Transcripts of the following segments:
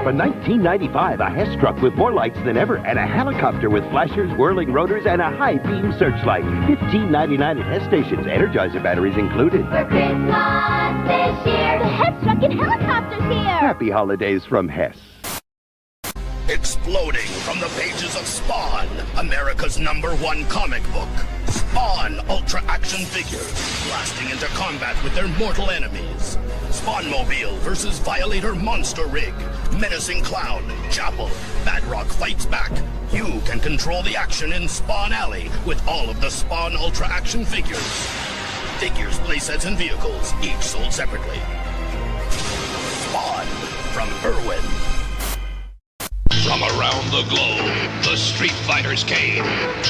For $19.95, a Hess truck with more lights than ever, and a helicopter with flashers, whirling rotors, and a high-beam searchlight. $15.99 at Hess stations. Energizer batteries included. For Christmas this year, the Hess truck and helicopter's here. Happy holidays from Hess. Exploding from the pages of Spawn, America's #1 comic book. Spawn Ultra Action figures, blasting into combat with their mortal enemies. Spawnmobile versus Violator Monster Rig. Menacing Clown, Chapel, Badrock fights back. You can control the action in Spawn Alley with all of the Spawn Ultra Action figures. Figures, playsets, and vehicles, each sold separately. Spawn from Irwin. From around the globe, the Street Fighters came,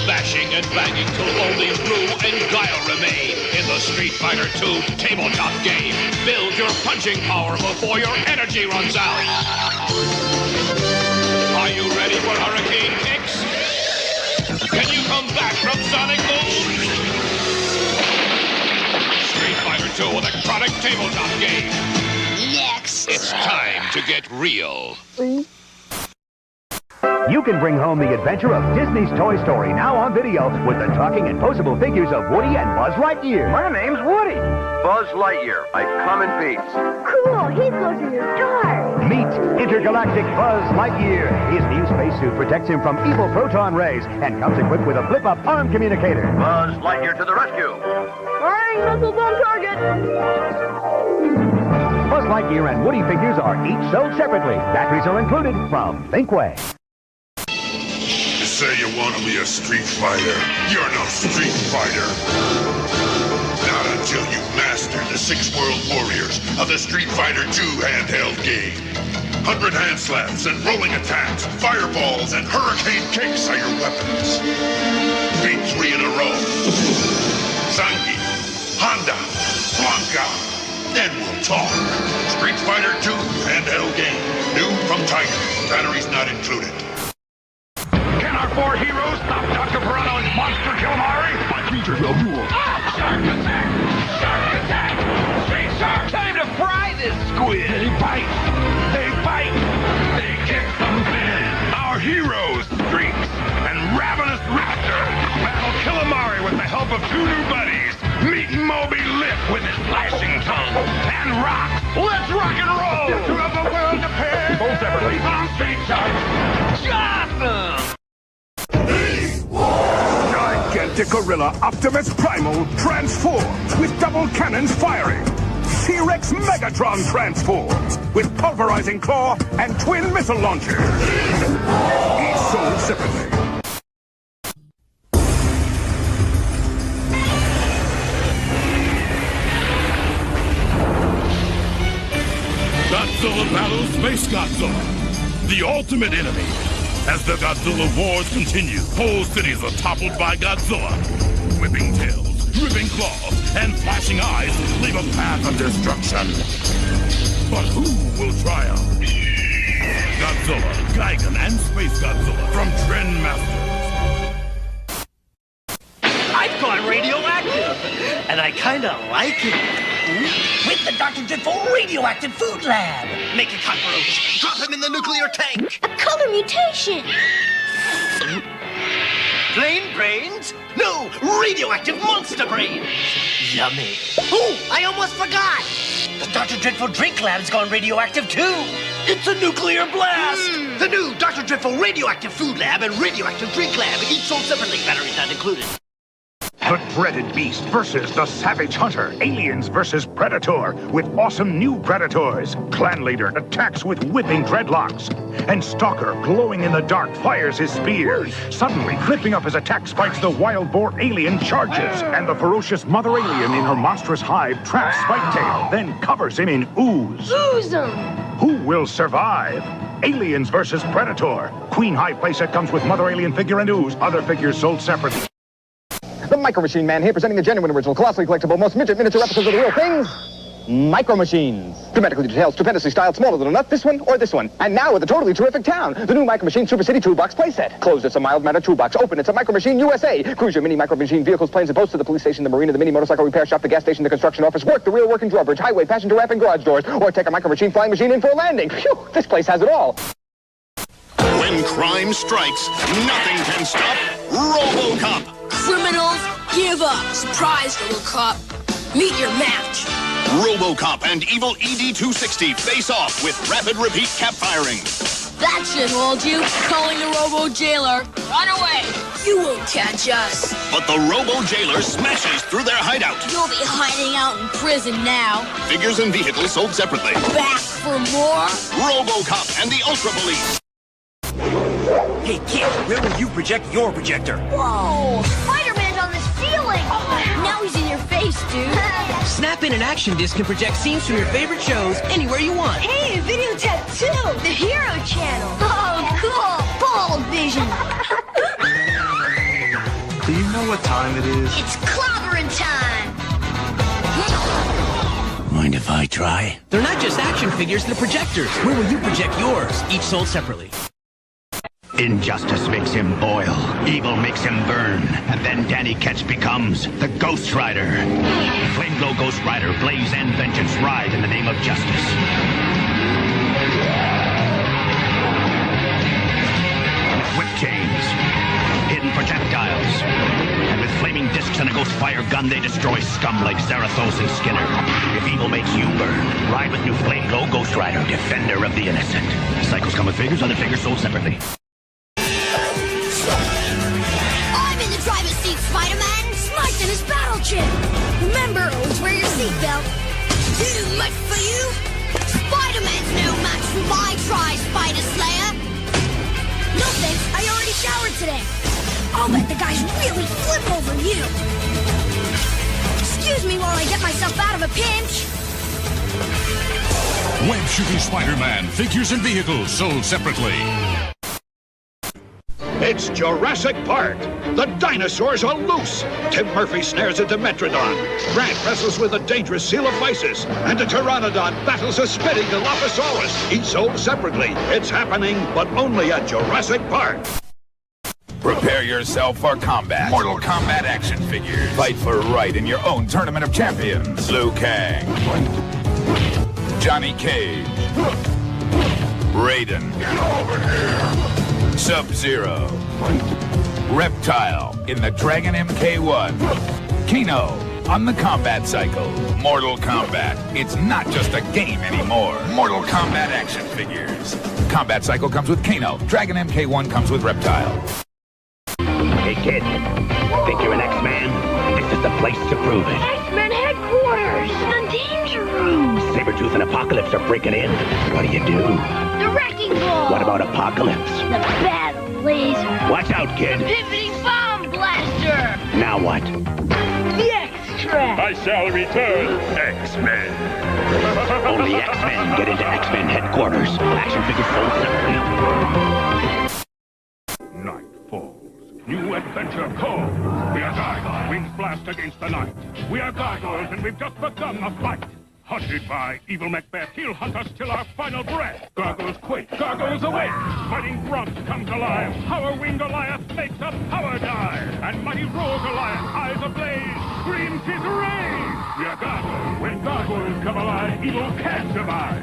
bashing and banging till only Rue and Guile remain in the Street Fighter 2 tabletop game. Build your punching power before your energy runs out. Are you ready for Hurricane Kicks? Can you come back from Sonic Boom? Street Fighter 2 electronic tabletop game. Next. It's time to get real. You can bring home the adventure of Disney's Toy Story, now on video, with the talking and posable figures of Woody and Buzz Lightyear. My name's Woody. Buzz Lightyear. I come in peace. Cool, he goes in the stars. Meet intergalactic Buzz Lightyear. His new spacesuit protects him from evil proton rays and comes equipped with a flip-up arm communicator. Buzz Lightyear to the rescue. Firing missiles on target. Buzz Lightyear and Woody figures are each sold separately. Batteries are included from Thinkway. Say you want to be a street fighter. You're no street fighter. Not until you master the 6 world warriors of the Street Fighter 2 handheld game. 100 hand slaps and rolling attacks, fireballs and hurricane kicks are your weapons. Beat 3 in a row. Zangi, Honda, Blanca. Then we'll talk. Street Fighter 2 handheld game. New from Tiger. Batteries not included. Can our 4 heroes stop Dr. Verano's monster calamari? My creatures will rule. Shark attack! Shark attack! Street shark! Time to fry this squid! They bite! They bite! They kick some fin! Our heroes, Streaks, and Ravenous Raptor, battle Calamari with the help of 2 new buddies. Meet Moby Lip with his flashing tongue, and Rock. Let's rock and roll! To have a world to pay! Both separately on Street Shark! Awesome! Gigantic Gorilla Optimus Primal transforms with double cannons firing. T-Rex Megatron transforms with pulverizing claw and twin missile launchers. Each sold separately. Godzilla battles Space Godzilla, the ultimate enemy. As the Godzilla wars continue, whole cities are toppled by Godzilla. Whipping tails, ripping claws, and flashing eyes leave a path of destruction. But who will triumph? Godzilla, Gigan, and Space Godzilla from Trend Masters. I've gone radioactive, and I kinda like it. With the Dr. Dreadful Radioactive Food Lab. Make a cockroach. Drop him in the nuclear tank. A color mutation. Plain brains? No, radioactive monster brains. Yummy. Oh, I almost forgot. The Dr. Dreadful Drink Lab's gone radioactive too. It's a nuclear blast. The new Dr. Dreadful Radioactive Food Lab and Radioactive Drink Lab, each sold separately, batteries not included. The dreaded beast versus the savage hunter. Aliens versus Predator with awesome new Predators. Clan leader attacks with whipping dreadlocks. And Stalker, glowing in the dark, fires his spear. Suddenly, flipping up his attack spikes, the wild boar alien charges. And the ferocious mother alien in her monstrous hive traps Spiketail, then covers him in ooze. Ooze 'em. Who will survive? Aliens versus Predator. Queen Hive playset comes with mother alien figure and ooze. Other figures sold separately. The Micro Machine Man here, presenting the genuine original, colossally collectible, most midget miniature replicas of the real things. Micro Machines. Dramatically detailed, stupendously styled, smaller than a nut, this one or this one. And now with a totally terrific town. The new Micro Machine Super City Toolbox playset. Closed, it's a mild matter toolbox. Open, it's a Micro Machine USA. Cruise your mini Micro Machine vehicles, planes, and boats to the police station, the marina, the mini motorcycle repair shop, the gas station, the construction office, work, the real working drawbridge, highway, passenger ramp, and garage doors. Or take a Micro Machine flying machine in for a landing. Phew, this place has it all. When crime strikes, nothing can stop RoboCop. Criminals, give up. Surprise, RoboCop. Meet your match. RoboCop and evil ED-260 face off with rapid repeat cap firing. That should hold you. Calling the Robo-Jailer. Run away. You won't catch us. But the Robo-Jailer smashes through their hideout. You'll be hiding out in prison now. Figures and vehicles sold separately. Back for more? RoboCop and the Ultra Police. Hey, kid, where will you project your projector? Whoa! Spider-Man's on this ceiling! Now he's in your face, dude. Snap in an action disc and project scenes from your favorite shows anywhere you want. Hey, video tattoo! The Hero Channel! Oh, cool! Ball vision! Do you know what time it is? It's clobbering time! Mind if I try? They're not just action figures, they're projectors. Where will you project yours? Each sold separately. Injustice makes him boil, evil makes him burn, and then Danny Ketch becomes the Ghost Rider. Flame Glow Ghost Rider, blaze and vengeance ride in the name of justice. With whip chains, hidden projectiles, and with flaming discs and a ghost fire gun, they destroy scum like Zarathos and Skinner. If evil makes you burn, ride with new Flame Glow Ghost Rider, defender of the innocent. Cycles come with figures, other figures sold separately. Spider-Man, smite in his battle chip. Remember, always wear your seatbelt. Too much for you? Spider-Man's no match for my Spider Slayer. No thanks, I already showered today. I'll bet the guys really flip over you. Excuse me while I get myself out of a pinch. Web-shooting Spider-Man figures and vehicles sold separately. It's Jurassic Park. The dinosaurs are loose. Tim Murphy snares a Dimetrodon. Grant wrestles with a dangerous Coelophysis. And a Pteranodon battles a spitting Dilophosaurus. Each sold separately. It's happening, but only at Jurassic Park. Prepare yourself for combat. Mortal Kombat action figures. Fight for right in your own Tournament of Champions. Liu Kang. Johnny Cage. Raiden. Get over here. Sub-Zero. Reptile in the Dragon MK1. Kano on the Combat Cycle. Mortal Kombat. It's not just a game anymore. Mortal Kombat action figures. Combat Cycle comes with Kano. Dragon MK1 comes with Reptile. Hey, kid. Think you're an X-Man? This is the place to prove it. X-Men headquarters! The danger room! Sabretooth and Apocalypse are breaking in. What do you do? The wrecking ball! What about Apocalypse? The battle laser! Watch out, kid! The pivoting bomb blaster! Now what? The X-Track! I shall return, X-Men. Only X-Men get into X-Men headquarters. Action figures sold separately. Night falls. New adventure calls. We are Gargoyles. Wings blast against the night. We are Gargoyles, and we've just begun the fight. Hunted by evil Macbeth, he'll hunt us till our final breath. Gargoyles quake, Gargoyles awake. Fighting Bronx comes alive. Power-winged Goliath makes a power dive. And mighty rogue Goliath, eyes ablaze, screams his rage. We are Gargoyles. When Gargoyles come alive, evil can't survive.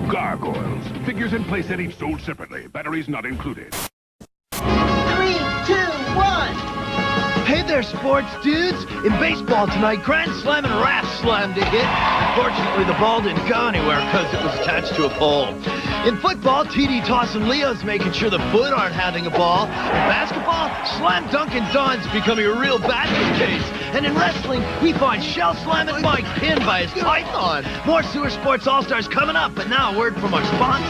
Gargoyles. Figures in playset each sold separately. Batteries not included. 3, 2, 1. Hey there, sports dudes. In baseball tonight, Grand Slam and Raph Slam to hit. Fortunately, the ball didn't go anywhere because it was attached to a pole. In football, TD Toss and Leo's making sure the foot aren't having a ball. In basketball, Slam Dunk and Don's becoming a real basket case. And in wrestling, we find Shell Slamming Mike pinned by his python. More Sewer Sports All-Stars coming up, but now a word from our sponsor.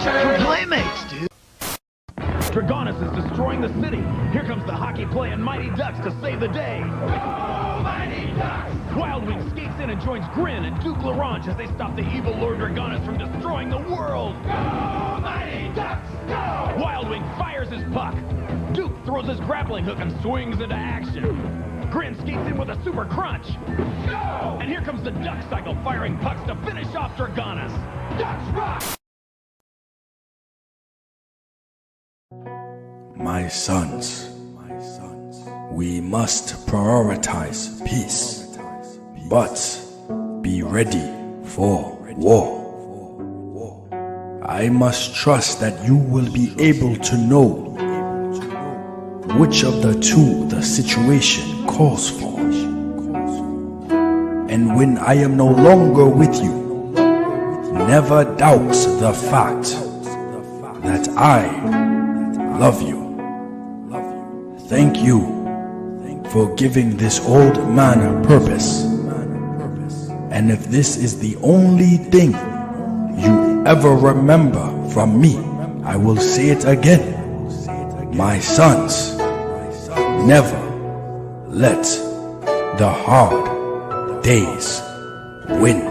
For Playmates, dude. Dragonus is destroying the city. Here comes the hockey playing Mighty Ducks to save the day. Go, Mighty Ducks! Wild Wing skates in and joins Grin and Duke LaRange as they stop the evil Lord Dragonus from destroying the world. Go, Mighty Ducks, go! Wild Wing fires his puck. Duke throws his grappling hook and swings into action. Grin skates in with a super crunch. Go! And here comes the duck cycle firing pucks to finish off Dragonus. Ducks rock! My sons, we must prioritize peace, but be ready for war. I must trust that you will be able to know which of the two the situation calls for. And when I am no longer with you, never doubt the fact that I love you. Thank you for giving this old man a purpose. And if this is the only thing you ever remember from me, I will say it again. My sons, never let the hard days win.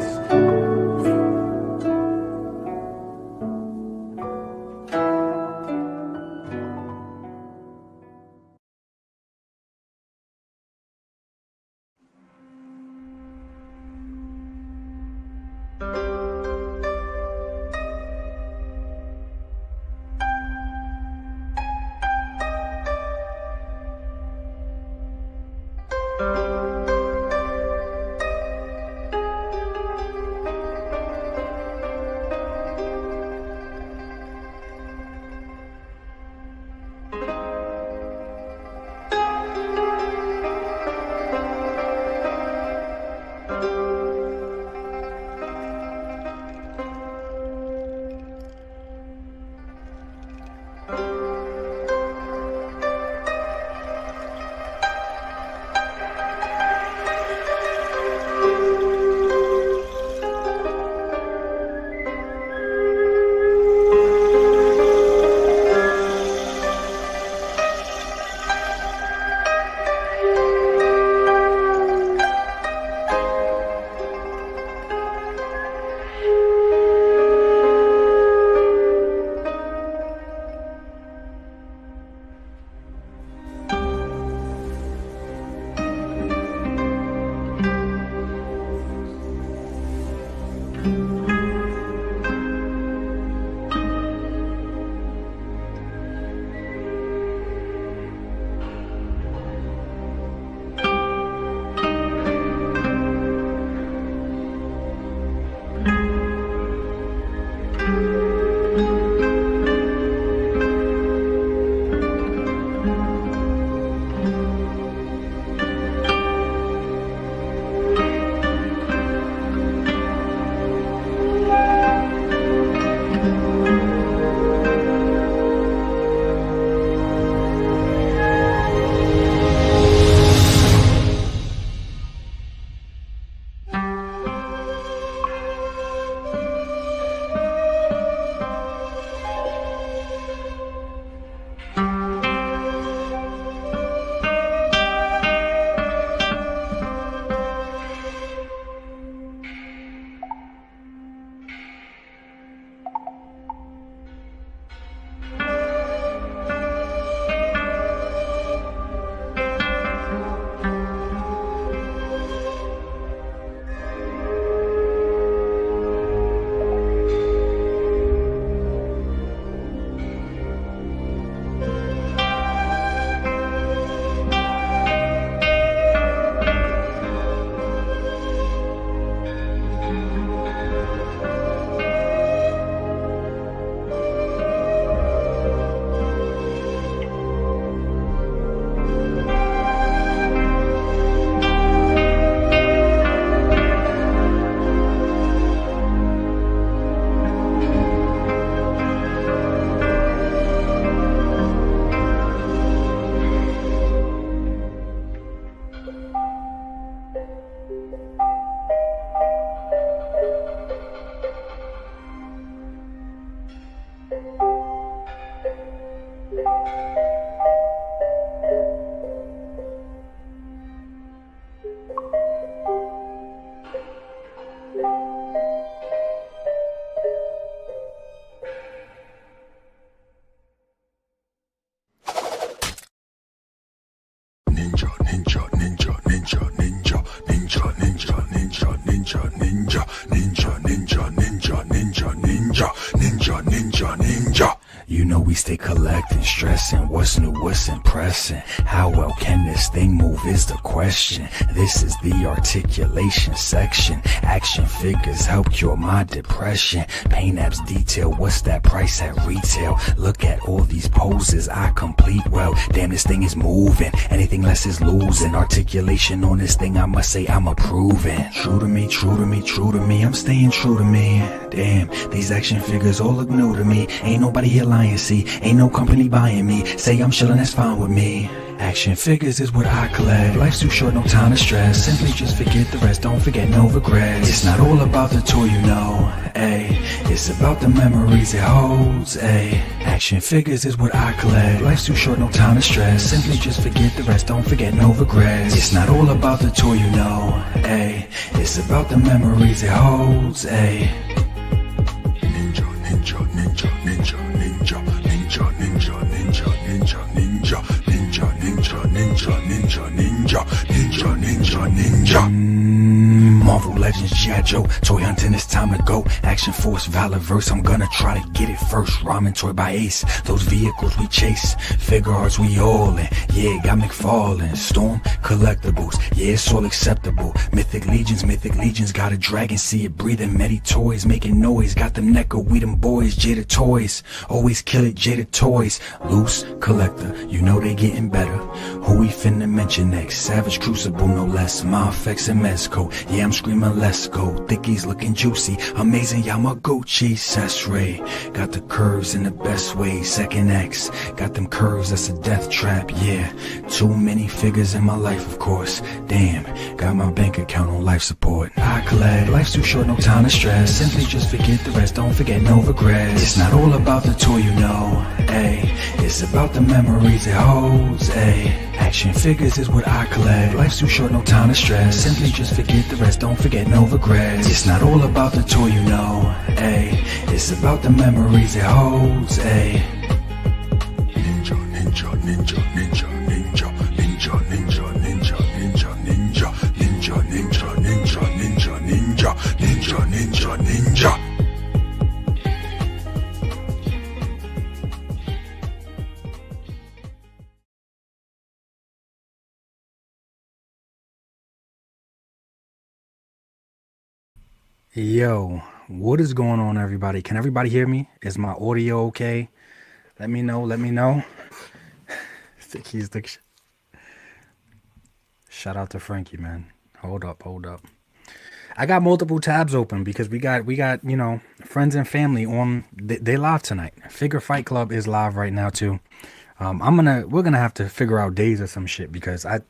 Ninja, ninja, ninja, ninja, ninja, ninja, ninja, ninja, ninja, ninja, ninja. You know we stay collecting, stressing, what's new, what's impressing. How well can this thing move is the question. This is the articulation section. Action figures help cure my depression. Paint apps detail, what's that price at retail? Look at all these poses I complete well. Damn, this thing is moving, anything less is losing. Articulation on this thing, I must say I'm approving. True to me, true to me, true to me, I'm staying true to me. Damn, these action figures all look new to me. Ain't nobody here lying, see, ain't no company buying me. Say I'm chillin', that's fine with me. Action figures is what I collect. Life's too short, no time to stress. Simply just forget the rest, don't forget no regrets. It's not all about the toy, you know, ayy. It's about the memories it holds, ayy. Action figures is what I collect. Life's too short, no time to stress. Simply just forget the rest, don't forget no regrets. It's not all about the toy, you know, ayy. It's about the memories it holds, ayy. Ninja, ninja, ninja, ninja, ninja, ninja, ninja, ninja, ninja, ninja, ninja, ninja, ninja, ninja, ninja, ninja, ninja, ninja. Marvel Legends, G.I. Joe, toy hunting, it's time to go. Action Force, Valorverse, I'm gonna try to get it first. Ramen toy by Ace, those vehicles we chase. Figure arts we all in, yeah, got McFarlane. Storm, Collectibles, yeah, it's all acceptable. Mythic Legions, got a dragon, see it breathing. Many toys, making noise, got them Neko, we them boys. Jada Toys, always kill it, Jada Toys. Loose, Collector, you know they getting better. Who we finna mention next? Savage Crucible, no less. Mafex and Mezco, yeah, I'm screaming let's go. Thickies looking juicy, amazing Yamaguchi. Sesray, got the curves in the best way. Second X, got them curves, that's a death trap, yeah. Too many figures in my life, of course. Damn, got my bank account on life support. I collect, life's too short, no time to stress. Simply just forget the rest, don't forget no regrets. It's not all about the toy, you know, ayy. It's about the memories it holds, ayy. Action figures is what I collect. Life's too short, no time to stress. Simply just forget the rest, don't forget no regrets. It's not all about the toy, you know, ayy. It's about the memories it holds, ayy. Ninja, ninja, ninja, ninja, ninja, ninja, ninja, ninja, ninja, ninja, ninja, ninja, ninja, ninja, ninja, ninja, ninja, ninja. Yo, what is going on, everybody? Can everybody hear me? Is my audio okay? Let me know, let me know. Shout out to Frankie, man. Hold up. I got multiple tabs open because we got, you know, friends and family on, they live tonight. Figure Fight Club is live right now too. We're gonna have to figure out days or some shit because I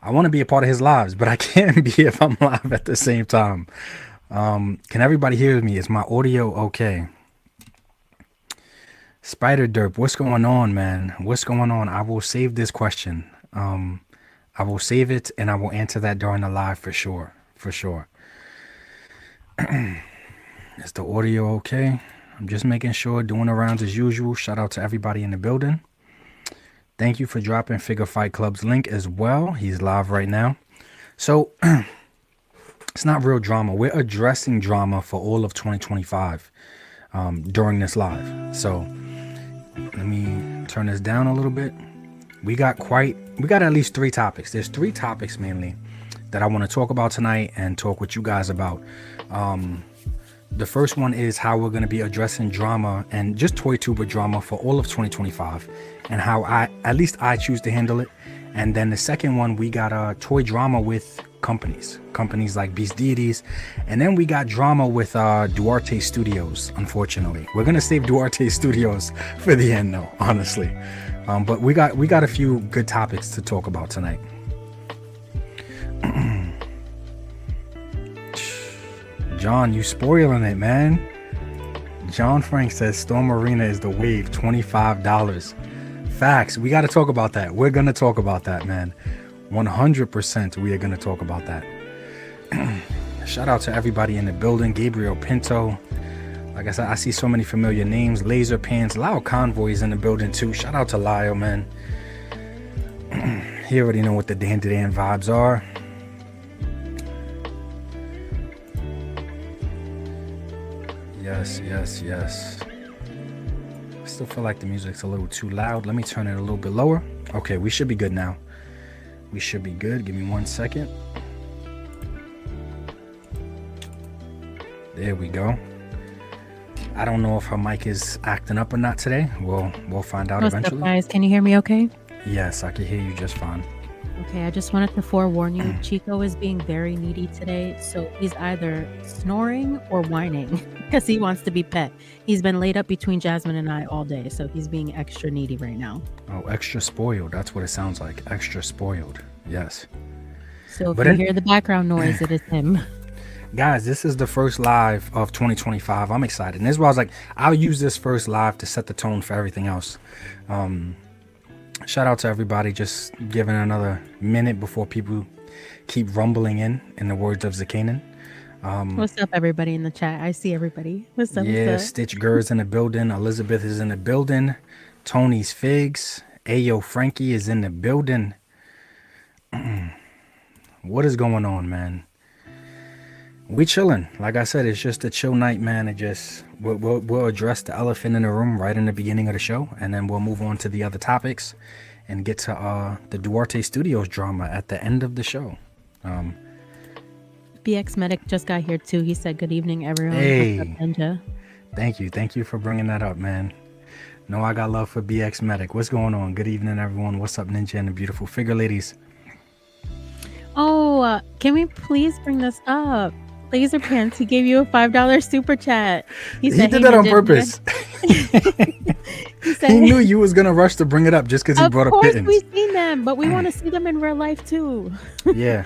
want to be a part of his lives, but I can't be if I'm live at the same time. Can everybody hear me? Is my audio okay? Spider Derp, what's going on, man? What's going on? I will save this question. I will save it and I will answer that during the live for sure. Is the audio okay? I'm just making sure, doing the rounds as usual. Shout out to everybody in the building. Thank you for dropping Figure Fight Club's link as well. He's live right now. So it's not real drama. We're addressing drama for all of 2025 during this live. So let me turn this down a little bit. We got at least 3 topics. There's 3 topics mainly that I want to talk about tonight and talk with you guys about. The first one is how we're going to be addressing drama and just toy tuber drama for all of 2025 and how at least I choose to handle it. And then the second one, we got toy drama with companies like Beast Deities, and then we got drama with Duarte Studios. Unfortunately, we're gonna save Duarte Studios for the end though, honestly. But we got a few good topics to talk about tonight. John, you spoiling it, man. John Frank says Storm Arena is the wave, $25. Facts. We got to talk about that. We're gonna talk about that, man. 100% we are going to talk about that. Shout out to everybody in the building. Gabriel Pinto. Like I said, I see so many familiar names. Laser Pants. Lyle Convoy's in the building too. Shout out to Lyle, man. He already know what the Dan vibes are. Yes. I still feel like the music's a little too loud. Let me turn it a little bit lower. Okay, we should be good now. We should be good. Give me 1 second. There we go. I don't know if her mic is acting up or not today. We'll find out eventually. What's up, guys? Can you hear me okay? Yes, I can hear you just fine. Okay, I just wanted to forewarn you. Chico is being very needy today, so he's either snoring or whining because he wants to be pet. He's been laid up between Jasmine and I all day, so he's being extra needy right now. Oh, extra spoiled. That's what it sounds like. Extra spoiled. Yes. So if you hear the background noise, it is him. Guys, this is the first live of 2025. I'm excited. And this is why I was like, I'll use this first live to set the tone for everything else. Shout out to everybody. Just giving another minute before people keep rumbling in the words of Zakanan. What's up, everybody in the chat? I see everybody. What's up? Yeah, what's up? Stitch Gurr's in the building. Elizabeth is in the building. Tony's Figs. Ayo Frankie is in the building. What is going on, man? We chilling. Like I said, it's just a chill night, man. It just we'll address the elephant in the room right in the beginning of the show, and then we'll move on to the other topics and get to the Duarte Studios drama at the end of the show. BX Medic just got here too. He said, "Good evening, everyone." Hey, what's up, Ninja? Thank you for bringing that up, man. No, I got love for BX Medic. What's going on? Good evening, everyone. What's up, Ninja and the beautiful figure ladies? Oh, can we please bring this up? Laser Pants, he gave you a $5 super chat. He did that on purpose. He knew you was gonna rush to bring it up just because he brought up kittens. Of course, we've seen them, but we want to see them in real life too. Yeah.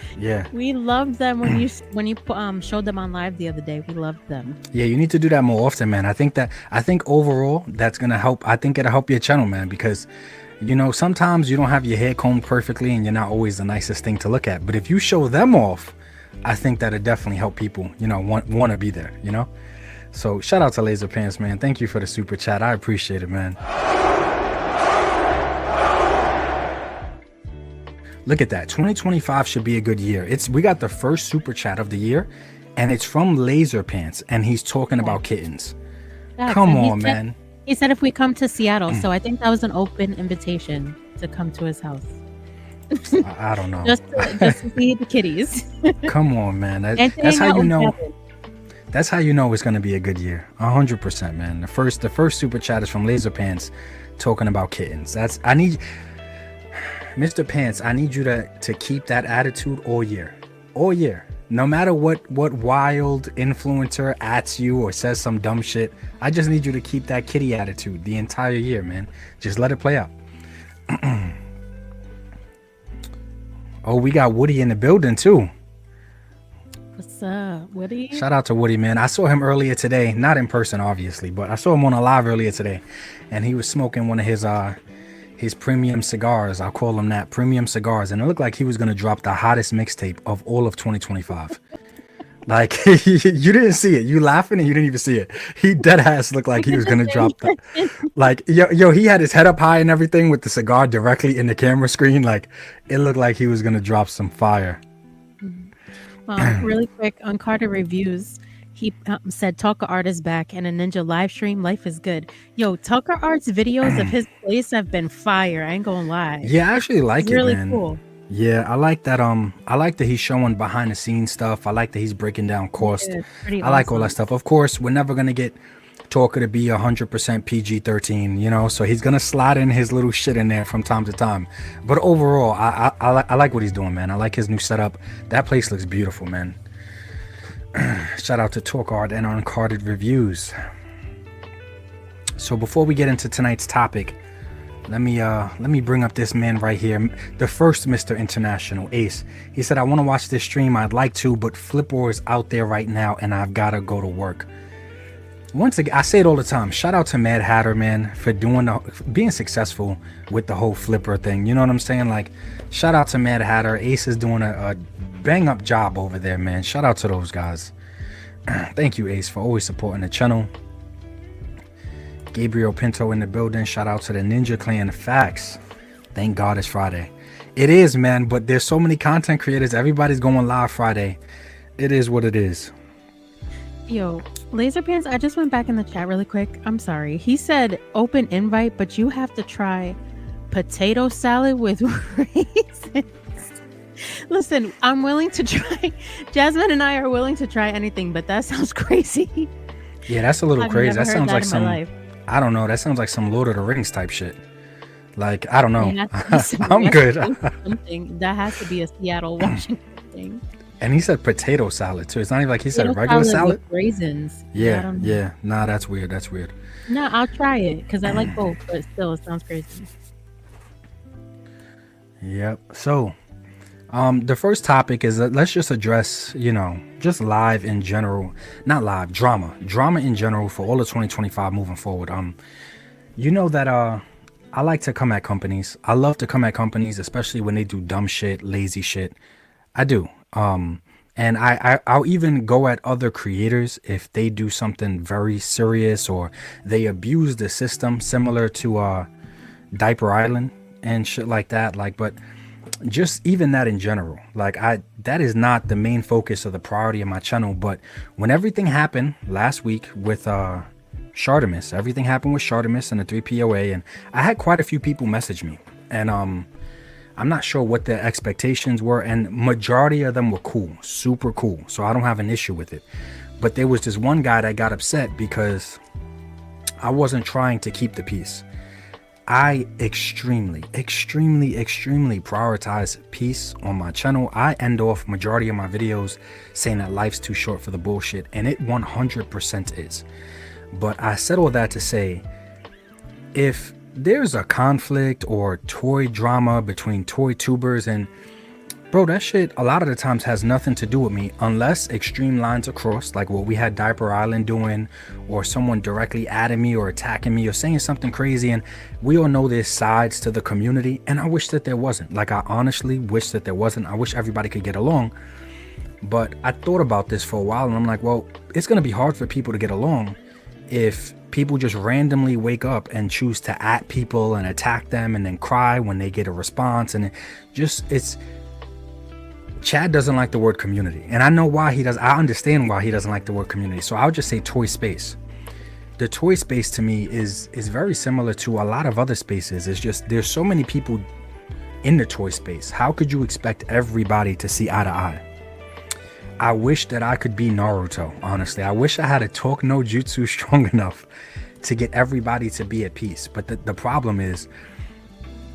We loved them when you showed them on live the other day. We loved them. Yeah, you need to do that more often, man. I think overall that's gonna help. I think it'll help your channel, man, because you know sometimes you don't have your hair combed perfectly and you're not always the nicest thing to look at. But if you show them off, I think that'll definitely help people, you know, want to be there, you know? So shout out to Laser Pants, man. Thank you for the super chat. I appreciate it, man. Look at that. 2025 should be a good year. We got the first super chat of the year, and it's from Laser Pants, and he's talking about kittens. Come on, man. He said if we come to Seattle, so I think that was an open invitation to come to his house. I don't know. just to see the kitties. Come on, man. That's how you know. That's how you know it's gonna be a good year. 100%, man. The first super chat is from Laser Pants, talking about kittens. Mr. Pants. I need you to keep that attitude all year. No matter what wild influencer ats you or says some dumb shit, I just need you to keep that kitty attitude the entire year, man. Just let it play out. Oh, we got Woody in the building too. What's up, Woody? Shout out to Woody, man. I saw him earlier today, not in person, obviously, but I saw him on a live earlier today, and he was smoking one of his premium cigars. I'll call them that, premium cigars, and it looked like he was gonna drop the hottest mixtape of all of 2025. Like you didn't see it. You laughing and you didn't even see it. He dead ass looked like he was gonna drop the like yo. He had his head up high and everything with the cigar directly in the camera screen. Like it looked like he was gonna drop some fire. Really quick on Carter Reviews, he said Talker Art is back and a Ninja live stream. Life is good. Yo, Talker Art's videos of his place have been fire. I ain't gonna lie. Yeah, I actually like it, really man. Cool. Yeah, I like that. I like that he's showing behind the scenes stuff. I like that he's breaking down cost. I like all that stuff. Of course, we're never gonna get Talker to be 100% PG-13, you know. So he's gonna slide in his little shit in there from time to time. But overall, I like what he's doing, man. I like his new setup. That place looks beautiful, man. Shout out to Talk Art and Uncarded Reviews. So before we get into tonight's topic, let me bring up this man right here, the first Mr. International, Ace. He said, I want to watch this stream. I'd like to, but Flipper is out there right now and I've got to go to work. Once again, I say it all the time. Shout out to Mad Hatter, man, for being successful with the whole Flipper thing. You know what I'm saying? Like, shout out to Mad Hatter. Ace is doing a bang up job over there, man. Shout out to those guys. Thank you, Ace, for always supporting the channel. Gabriel Pinto in the building. Shout out to the Ninja Clan. Facts. Thank God it's Friday. It is, man, but there's so many content creators. Everybody's going live Friday. It is what it is. Yo, Laser Pants, I just went back in the chat really quick. I'm sorry. He said open invite, but you have to try potato salad with raisins. Listen, I'm willing to try. Jasmine and I are willing to try anything, but that sounds crazy. Yeah, that's a little I've crazy. never That heard sounds that like in my some, life. I don't know. That sounds like some Lord of the Rings type shit. Like, I don't know. It has to be I'm good. something. That has to be a Seattle, Washington thing. And he said potato salad too. It's not even like he said Potato regular salad. with raisins. I Yeah, don't know. yeah. Nah, that's weird. That's weird. No, I'll try it because I like both, but still, it sounds crazy. Yep. So, the first topic is that let's just address, just live in general, not live, drama in general for all of 2025 moving forward. You know that I like to come at companies. I love to come at companies, especially when they do dumb shit, lazy shit. I do. And I'll even go at other creators if they do something very serious or they abuse the system, similar to Diaper Island and shit like that. But just even that in general, that is not the main focus of the priority of my channel. But when everything happened last week with Shartimus, everything happened with Shartimus and the 3POA, and I had quite a few people message me, and I'm not sure what their expectations were, and majority of them were cool, super cool, so I don't have an issue with it. But there was this one guy that got upset because I wasn't trying to keep the peace. I extremely prioritize peace on my channel. I end off majority of my videos saying that life's too short for the bullshit, and it 100% is. But I said all that to say, if there's a conflict or toy drama between toy tubers, and bro, that shit a lot of the times has nothing to do with me unless extreme lines are crossed, like what we had Diaper Island doing, or someone directly adding me or attacking me or saying something crazy. And we all know there's sides to the community, and I wish that there wasn't. I honestly wish that there wasn't. I wish everybody could get along. But I thought about this for a while, and I'm like, well, it's gonna be hard for people to get along if people just randomly wake up and choose to at people and attack them and then cry when they get a response. And it's Chad doesn't like the word community, and I know why he does. I understand why he doesn't like the word community, so I'll just say toy space. The toy space to me is very similar to a lot of other spaces. It's just there's so many people in the toy space. How could you expect everybody to see eye to eye? I wish that I could be Naruto, honestly. I wish I had a talk no jutsu strong enough to get everybody to be at peace. But the problem is,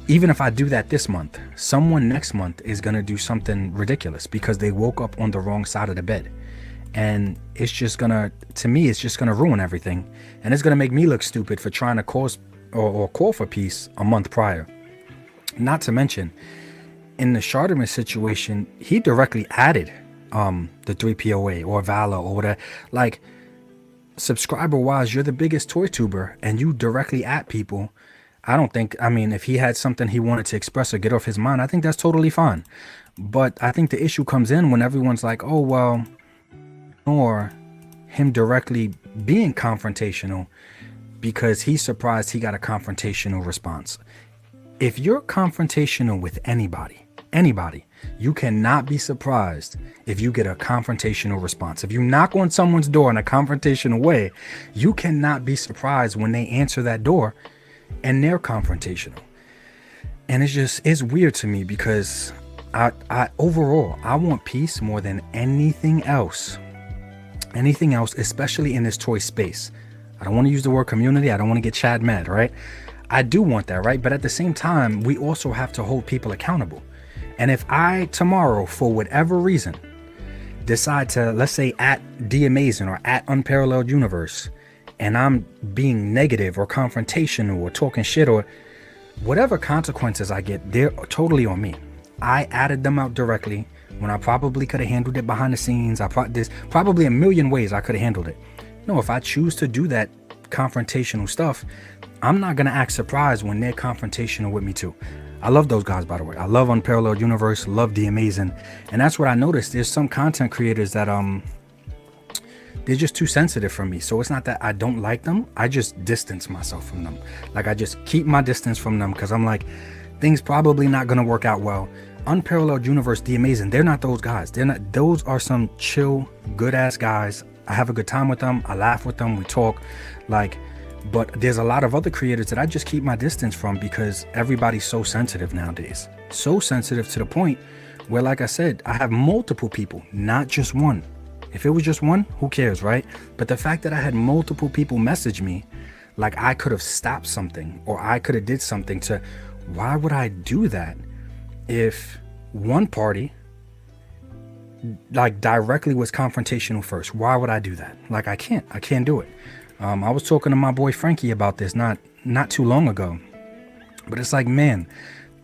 even if I do that this month, someone next month is going to do something ridiculous because they woke up on the wrong side of the bed. And it's just going to me, it's just going to ruin everything. And it's going to make me look stupid for trying to cause or call for peace a month prior. Not to mention, in the Shartimus situation, he directly added the 3POA or Valor or whatever. Subscriber wise, you're the biggest toy tuber and you directly at people. If he had something he wanted to express or get off his mind, I think that's totally fine. But I think the issue comes in when everyone's like, oh, well, or him directly being confrontational because he's surprised he got a confrontational response. If you're confrontational with anybody, you cannot be surprised if you get a confrontational response. If you knock on someone's door in a confrontational way, you cannot be surprised when they answer that door and they're confrontational. And it's weird to me because I overall, I want peace more than anything else, especially in this toy space. I don't want to use the word community. I don't want to get Chad mad, right? I do want that, right? But at the same time, we also have to hold people accountable. And if I tomorrow, for whatever reason, decide to, let's say, at D Amazing or at Unparalleled Universe, and I'm being negative or confrontational or talking shit or whatever consequences I get, they're totally on me. I added them out directly when I probably could have handled it behind the scenes. There's probably a million ways I could have handled it. No, if I choose to do that confrontational stuff, I'm not going to act surprised when they're confrontational with me too. I love those guys, by the way. I love Unparalleled Universe, love The Amazing. And that's what I noticed. There's some content creators that they're just too sensitive for me. So it's not that I don't like them. I just distance myself from them. I just keep my distance from them because I'm like, things probably not going to work out well. Unparalleled Universe, The Amazing, they're not those guys. Those are some chill, good ass guys. I have a good time with them. I laugh with them. We talk, like, but there's a lot of other creators that I just keep my distance from because everybody's so sensitive nowadays. So sensitive to the point where, like I said, I have multiple people, not just one. If it was just one, who cares, right? But the fact that I had multiple people message me, like I could have stopped something or I could have did something to, why would I do that if one party like directly was confrontational first? Why would I do that? Like I can't do it. I was talking to my boy Frankie about this not too long ago, but it's like, man,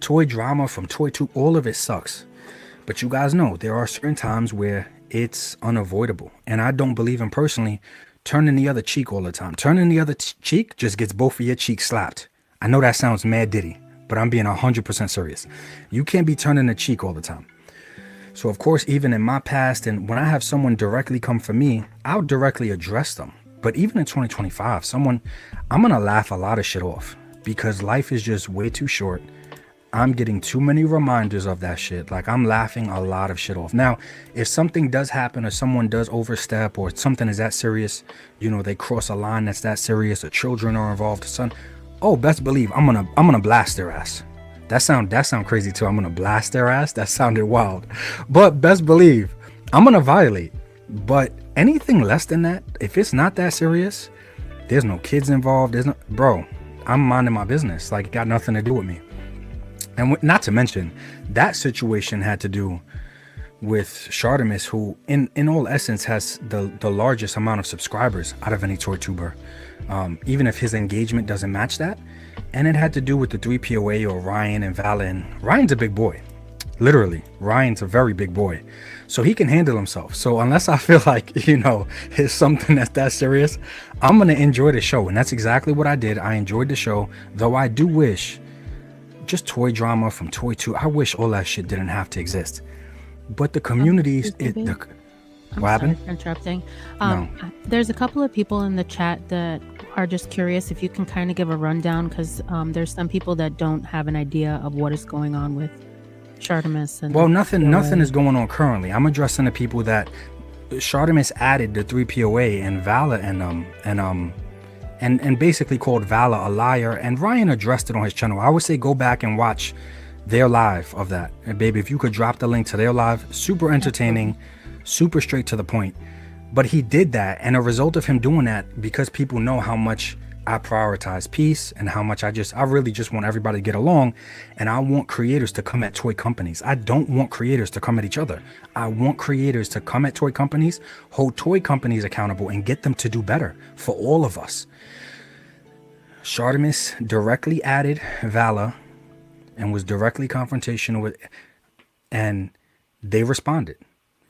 toy drama from Toy Tube, all of it sucks. But you guys know there are certain times where it's unavoidable, and I don't believe in personally turning the other cheek all the time. Turning the other cheek just gets both of your cheeks slapped. I know that sounds mad ditty, but I'm being 100% serious. You can't be turning the cheek all the time. So of course, even in my past, and when I have someone directly come for me, I'll directly address them. But even in 2025, I'm gonna laugh a lot of shit off because life is just way too short. I'm getting too many reminders of that shit. Like I'm laughing a lot of shit off. Now, if something does happen or someone does overstep or something is that serious, you know, they cross a line that's that serious, or children are involved, son, oh, best believe I'm gonna blast their ass. That sound crazy too. I'm gonna blast their ass. That sounded wild. But best believe I'm gonna violate. But anything less than that, if it's not that serious, there's no kids involved, bro, I'm minding my business. Like it got nothing to do with me. And not to mention, that situation had to do with Shartimus, who in all essence has the largest amount of subscribers out of any toy tuber, even if his engagement doesn't match that. And it had to do with the 3POA or Ryan and Vala. And Ryan's a big boy. Literally, Ryan's a very big boy. So he can handle himself. So unless I feel like, you know, it's something that's that serious, I'm going to enjoy the show. And that's exactly what I did. I enjoyed the show, though I do wish just toy drama from Toy 2. I wish all that shit didn't have to exist. But the communities, what happened? Interrupting. No. There's a couple of people in the chat that are just curious if you can kind of give a rundown, because there's some people that don't have an idea of what is going on with Shartimus. And well, nothing is going on currently. I'm addressing the people that Shartimus added the 3POA and Vala and basically called Vala a liar, and Ryan addressed it on his channel. I would say go back and watch their live of that. And baby, if you could drop the link to their live, super entertaining, super straight to the point. But he did that, and a result of him doing that, because people know how much I prioritize peace and how much I really just want everybody to get along, and I want creators to come at toy companies. I don't want creators to come at each other. I want creators to come at toy companies, hold toy companies accountable, and get them to do better for all of us. Shartimus directly added Vala and was directly confrontational with, and they responded.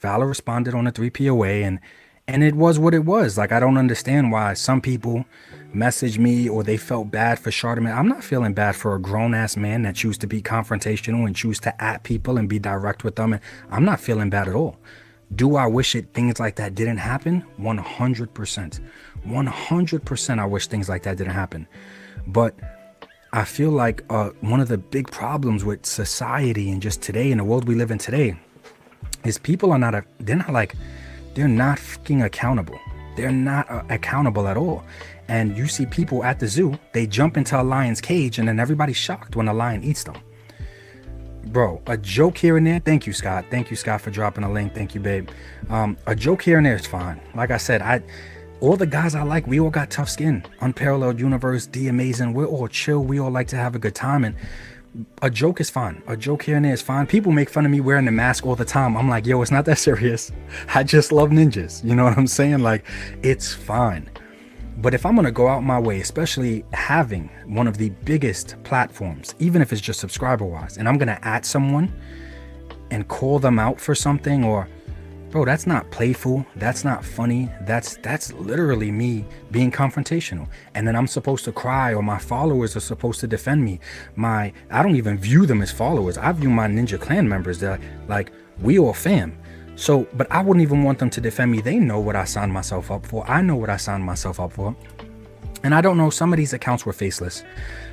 Vala responded on the 3POA, and it was what it was. Like, I don't understand why some people message me or they felt bad for Shartimus. I'm not feeling bad for a grown-ass man that choose to be confrontational and choose to at people and be direct with them. And I'm not feeling bad at all. Do I wish things like that didn't happen? 100%. 100% I wish things like that didn't happen. But I feel like one of the big problems with society and just today, in the world we live in today, is people are they're not fucking accountable. They're not accountable at all. And you see people at the zoo, they jump into a lion's cage and then everybody's shocked when a lion eats them. Bro, a joke here and there. Thank you, Scott. Thank you, Scott, for dropping a link. Thank you, babe. A joke here and there is fine. Like I said, all the guys I like, we all got tough skin. Unparalleled Universe, D Amazing. We're all chill. We all like to have a good time. And a joke is fine. A joke here and there is fine. People make fun of me wearing the mask all the time. I'm like, yo, it's not that serious. I just love ninjas. You know what I'm saying? Like, it's fine. But if I'm going to go out my way, especially having one of the biggest platforms, even if it's just subscriber wise, and I'm going to add someone and call them out for something, or bro, that's not playful. That's not funny. That's literally me being confrontational. And then I'm supposed to cry, or my followers are supposed to defend me. I don't even view them as followers. I view my Ninja Clan members that, like, we all fam. So, but I wouldn't even want them to defend me. They know what I signed myself up for. I know what I signed myself up for. And I don't know, some of these accounts were faceless.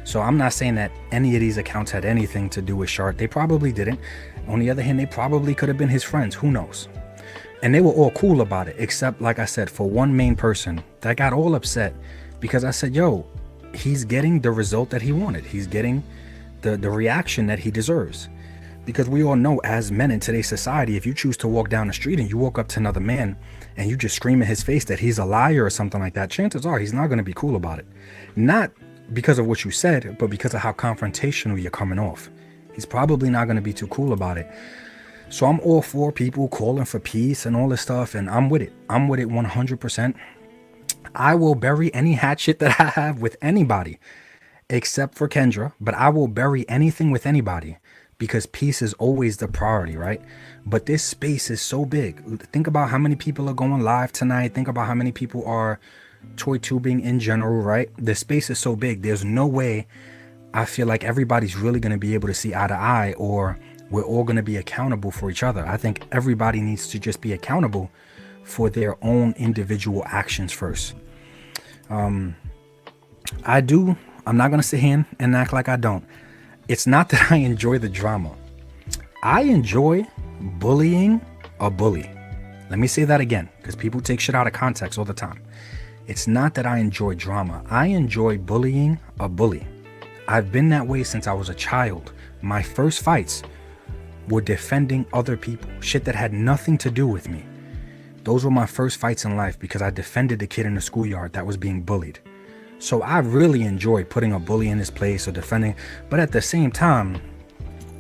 So I'm not saying that any of these accounts had anything to do with Shart. They probably didn't. On the other hand, they probably could have been his friends. Who knows? And they were all cool about it, except, like I said, for one main person that got all upset because I said, yo, he's getting the result that he wanted. He's getting the reaction that he deserves. Because we all know, as men in today's society, if you choose to walk down the street and you walk up to another man and you just scream in his face that he's a liar or something like that, chances are he's not going to be cool about it. Not because of what you said, but because of how confrontational you're coming off. He's probably not going to be too cool about it. So I'm all for people calling for peace and all this stuff, and I'm with it. I'm with it 100%. I will bury any hatchet that I have with anybody, except for Kendra, but I will bury anything with anybody because peace is always the priority, right? But this space is so big. Think about how many people are going live tonight. Think about how many people are toy tubing in general, right? The space is so big. There's no way I feel like everybody's really going to be able to see eye to eye, or we're all going to be accountable for each other. I think everybody needs to just be accountable for their own individual actions first. I'm not going to sit here and act like I don't. It's not that I enjoy the drama. I enjoy bullying a bully. Let me say that again, because people take shit out of context all the time. It's not that I enjoy drama. I enjoy bullying a bully. I've been that way since I was a child. My first fights were defending other people, shit that had nothing to do with me. Those were my first fights in life because I defended the kid in the schoolyard that was being bullied. So I really enjoy putting a bully in his place or defending. But at the same time,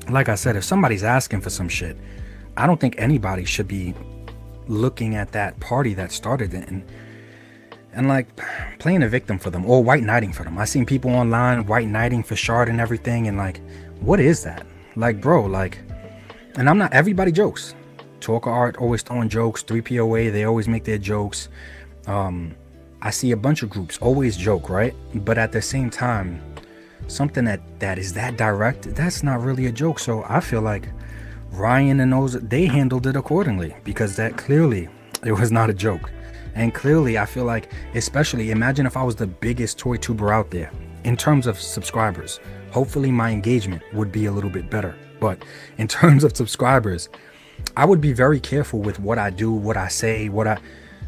like I said, if somebody's asking for some shit, I don't think anybody should be looking at that party that started it and like playing a victim for them or white knighting for them. I seen people online white knighting for Shard and everything, and like, what is that? Like, bro, like, and I'm not, everybody jokes. Talker Art always throwing jokes. 3POA, they always make their jokes. I see a bunch of groups always joke, right? But at the same time, something that is that direct, that's not really a joke. So I feel like Ryan and those, they handled it accordingly, because that clearly it was not a joke. And clearly I feel like, especially imagine if I was the biggest toy tuber out there in terms of subscribers. Hopefully my engagement would be a little bit better. But in terms of subscribers, I would be very careful with what I do, what I say,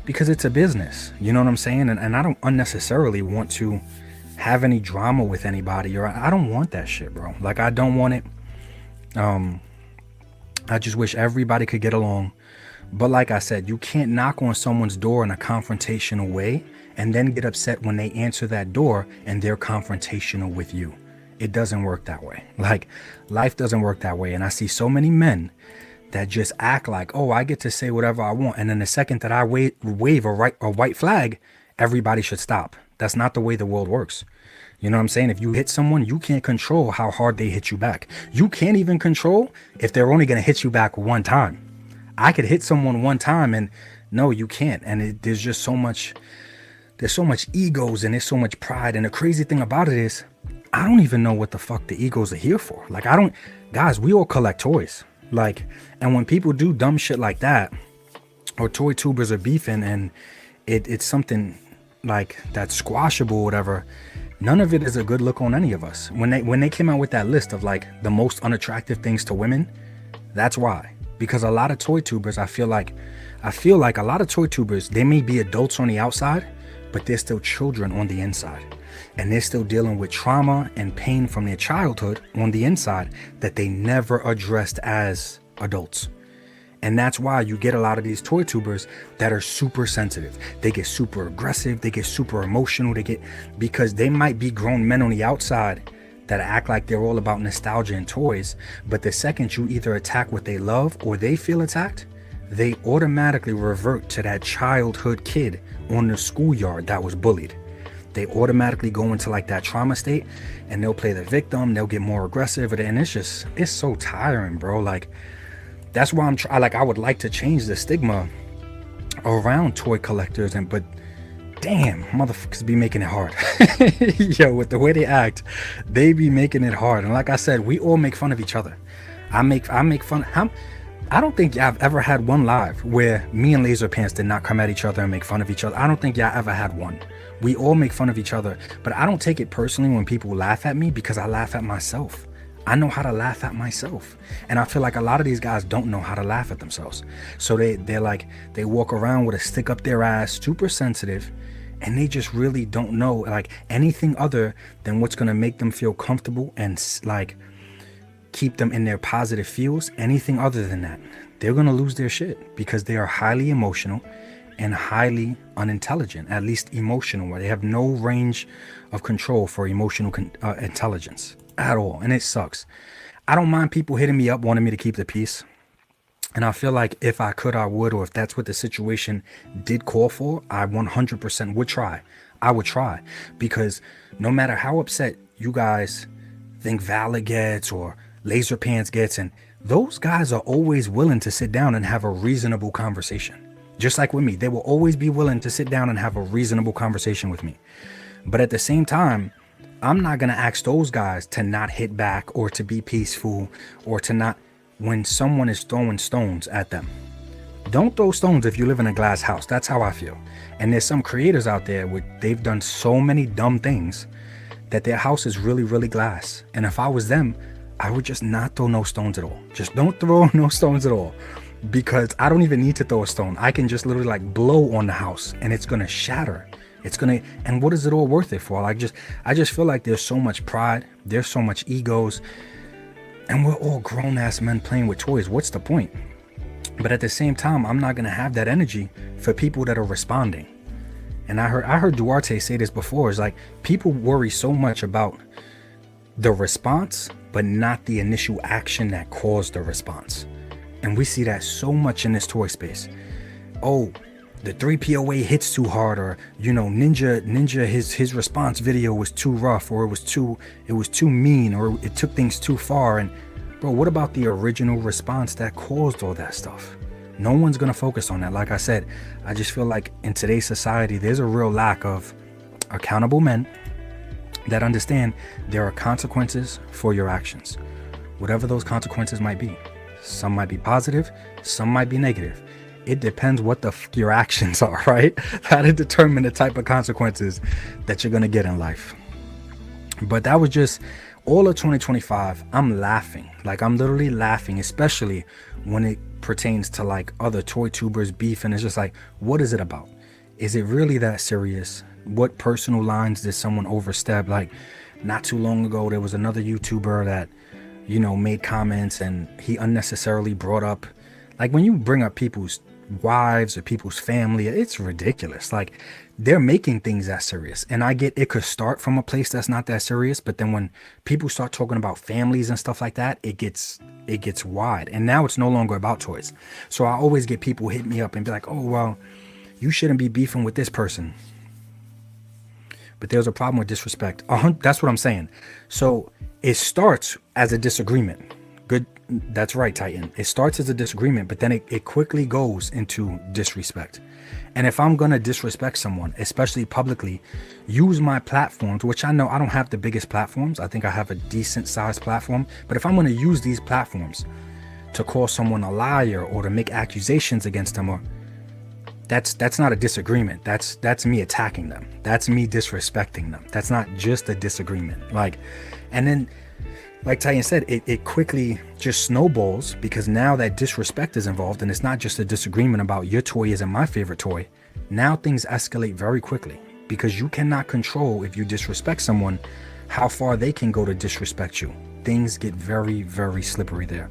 because it's a business, you know what I'm saying? And I don't unnecessarily want to have any drama with anybody, or I don't want that shit, bro. Like, I don't want it. I just wish everybody could get along. But like I said, you can't knock on someone's door in a confrontational way and then get upset when they answer that door and they're confrontational with you. It doesn't work that way. Like, life doesn't work that way. And I see so many men that just act like, oh, I get to say whatever I want. And then the second that I wave a white flag, everybody should stop. That's not the way the world works. You know what I'm saying? If you hit someone, you can't control how hard they hit you back. You can't even control if they're only going to hit you back one time. I could hit someone one time, and no, you can't. And there's just so much, there's so much egos and there's so much pride. And the crazy thing about it is, I don't even know what the fuck the egos are here for. Like, guys, we all collect toys. Like, and when people do dumb shit like that, or toy tubers are beefing, and it's something like that's squashable or whatever, none of it is a good look on any of us. When they came out with that list of like the most unattractive things to women, that's why. Because a lot of toy tubers, I feel like a lot of toy tubers, they may be adults on the outside, but they're still children on the inside. And they're still dealing with trauma and pain from their childhood on the inside that they never addressed as adults. And that's why you get a lot of these toy tubers that are super sensitive. They get super aggressive, they get super emotional, because they might be grown men on the outside that act like they're all about nostalgia and toys, but the second you either attack what they love or they feel attacked, they automatically revert to that childhood kid on the schoolyard that was bullied. They automatically go into like that trauma state, and they'll play the victim, they'll get more aggressive, and it's so tiring, bro. Like, that's why I would like to change the stigma around toy collectors, but damn, motherfuckers be making it hard. Yo, with the way they act, they be making it hard. And like I said, we all make fun of each other. I make fun. I don't think y'all ever had one live where me and Laser Pants did not come at each other and make fun of each other. I don't think y'all ever had one. We all make fun of each other, but I don't take it personally when people laugh at me, because I laugh at myself. I know how to laugh at myself. And I feel like a lot of these guys don't know how to laugh at themselves. So they're like, they walk around with a stick up their ass, super sensitive, and they just really don't know like anything other than what's going to make them feel comfortable and like keep them in their positive feels. Anything other than that, they're going to lose their shit because they are highly emotional and highly unintelligent, at least emotional, where they have no range of control for emotional intelligence at all. And it sucks. I don't mind people hitting me up wanting me to keep the peace, and I feel like if I could, I would, or if that's what the situation did call for, I 100% would try. I would try, because no matter how upset you guys think Valor gets or Laser Pants gets, and those guys are always willing to sit down and have a reasonable conversation. Just like with me, they will always be willing to sit down and have a reasonable conversation with me. But at the same time, I'm not going to ask those guys to not hit back or to be peaceful or to not, when someone is throwing stones at them. Don't throw stones if you live in a glass house. That's how I feel. And there's some creators out there where they've done so many dumb things that their house is really, really glass. And if I was them, I would just not throw no stones at all. Just don't throw no stones at all. Because I don't even need to throw a stone. I can just literally like blow on the house and it's going to shatter. It's gonna, and what is it all worth it for? I just feel like there's so much pride, there's so much egos, and we're all grown-ass men playing with toys. What's the point? But at the same time, I'm not gonna have that energy for people that are responding. And I heard Duarte say this before. It's like people worry so much about the response, but not the initial action that caused the response. And we see that so much in this toy space. Oh, the 3POA hits too hard, or you know, Ninja his response video was too rough, or it was too mean, or it took things too far. And bro, what about the original response that caused all that stuff? No one's gonna focus on that. Like I said, I just feel like in today's society there's a real lack of accountable men that understand there are consequences for your actions, whatever those consequences might be. Some might be positive, some might be negative. It depends what the your actions are, right? That'll determine the type of consequences that you're gonna get in life. But that was just all of 2025. I'm laughing, like I'm literally laughing, especially when it pertains to like other toy tubers beef, and it's just like, what is it about? Is it really that serious? What personal lines did someone overstep? Like not too long ago, there was another YouTuber that, you know, made comments and he unnecessarily brought up, like when you bring up people's wives or people's family, it's ridiculous. Like they're making things that serious, and I get it could start from a place that's not that serious, but then when people start talking about families and stuff like that, it gets wide, and now it's no longer about toys. So I always get people hit me up and be like, oh well, you shouldn't be beefing with this person, but there's a problem with disrespect. That's what I'm saying. So it starts as a disagreement. Good. That's right, Titan. It starts as a disagreement, but then it quickly goes into disrespect. And if I'm going to disrespect someone, especially publicly, use my platforms, which I know I don't have the biggest platforms. I think I have a decent sized platform. But if I'm going to use these platforms to call someone a liar or to make accusations against them, or that's not a disagreement. That's me attacking them. That's me disrespecting them. That's not just a disagreement. Like, and then, like Titan said, it quickly just snowballs, because now that disrespect is involved, and it's not just a disagreement about your toy isn't my favorite toy. Now things escalate very quickly, because you cannot control, if you disrespect someone, how far they can go to disrespect you. Things get very, very slippery there.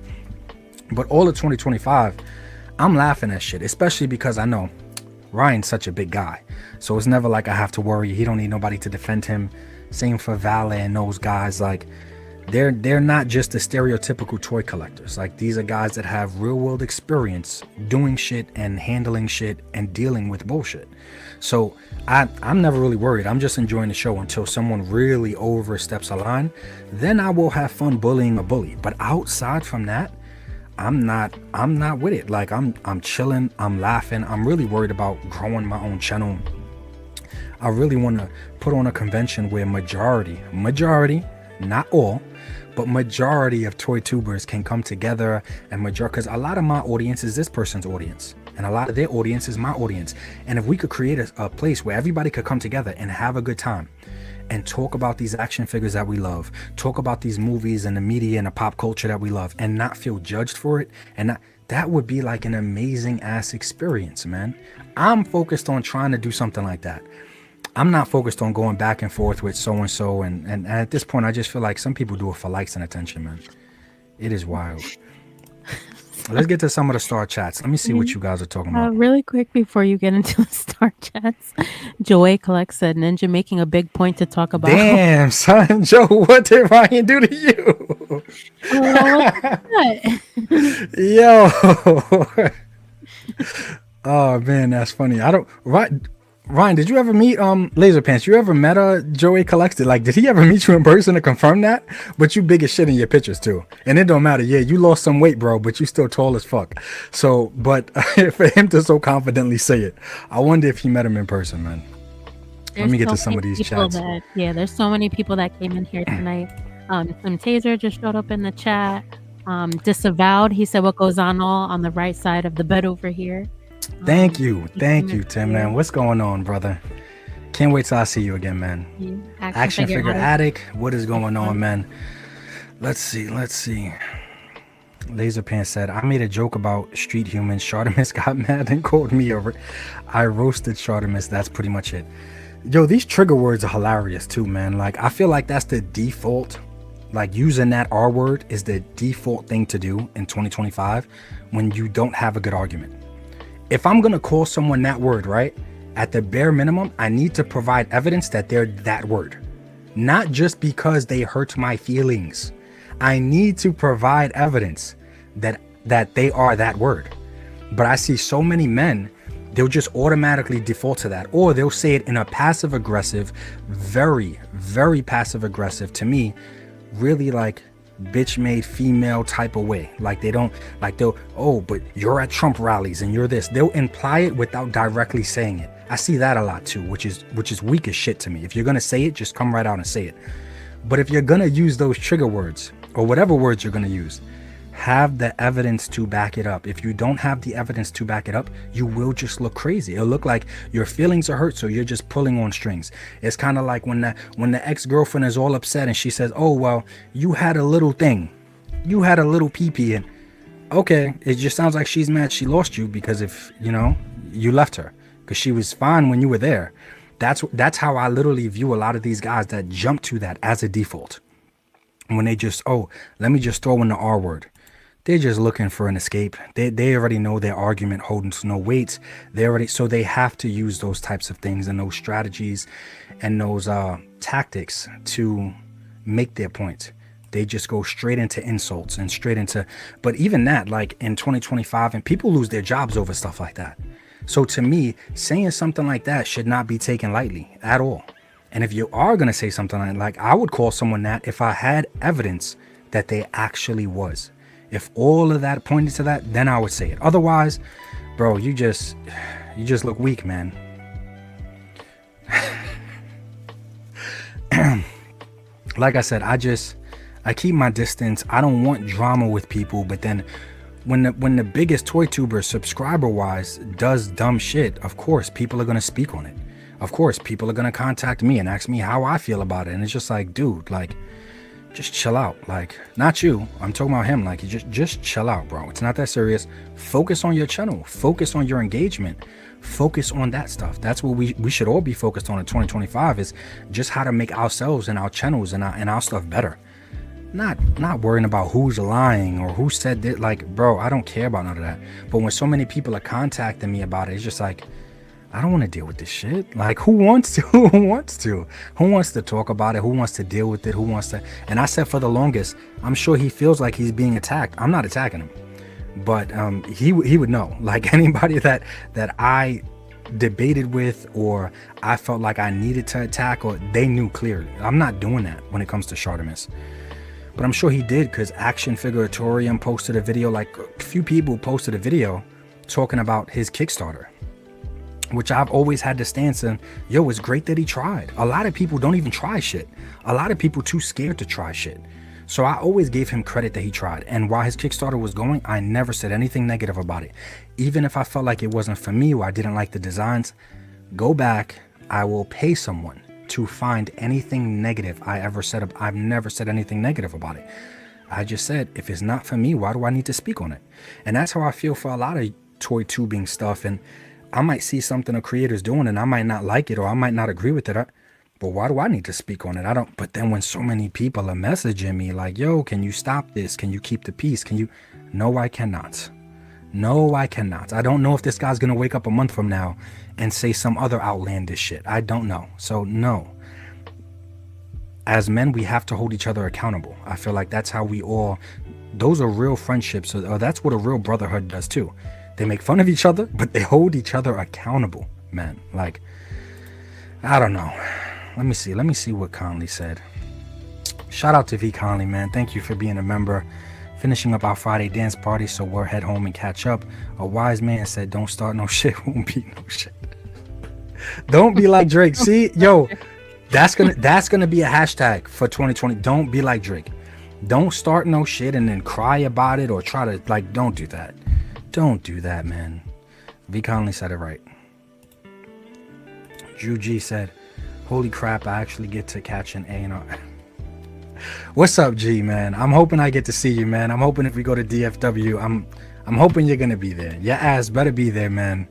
But all of 2025, I'm laughing at shit, especially because I know Ryan's such a big guy. So it's never like I have to worry. He don't need nobody to defend him. Same for Valet and those guys. Like, they're not just the stereotypical toy collectors. Like, these are guys that have real world experience doing shit and handling shit and dealing with bullshit. So I'm never really worried. I'm just enjoying the show until someone really oversteps a line. Then I will have fun bullying a bully. But outside from that, I'm not with it. Like, I'm chilling, I'm laughing. I'm really worried about growing my own channel. I really want to put on a convention where majority, not all, but majority of toy tubers can come together, and because a lot of my audience is this person's audience, and a lot of their audience is my audience. And if we could create a place where everybody could come together and have a good time, and talk about these action figures that we love, talk about these movies and the media and the pop culture that we love, and not feel judged for it, and that would be like an amazing ass experience, man. I'm focused on trying to do something like that. I'm not focused on going back and forth with so-and-so, and at this point, I just feel like some people do it for likes and attention, man. It is wild. Let's get to some of the star chats. Let me see what you guys are talking about. Really quick before you get into the star chats, Joey Collect said, Ninja making a big point to talk about. Damn, son, Joe, what did Ryan do to you? Yo. Oh man, that's funny. Ryan, did you ever meet Laser Pants? You ever met Joey Collected? Like, did he ever meet you in person to confirm that? But you big as shit in your pictures too, and it don't matter. Yeah, you lost some weight, bro, but you still tall as fuck. So, but for him to so confidently say it, I wonder if he met him in person, man. Let me get to some of these chats. There's so many people that came in here tonight. Tim Taser just showed up in the chat. Disavowed, he said, what goes on the right side of the bed over here. Thank you, Tim, man. What's going on, brother? Can't wait till I see you again, man. Action figure addict. What is going on, man? Let's see. Laser Pants said, I made a joke about street humans. Shartimus got mad and called me over. I roasted Shartimus. That's pretty much it. Yo, these trigger words are hilarious too, man. Like, I feel like that's the default. Like, using that R word is the default thing to do in 2025 when you don't have a good argument. If I'm going to call someone that word, right, at the bare minimum, I need to provide evidence that they're that word. Not just because they hurt my feelings. I need to provide evidence that they are that word. But I see so many men, they'll just automatically default to that. Or they'll say it in a passive aggressive, very, very passive aggressive, to me, really like bitch made female type of way. Like they'll, oh, but you're at Trump rallies and you're this. They'll imply it without directly saying it. I see that a lot too, which is weak as shit to me. If you're gonna say it, just come right out and say it. But if you're gonna use those trigger words or whatever words you're gonna use, have the evidence to back it up. If you don't have the evidence to back it up, you will just look crazy. It'll look like your feelings are hurt, so you're just pulling on strings. It's kind of like when the ex-girlfriend is all upset and she says, oh, well, you had a little thing. You had a little pee-pee. And okay, it just sounds like she's mad she lost you because if, you left her. Because she was fine when you were there. That's how I literally view a lot of these guys that jump to that as a default. When they just, oh, let me just throw in the R word. They're just looking for an escape. They already know their argument holds no weight. So they have to use those types of things and those strategies and those tactics to make their point. They just go straight into insults and straight into, but even that, like in 2025, and people lose their jobs over stuff like that. So to me, saying something like that should not be taken lightly at all. And if you are going to say something like I would call someone that if I had evidence that they actually was. If all of that pointed to that, then I would say it. Otherwise, bro, you just look weak, man. Like I said, I keep my distance. I don't want drama with people. But then when the biggest toy tuber subscriber wise does dumb shit, of course people are gonna speak on it. Of course people are gonna contact me and ask me how I feel about it. And it's just like, dude, like, just chill out. Like, not you, I'm talking about him. Like, just chill out, bro. It's not that serious. Focus on your channel, focus on your engagement, focus on that stuff. That's what we should all be focused on in 2025, is just how to make ourselves and our channels and our stuff better. Not worrying about who's lying or who said that. Like, bro, I don't care about none of that. But when so many people are contacting me about it, it's just like, I don't want to deal with this shit. Like, who wants to? Who wants to talk about it? Who wants to deal with it? Who wants to? And I said for the longest, I'm sure he feels like he's being attacked. I'm not attacking him, but he would know. Like, anybody that I debated with or I felt like I needed to attack, or they knew clearly. I'm not doing that when it comes to Shartimus. But I'm sure he did, because Action Figuratorium posted a video, like a few people posted a video talking about his Kickstarter, which I've always had the stance on, yo, it's great that he tried. A lot of people don't even try shit. A lot of people too scared to try shit. So I always gave him credit that he tried. And while his Kickstarter was going, I never said anything negative about it. Even if I felt like it wasn't for me or I didn't like the designs, go back, I will pay someone to find anything negative I ever said. I've never said anything negative about it. I just said, if it's not for me, why do I need to speak on it? And that's how I feel for a lot of toy tubing stuff. And I might see something a creator's doing and I might not like it or I might not agree with it. But why do I need to speak on it? I don't. But then when so many people are messaging me like, yo, can you stop this? Can you keep the peace? Can you? No, I cannot. No, I cannot. I don't know if this guy's going to wake up a month from now and say some other outlandish shit. I don't know. So no. As men, we have to hold each other accountable. I feel like that's how we all, those are real friendships, or that's what a real brotherhood does too. They make fun of each other, but they hold each other accountable, man. Like, I don't know. Let me see what Conley said. Shout out to V Conley, man. Thank you for being a member. Finishing up our Friday dance party, so we'll head home and catch up. A wise man said, don't start no shit, won't be no shit. Don't be like Drake. See, yo, that's gonna be a hashtag for 2020. Don't be like Drake. Don't start no shit and then cry about it or try to, like, don't do that. Don't do that, man. V Conley said it right. Drew G said, holy crap, I actually get to catch an A&R. What's up, G, man? I'm hoping I get to see you, man. I'm hoping if we go to DFW, I'm hoping you're gonna be there. Your ass better be there, man.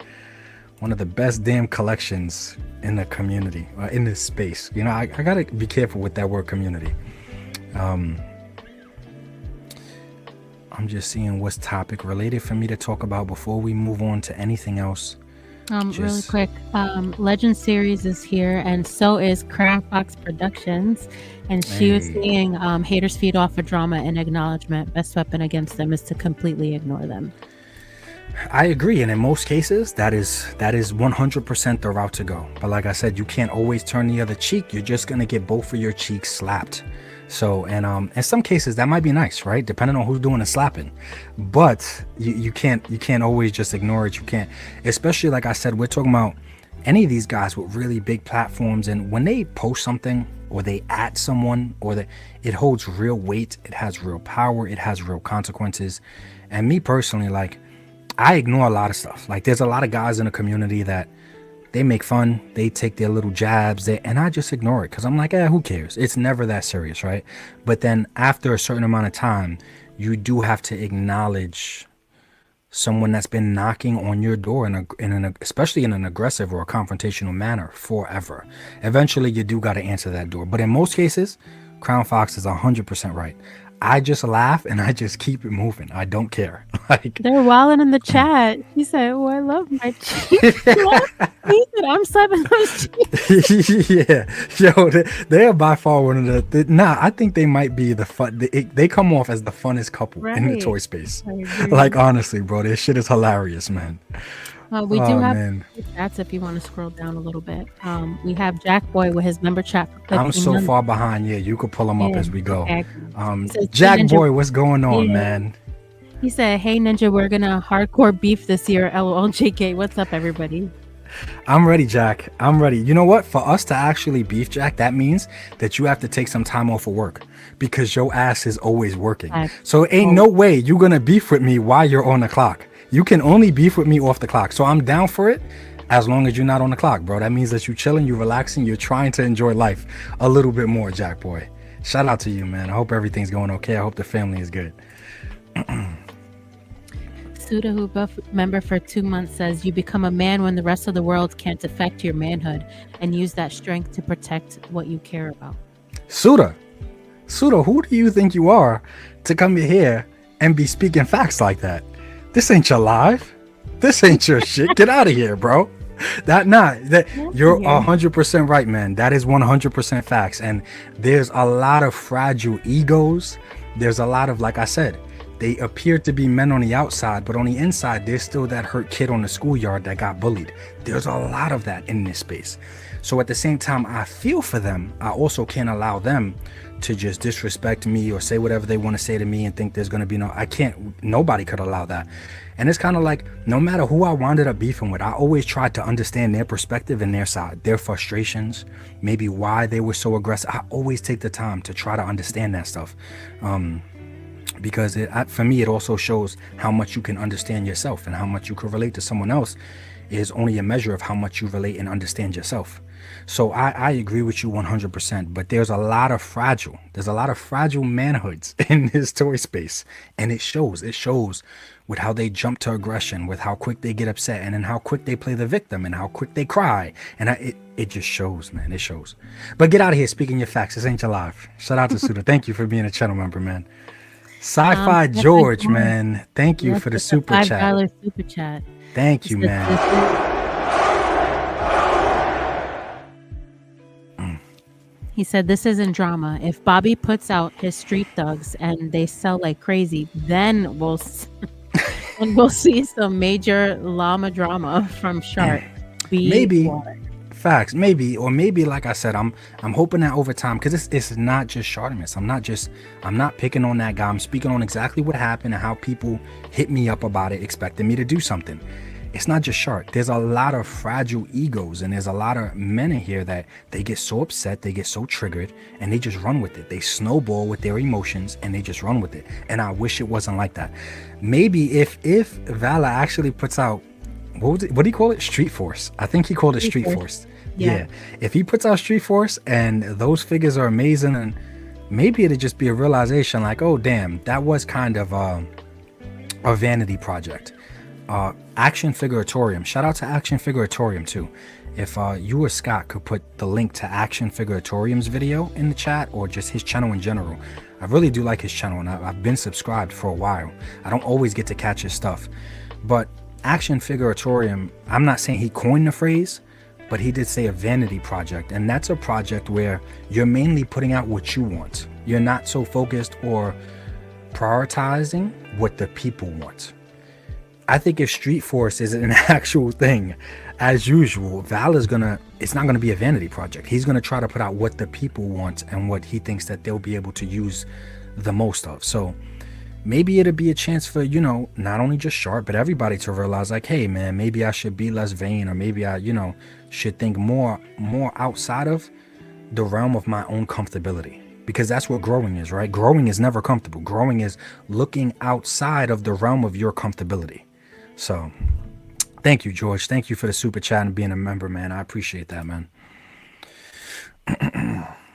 One of the best damn collections in the community, in this space. You know, I gotta be careful with that word community. I'm just seeing what's topic related for me to talk about before we move on to anything else. Really quick, Legend Series is here, and so is Crown Fox Productions. And she was saying, haters feed off of drama and acknowledgement. Best weapon against them is to completely ignore them. I agree, and in most cases, that is 100% the route to go. But like I said, you can't always turn the other cheek. You're just gonna get both of your cheeks slapped. So, and in some cases that might be nice, right? Depending on who's doing the slapping. But you can't always just ignore it. You can't, especially like I said, we're talking about any of these guys with really big platforms, and when they post something or they at someone or it holds real weight, it has real power, it has real consequences. And me personally, like, I ignore a lot of stuff. Like, there's a lot of guys in the community that they make fun, they take their little jabs, and I just ignore it because I'm like, who cares? It's never that serious, right? But then after a certain amount of time, you do have to acknowledge someone that's been knocking on your door especially in an aggressive or a confrontational manner forever. Eventually, you do got to answer that door. But in most cases, Crown Fox is 100% right. I just laugh and I just keep it moving. I don't care. Like, they're wilding in the chat. He said, "Oh, I love my cheeks." He said, "I'm slapping those cheeks." Yeah, yo, they are by far one of the. I think they might be the fun. They come off as the funnest couple in the toy space. Like, honestly, bro, this shit is hilarious, man. We do have chats if you want to scroll down a little bit. We have Jack Boy with his member chat. I'm so far behind. Yeah, you could pull them up as we go. Jack Ninja, Boy, what's going on, man? He said, "Hey Ninja, we're gonna hardcore beef this year." LOL. JK, what's up, everybody? I'm ready, Jack. I'm ready. You know what? For us to actually beef, Jack, that means that you have to take some time off of work because your ass is always working. So ain't no way you're gonna beef with me while you're on the clock. You can only beef with me off the clock. So I'm down for it as long as you're not on the clock, bro. That means that you're chilling, you're relaxing, you're trying to enjoy life a little bit more, Jack Boy. Shout out to you, man. I hope everything's going okay. I hope the family is good. Suda, who buff member for 2 months, says, "You become a man when the rest of the world can't affect your manhood, and use that strength to protect what you care about." Suda, who do you think you are to come here and be speaking facts like that? This ain't your life. This ain't your shit. Get out of here, bro. You're 100% right, man. That is 100% facts. And there's a lot of fragile egos. There's a lot of, like I said, they appear to be men on the outside, but on the inside, there's still that hurt kid on the schoolyard that got bullied. There's a lot of that in this space. So at the same time, I feel for them. I also can't allow them to just disrespect me or say whatever they want to say to me and think there's going to be nobody could allow that. And it's kind of like, no matter who I wound up beefing with, I always tried to understand their perspective and their side, their frustrations, maybe why they were so aggressive. I always take the time to try to understand that stuff. Because for me, it also shows how much you can understand yourself, and how much you can relate to someone else is only a measure of how much you relate and understand yourself. So I agree with you 100%. But there's a lot of fragile. There's a lot of fragile manhoods in his toy space, and it shows. It shows with how they jump to aggression, with how quick they get upset, and then how quick they play the victim, and how quick they cry, and it just shows, man. It shows. But get out of here speaking your facts. This ain't your life. Shout out to Suda. Thank you for being a channel member, man. Sci-Fi George, man. Thank you for the super chat. $5 super chat. Thank you, man. He said, "This isn't drama. If Bobby puts out his street thugs and they sell like crazy, then we'll see some major llama drama from Shark." Maybe facts, maybe, or maybe like I said, I'm hoping that over time, because it's not just Shartimus. I'm not picking on that guy. I'm speaking on exactly what happened and how people hit me up about it, expecting me to do something. It's not just Shark. There's a lot of fragile egos, and there's a lot of men in here that they get so upset, they get so triggered, and they just run with it. They snowball with their emotions, and they just run with it. And I wish it wasn't like that. Maybe if Vala actually puts out, what do you call it? Street Force. I think he called it Street Force. Yeah. If he puts out Street Force and those figures are amazing, and maybe it'd just be a realization like, oh damn, that was kind of a vanity project. Action Figuratorium. Shout out to Action Figuratorium too. If you or Scott could put the link to Action Figuratorium's video in the chat, or just his channel in general. I really do like his channel, and I've been subscribed for a while. I don't always get to catch his stuff, but Action Figuratorium, I'm not saying he coined the phrase, but he did say a vanity project, and that's a project where you're mainly putting out what you want. You're not so focused or prioritizing what the people want. I think if Street Force is an actual thing, as usual, it's not gonna be a vanity project. He's gonna try to put out what the people want and what he thinks that they'll be able to use the most of. So maybe it'll be a chance for, not only just Sharp, but everybody to realize like, hey man, maybe I should be less vain, or maybe I, should think more outside of the realm of my own comfortability. Because that's what growing is, right? Growing is never comfortable. Growing is looking outside of the realm of your comfortability. So thank you, George. Thank you for the super chat and being a member, man. I appreciate that, man.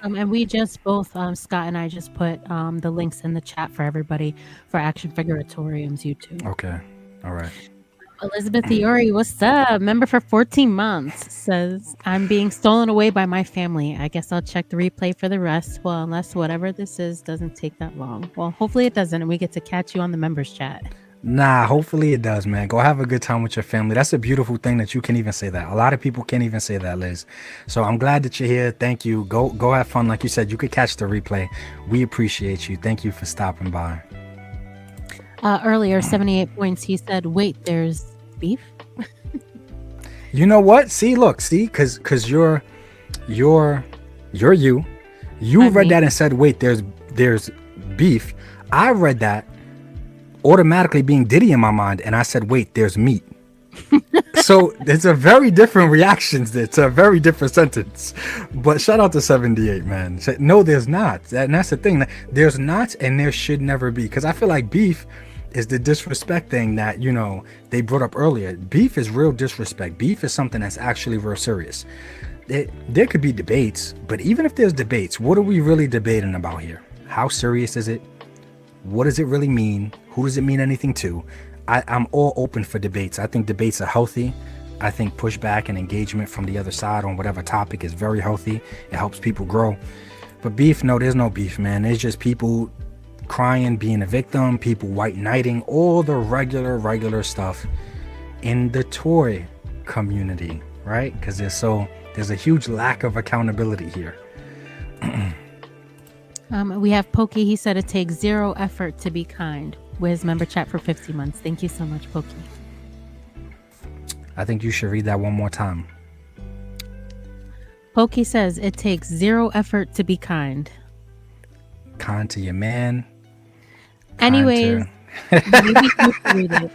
And we just both, Scott and I just put the links in the chat for everybody for Action Figuratorium's YouTube. Okay. All right. Elizabeth Iori, what's up? Member for 14 months, says, "I'm being stolen away by my family. I guess I'll check the replay for the rest. Well, unless whatever this is doesn't take that long. Well, hopefully it doesn't, and we get to catch you on the members chat." Nah, hopefully it does, man. Go have a good time with your family. That's a beautiful thing that you can even say that. A lot of people can't even say that, Liz. So I'm glad that you're here. Thank you. Go have fun. Like you said, you could catch the replay. We appreciate you. Thank you for stopping by. Earlier, 78 points. He said, "Wait, there's beef." You know what? See, because you're you. You read that and said, "Wait, there's beef." I read that automatically being Diddy in my mind, and I said, "Wait, there's meat." So it's a very different reactions. It's a very different sentence. But shout out to 78, man. No, there's not. And that's the thing. There's not, and there should never be. Because I feel like beef is the disrespect thing that, they brought up earlier. Beef is real disrespect. Beef is something that's actually real serious. There could be debates, but even if there's debates, what are we really debating about here? How serious is it? What does it really mean? Who does it mean anything to? I'm all open for debates. I think debates are healthy. I think pushback and engagement from the other side on whatever topic is very healthy. It helps people grow. But beef, no, there's no beef, man. There's just people crying, being a victim, people white knighting, all the regular stuff in the toy community, right? Because there's a huge lack of accountability here. We have Pokey. He said it takes zero effort to be kind. With his member chat for 50 months. Thank you so much, Pokey. I think you should read that one more time. Pokey says it takes zero effort to be kind. Kind to your man. Anyways, maybe you should read it.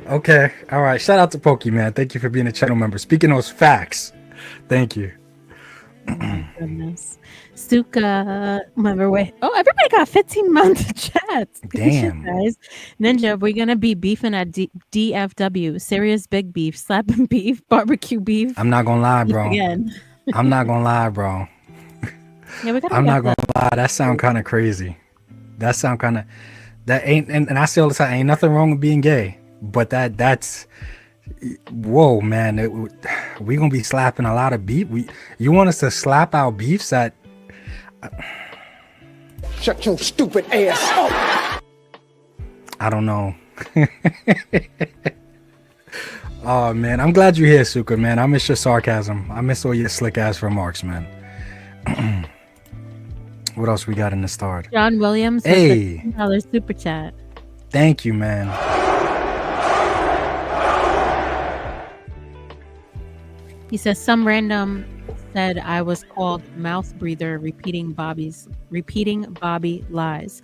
Okay. All right. Shout out to Pokey, man. Thank you for being a channel member. Speaking those facts. Thank you. Oh my goodness. Suka, remember wait. Oh, everybody got 15-month chats. Damn, guys. Ninja, we're gonna be beefing at DFW. Serious big beef, slapping beef, barbecue beef. I'm not gonna lie, bro. Again. I'm not gonna lie, bro. Yeah, we gotta I'm get not gonna lie. That sound kind of crazy. That sound kind of that ain't. And I say all the time, ain't nothing wrong with being gay, but that's whoa, man. We gonna be slapping a lot of beef. You want us to slap our beefs at? Shut your stupid ass up. I don't know. Oh man, I'm glad you're here, Suka, man. I miss your sarcasm. I miss all your slick ass remarks, man. What else we got in the start? John Williams. Hey, $10 super chat. Thank you, man. He says some random said I was called mouth breather, repeating Bobby lies.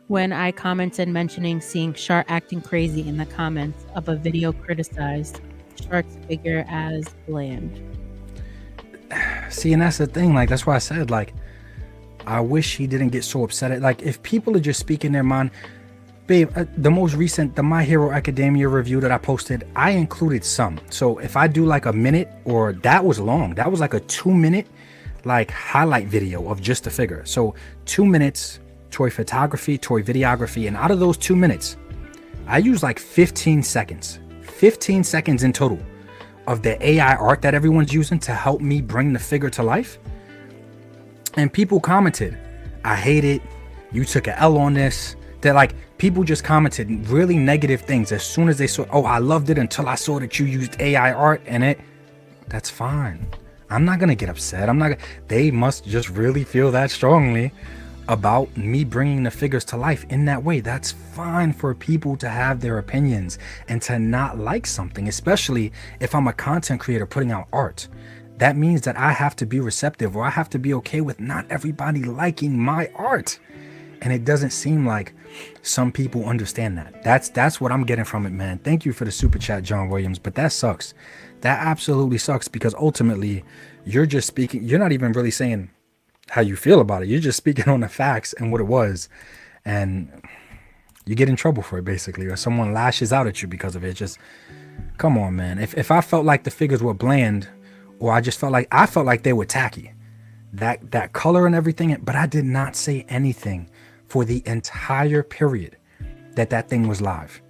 When I commented mentioning seeing Shark acting crazy in the comments of a video criticized Shark's figure as bland. See, and that's the thing. Like, that's why I said, like, I wish he didn't get so upset. Like, if people are just speaking their mind, babe, the most recent, the My Hero Academia review that I posted, I included some. So if I do like a minute, or that was long, that was like a 2-minute like highlight video of just the figure. So 2 minutes, toy photography, toy videography, and out of those 2 minutes, I used like 15 seconds in total of the AI art that everyone's using to help me bring the figure to life. And people commented, I hate it, you took an L on this. That, like, people just commented really negative things as soon as they saw, oh, I loved it until I saw that you used AI art in it. That's fine. I'm not gonna get upset. They must just really feel that strongly about me bringing the figures to life in that way. That's fine for people to have their opinions and to not like something, especially if I'm a content creator putting out art. That means that I have to be receptive, or I have to be okay with not everybody liking my art. And it doesn't seem like some people understand that. That's what I'm getting from it, man. Thank you for the super chat, John Williams. But that sucks. That absolutely sucks, because ultimately you're just speaking. You're not even really saying how you feel about it. You're just speaking on the facts and what it was. And you get in trouble for it, basically, or someone lashes out at you because of it. Just come on, man. If I felt like the figures were bland, or I felt like they were tacky, that color and everything, but I did not say anything for the entire period that thing was live,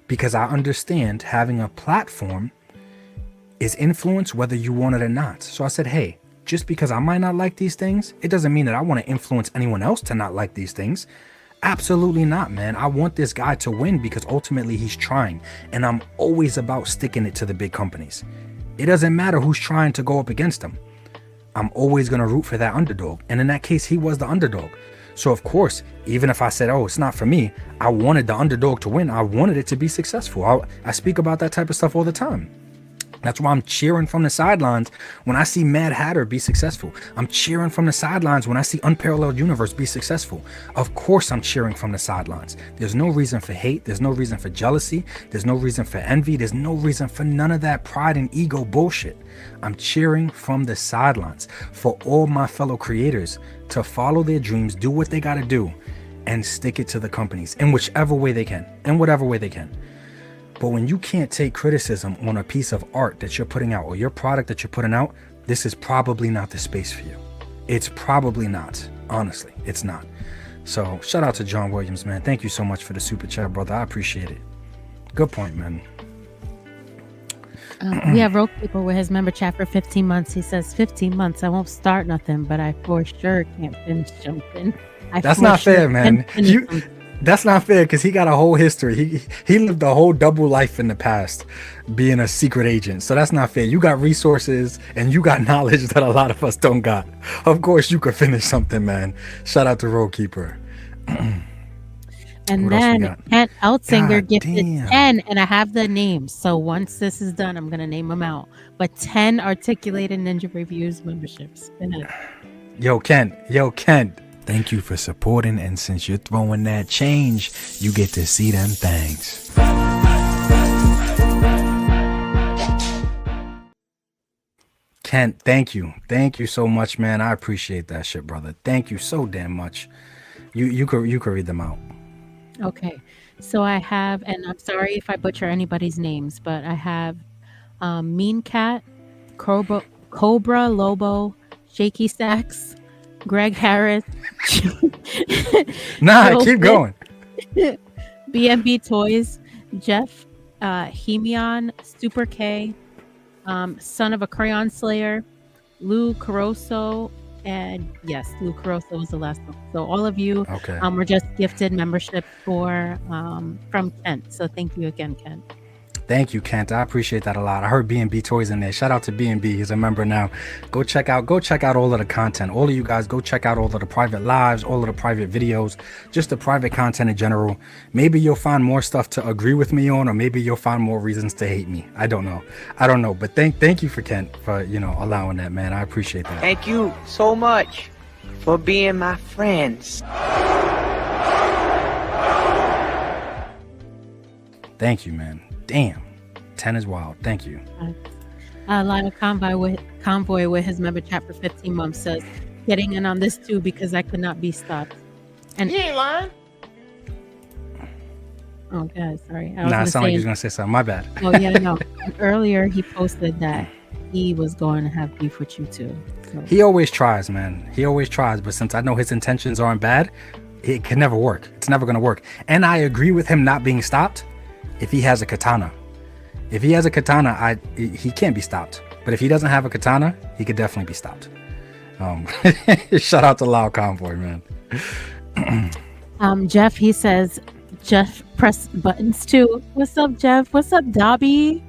because I understand having a platform is influence whether you want it or not. So I said, hey, just because I might not like these things, it doesn't mean that I want to influence anyone else to not like these things. Absolutely not, man. I want this guy to win because ultimately he's trying, and I'm always about sticking it to the big companies. It doesn't matter who's trying to go up against them. I'm always going to root for that underdog. And in that case, he was the underdog. So of course, even if I said, oh, it's not for me, I wanted the underdog to win. I wanted it to be successful. I speak about that type of stuff all the time. That's why I'm cheering from the sidelines when I see Mad Hatter be successful. I'm cheering from the sidelines when I see Unparalleled Universe be successful. Of course I'm cheering from the sidelines. There's no reason for hate. There's no reason for jealousy. There's no reason for envy. There's no reason for none of that pride and ego bullshit. I'm cheering from the sidelines for all my fellow creators to follow their dreams, do what they got to do, and stick it to the companies in whichever way they can, in whatever way they can. But when you can't take criticism on a piece of art that you're putting out, or your product that you're putting out, this is probably not the space for you. It's probably not. Honestly, it's not. So shout out to John Williams, man. Thank you so much for the super chat, brother. I appreciate it. Good point, man. We have RoboCop with his member chat for 15 months. He says, 15 months, I won't start nothing, but I for sure can't finish something. That's not fair, man. That's not fair, because he got a whole history. He lived a whole double life in the past being a secret agent. So that's not fair. You got resources and you got knowledge that a lot of us don't got. Of course you could finish something, man. Shout out to RoboCop. And then Kent Eltsinger gifted 10, and I have the names. So once this is done, I'm going to name them out. But 10 Articulated Ninja Reviews memberships. Yo, Kent. Thank you for supporting, and since you're throwing that change, you get to see them things. Kent, thank you. Thank you so much, man. I appreciate that shit, brother. Thank you so damn much. You could read them out. Okay. So I have, and I'm sorry if I butcher anybody's names, but I have Mean Cat, Cobra Lobo, Shaky Stacks, Greg Harris. Nah, keep going. B&B Toys, Jeff, Hemion, Super K, Son of a Crayon Slayer, Lou Caroso, and yes, Lou Caroso was the last one. So all of you were just gifted membership from Kent. So thank you again, Kent. Thank you, Kent. I appreciate that a lot. I heard B&B Toys in there. Shout out to B&B. He's a member now. Go check out all of the content. All of you guys, go check out all of the private lives, all of the private videos, just the private content in general. Maybe you'll find more stuff to agree with me on, or maybe you'll find more reasons to hate me. I don't know. But thank you for Kent for, allowing that, man. I appreciate that. Thank you so much for being my friends. Thank you, man. Damn, 10 is wild. Thank you. Lyle Convoy with his member chat for 15 months says, getting in on this too because I could not be stopped. And you ain't lying. Oh, God, sorry. It sounded like you was going to say something. My bad. Oh, yeah, no. Earlier, he posted that he was going to have beef with you too. So. He always tries, man. He always tries. But since I know his intentions aren't bad, it can never work. It's never going to work. And I agree with him not being stopped. If he has a katana, he can't be stopped. But if he doesn't have a katana, he could definitely be stopped. Shout out to Loud Convoy, man. Jeff, he says, Jeff press buttons too. What's up, Jeff? What's up, Dobby?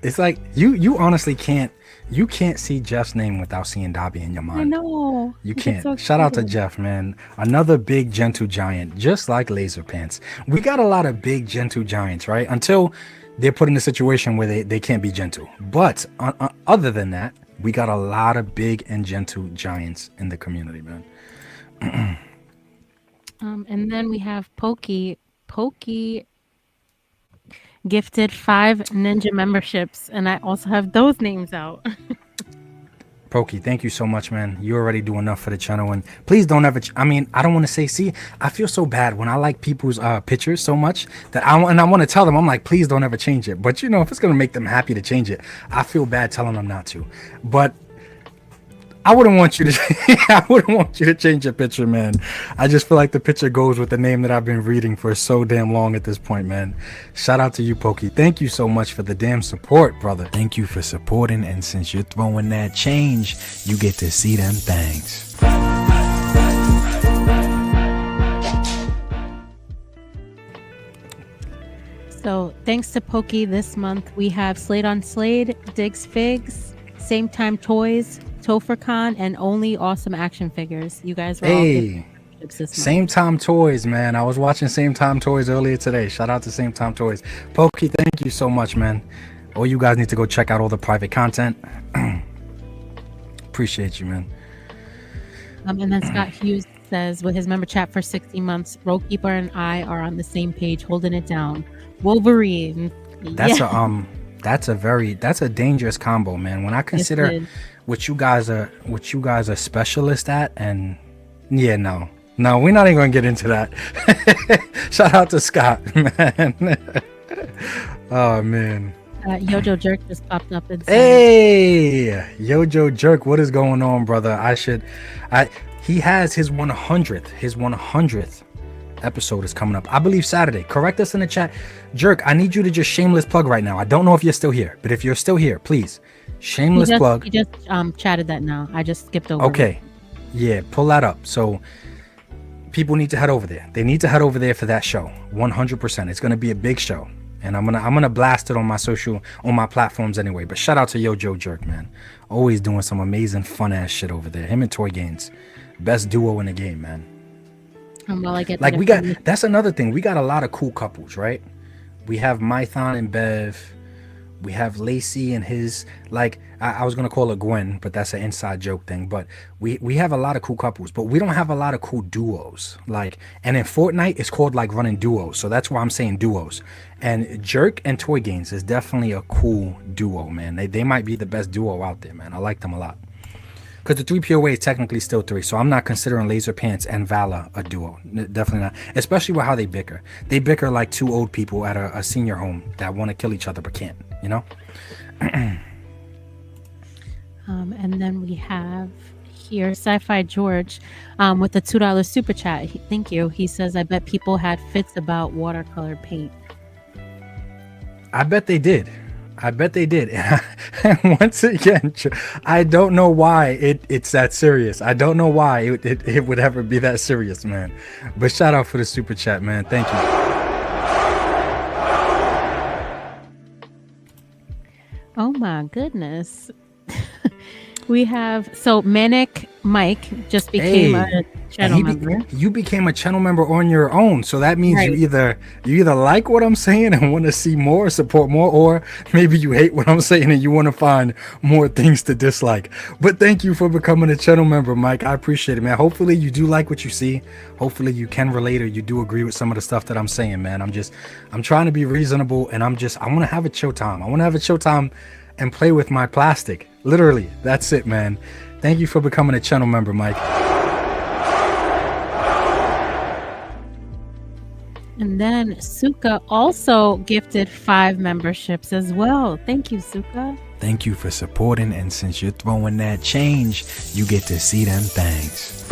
It's like you honestly can't see Jeff's name without seeing Dobby in your mind. I know. You can't. So shout out to Jeff, man. Another big gentle giant, just like Laser Pants. We got a lot of big gentle giants, right? Until they're put in a situation where they can't be gentle. But other than that, we got a lot of big and gentle giants in the community, man. And then we have Pokey. Pokey gifted 5 ninja memberships, and I also have those names out. Pokey, thank you so much, man. You already do enough for the channel, and please don't ever I don't want to say, see, I feel so bad when I like people's pictures so much that I want to tell them, I'm like, please don't ever change it. But if it's gonna make them happy to change it, I feel bad telling them not to. But I wouldn't want you to change your picture, man. I just feel like the picture goes with the name that I've been reading for so damn long at this point, man. Shout out to you, Pokey. Thank you so much for the damn support, brother. Thank you for supporting, and since you're throwing that change, you get to see them things. So thanks to Pokey, this month we have Slade on Slade, Diggs Figs, Same Time Toys, Tophercon, and Only Awesome Action Figures. You guys were all Same Time Toys, man. I was watching Same Time Toys earlier today. Shout out to Same Time Toys. Pokey, thank you so much, man. All you guys need to go check out all the private content. Appreciate you, man. And then Scott Hughes says, with his member chat for 60 months, Rokeeper and I are on the same page, holding it down. Wolverine. That's a dangerous combo, man. When I consider what you guys are specialists at, and no, we're not even gonna get into that. Shout out to Scott, man. Oh man. Yojo Jerk just popped up and said, hey, Yojo Jerk, what is going on, brother? He has his 100th episode is coming up, I believe Saturday. Correct us in the chat. Jerk, I need you to just shameless plug right now. I don't know if you're still here, but if you're still here, please shameless plug. He just chatted that now. I just skipped over. Okay, yeah, pull that up. So people need to head over there. They need to head over there for that show. 100%. It's gonna be a big show, and I'm gonna blast it on my platforms anyway. But shout out to Yojo Jerk, man. Always doing some amazing fun ass shit over there. Him and Toy Gains, best duo in the game, man. That's another thing. We got a lot of cool couples, right? We have Mython and Bev. We have Lacey and his, I was gonna call her Gwen, but that's an inside joke thing. But we have a lot of cool couples, but we don't have a lot of cool duos. And in Fortnite, it's called running duos. So that's why I'm saying duos. And Jerk and Toy Gains is definitely a cool duo, man. They might be the best duo out there, man. I like them a lot. Because the 3 POA is technically still 3, so I'm not considering Laser Pants and Valor a duo. Definitely not. Especially with how they bicker. They bicker like 2 old people at a senior home that want to kill each other but can't, And then we have here Sci-Fi George with the $2 super chat. Thank you. He says, I bet people had fits about watercolor paint. I bet they did. I bet they did. And once again, I don't know why it's that serious. I don't know why it would ever be that serious, man. But shout out for the super chat, man. Thank you. Oh my goodness. We have, so Manic Mike just became a channel member. You became a channel member on your own. So that means you either like what I'm saying and want to see more, support more, or maybe you hate what I'm saying and you want to find more things to dislike. But thank you for becoming a channel member, Mike. I appreciate it, man. Hopefully you do like what you see. Hopefully you can relate or you do agree with some of the stuff that I'm saying, man. I'm trying to be reasonable and I want to have a chill time. I want to have a chill time and play with my plastic. Literally, that's it, man. Thank you for becoming a channel member, Mike. And then Suka also gifted 5 memberships as well. Thank you, Suka. Thank you for supporting, and since you're throwing that change, you get to see them things.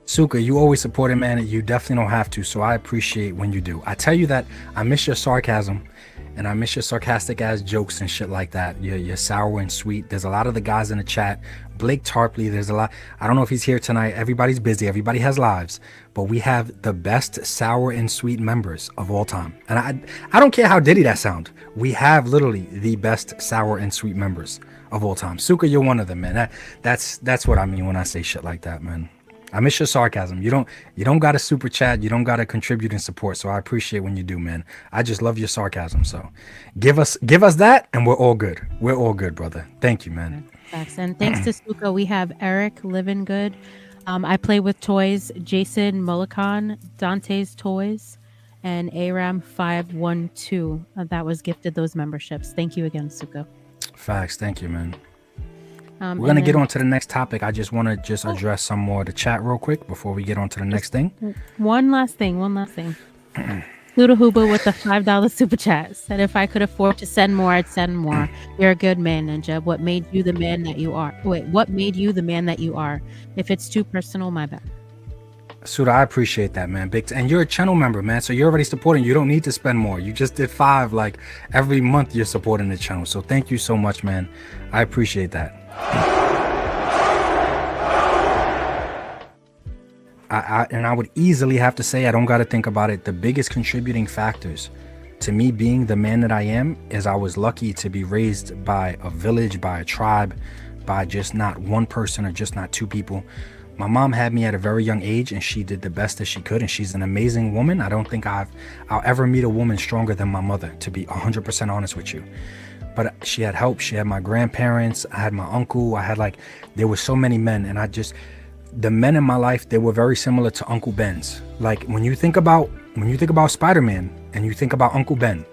Suka, you always support it, man. You definitely don't have to, so I appreciate when you do. I tell you that I miss your sarcasm, and I miss your sarcastic ass jokes and shit like that. You're sour and sweet. There's a lot of the guys in the chat. Blake Tarpley, there's a lot. I don't know if he's here tonight. Everybody's busy. Everybody has lives. But we have the best sour and sweet members of all time. And I don't care how ditty that sound. We have literally the best sour and sweet members of all time. Suka, you're one of them, man. That's what I mean when I say shit like that, man. I miss your sarcasm. You don't got to super chat. You don't got to contribute and support. So I appreciate when you do, man. I just love your sarcasm. So give us that and we're all good. We're all good, brother. Thank you, man. Thanks. And thanks to Suka, we have Eric Living Good. I Play with Toys, Jason Mullican, Dante's Toys, and Aram 512. That was gifted those memberships. Thank you again, Suka. Facts. Thank you, man. We're going to get on to the next topic. I just want to address some more of the chat real quick before we get on to the next thing. One last thing. Luda Huba with the $5 super chat said, if I could afford to send more, I'd send more. You're a good man, Ninja. What made you the man that you are? What made you the man that you are? If it's too personal, my bad. Suda, I appreciate that, man. And you're a channel member, man. So you're already supporting. You don't need to spend more. You just did 5. Like every month you're supporting the channel. So thank you so much, man. I appreciate that. I would easily have to say, I don't got to think about it, the biggest contributing factors to me being the man that I am is I was lucky to be raised by a village, by a tribe, by just not one person or just not 2 people. My mom had me at a very young age and she did the best that she could, and she's an amazing woman. I don't think I'll ever meet a woman stronger than my mother, to be 100% honest with you. But she had help. She had my grandparents. I had my uncle. There were so many men, and the men in my life, they were very similar to Uncle Ben's. Like when you think about Spider-Man and you think about Uncle Ben,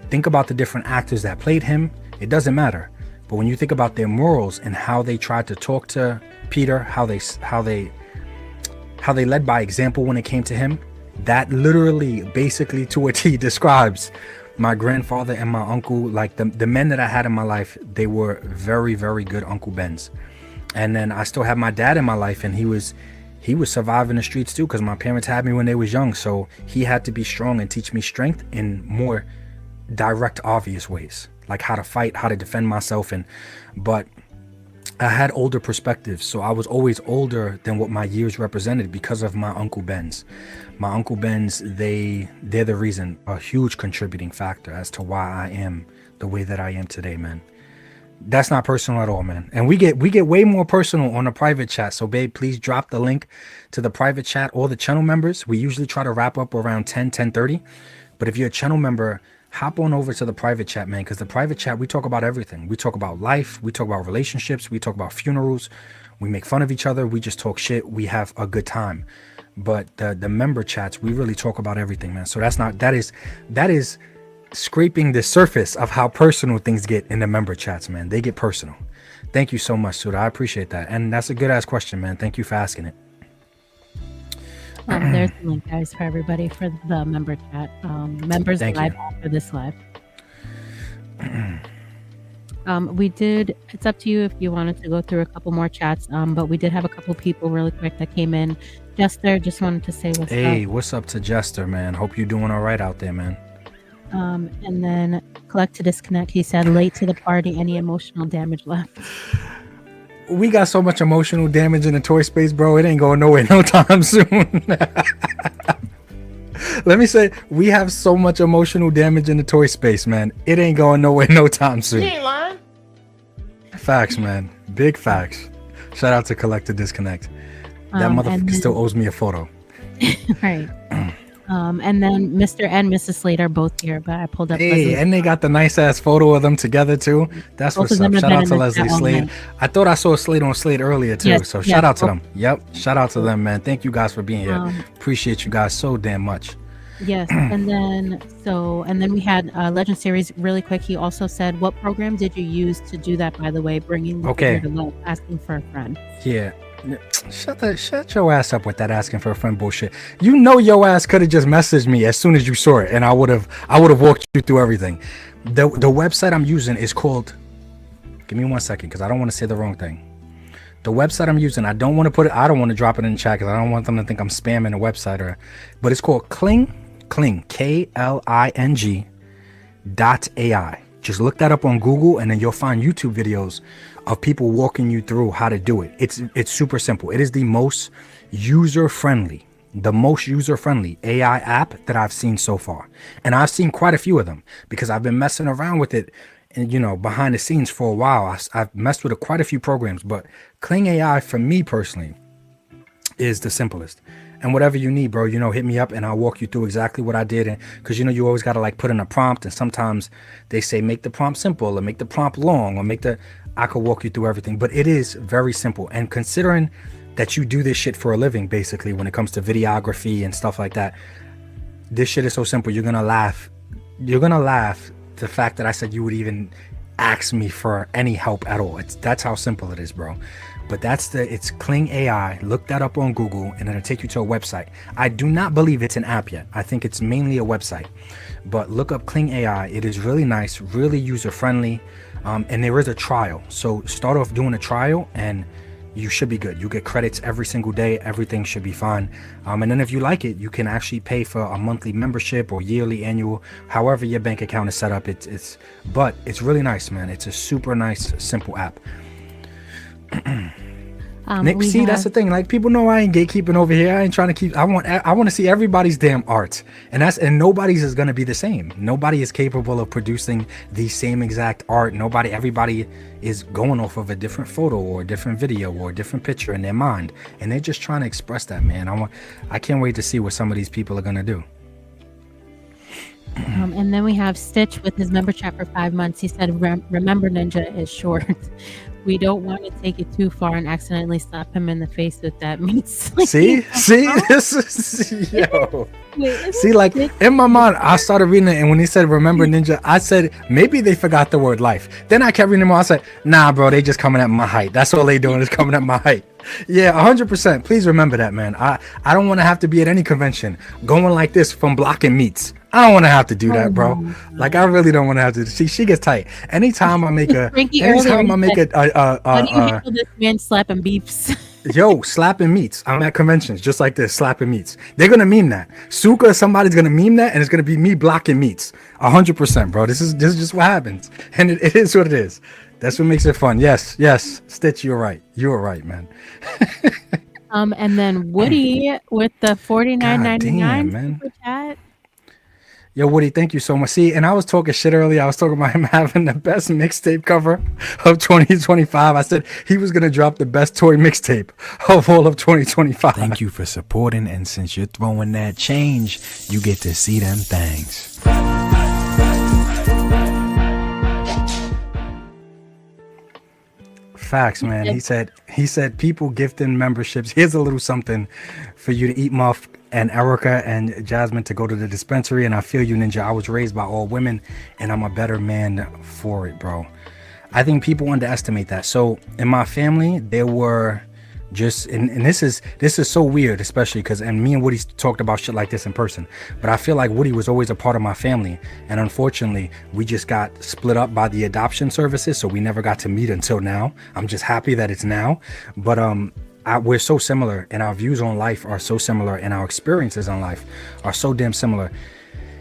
think about the different actors that played him. It doesn't matter. But when you think about their morals and how they tried to talk to Peter, how they led by example when it came to him, that literally basically to a T describes my grandfather and my uncle. Like the men that I had in my life, they were very, very good Uncle Bens. And then I still have my dad in my life, and he was surviving the streets too, because my parents had me when they was young. So he had to be strong and teach me strength in more direct, obvious ways, like how to fight, how to defend myself. But I had older perspectives, so I was always older than what my years represented because of my Uncle Bens. My Uncle Bens, they're the reason, a huge contributing factor as to why I am the way that I am today, man. That's not personal at all, man. And we get way more personal on the private chat. So babe, please drop the link to the private chat or the channel members. We usually try to wrap up around 10:30. But if you're a channel member, hop on over to the private chat, man, because the private chat, we talk about everything. We talk about life. We talk about relationships. We talk about funerals. We make fun of each other. We just talk shit. We have a good time. But the member chats, we really talk about everything, man. So that is scraping the surface of how personal things get in the member chats, man. They get personal. Thank you so much, Suda. I appreciate that. And that's a good ass question, man. Thank you for asking it. There's the link, guys, for everybody for the member chat. Members Thank live you. after this live. We did. It's up to you if you wanted to go through a couple more chats. But we did have a couple people really quick that came in. Jester just wanted to say what's up. Hey, what's up to Jester, man? Hope you're doing all right out there, man. And then Collect to Disconnect. He said, late to the party. Any emotional damage left? We got so much emotional damage in the toy space, bro. It ain't going nowhere no time soon. Let me say, we have so much emotional damage in the toy space, man. It ain't going nowhere no time soon. You ain't lying. Facts, man. Big facts. Shout out to Collect to Disconnect. That motherfucker still owes me a photo. Right. And then Mr. and Mrs. Slade are both here, but I pulled up. Hey, and they got the nice ass photo of them together too. That's Both what's of up. them have Shout been out in to the Leslie chat all Slade. night. I thought I saw Slade on Slade earlier too. Yes, So yes, shout out to both. them. Yep. Shout out to them, man. Thank you guys for being here. Appreciate you guys so damn much. Yes, and then we had Legend Series really quick. He also said, "What program did you use to do that?" By the way, bringing the figure to life, asking for a friend. Yeah. Shut your ass up with that asking for a friend bullshit. You know your ass could have just messaged me as soon as you saw it, and I would have walked you through everything. The website I'm using is called. Give me 1 second, because I don't want to say the wrong thing. The website I'm using, I don't want to put it. I don't want to drop it in the chat because I don't want them to think I'm spamming the website but it's called Kling KLING .ai. Just look that up on Google, and then you'll find YouTube videos of people walking you through how to do it. It's super simple. It is the most user-friendly AI app that I've seen so far. And I've seen quite a few of them because I've been messing around with it and, behind the scenes for a while. I've messed with quite a few programs, but Kling AI for me personally is the simplest. And whatever you need, bro, hit me up and I'll walk you through exactly what I did. And because you always got to like put in a prompt, and sometimes they say make the prompt simple or make the prompt long or I could walk you through everything. But it is very simple. And considering that you do this shit for a living, basically, when it comes to videography and stuff like that, this shit is so simple. You're gonna laugh the fact that I said you would even ask me for any help at all. That's how simple it is, bro. But it's Kling AI. Look that up on Google and it'll take you to a website. I do not believe it's an app yet. I think it's mainly a website. But look up Kling AI. It is really nice, really user friendly. And there is a trial. So start off doing a trial and you should be good. You get credits every single day. Everything should be fine. And then if you like it, you can actually pay for a monthly membership or yearly, annual, however your bank account is set up. But it's really nice, man. It's a super nice, simple app. Nick, see, that's the thing. Like, people know I ain't gatekeeping over here. I ain't trying to keep. I want to see everybody's damn art, and nobody's is gonna be the same. Nobody is capable of producing the same exact art. Everybody is going off of a different photo or a different video or a different picture in their mind, and they're just trying to express that, man. I can't wait to see what some of these people are gonna do. And then we have Stitch with his member chat for 5 months. He said, "Remember, Ninja is short. We don't want to take it too far and accidentally slap him in the face with that meat." See, this is yo. See, like in my mind, I started reading it, and when he said "Remember, Ninja," I said maybe they forgot the word life. Then I kept reading them all. I said, "Nah, bro, they just coming at my height. That's all they doing is coming at my height." Yeah, 100%. Please remember that, man. I don't want to have to be at any convention going like this from blocking meats. I don't want to have to do that, bro. Like, I really don't want to have to. She gets tight. Anytime I make a, how do you handle this man slapping beefs? Yo, slapping meats. I'm at conventions just like this, slapping meats. They're gonna meme that. Suka, somebody's gonna meme that, and it's gonna be me blocking meats. 100%, bro. This is just what happens, and it is what it is. That's what makes it fun. Yes, Stitch, you're right. You're right, man. And then Woody with the $49.99 super chat. Yo, Woody, thank you so much. See, and I was talking shit earlier. I was talking about him having the best mixtape cover of 2025. I said he was going to drop the best toy mixtape of all of 2025. Thank you for supporting. And since you're throwing that change, you get to see them things. Facts, man. He said people gifting memberships. Here's a little something for you to eat, Muff, and Erica and Jasmine to go to the dispensary. And I feel you, Ninja. I was raised by all women, and I'm a better man for it, bro. I think people underestimate that. So in my family, there were Just and this is so weird, especially because me and Woody talked about shit like this in person, but I feel like Woody was always a part of my family, and unfortunately we just got split up by the adoption services, so we never got to meet until now. I'm just happy that it's now, but we're so similar, and our views on life are so similar, and our experiences on life are so damn similar.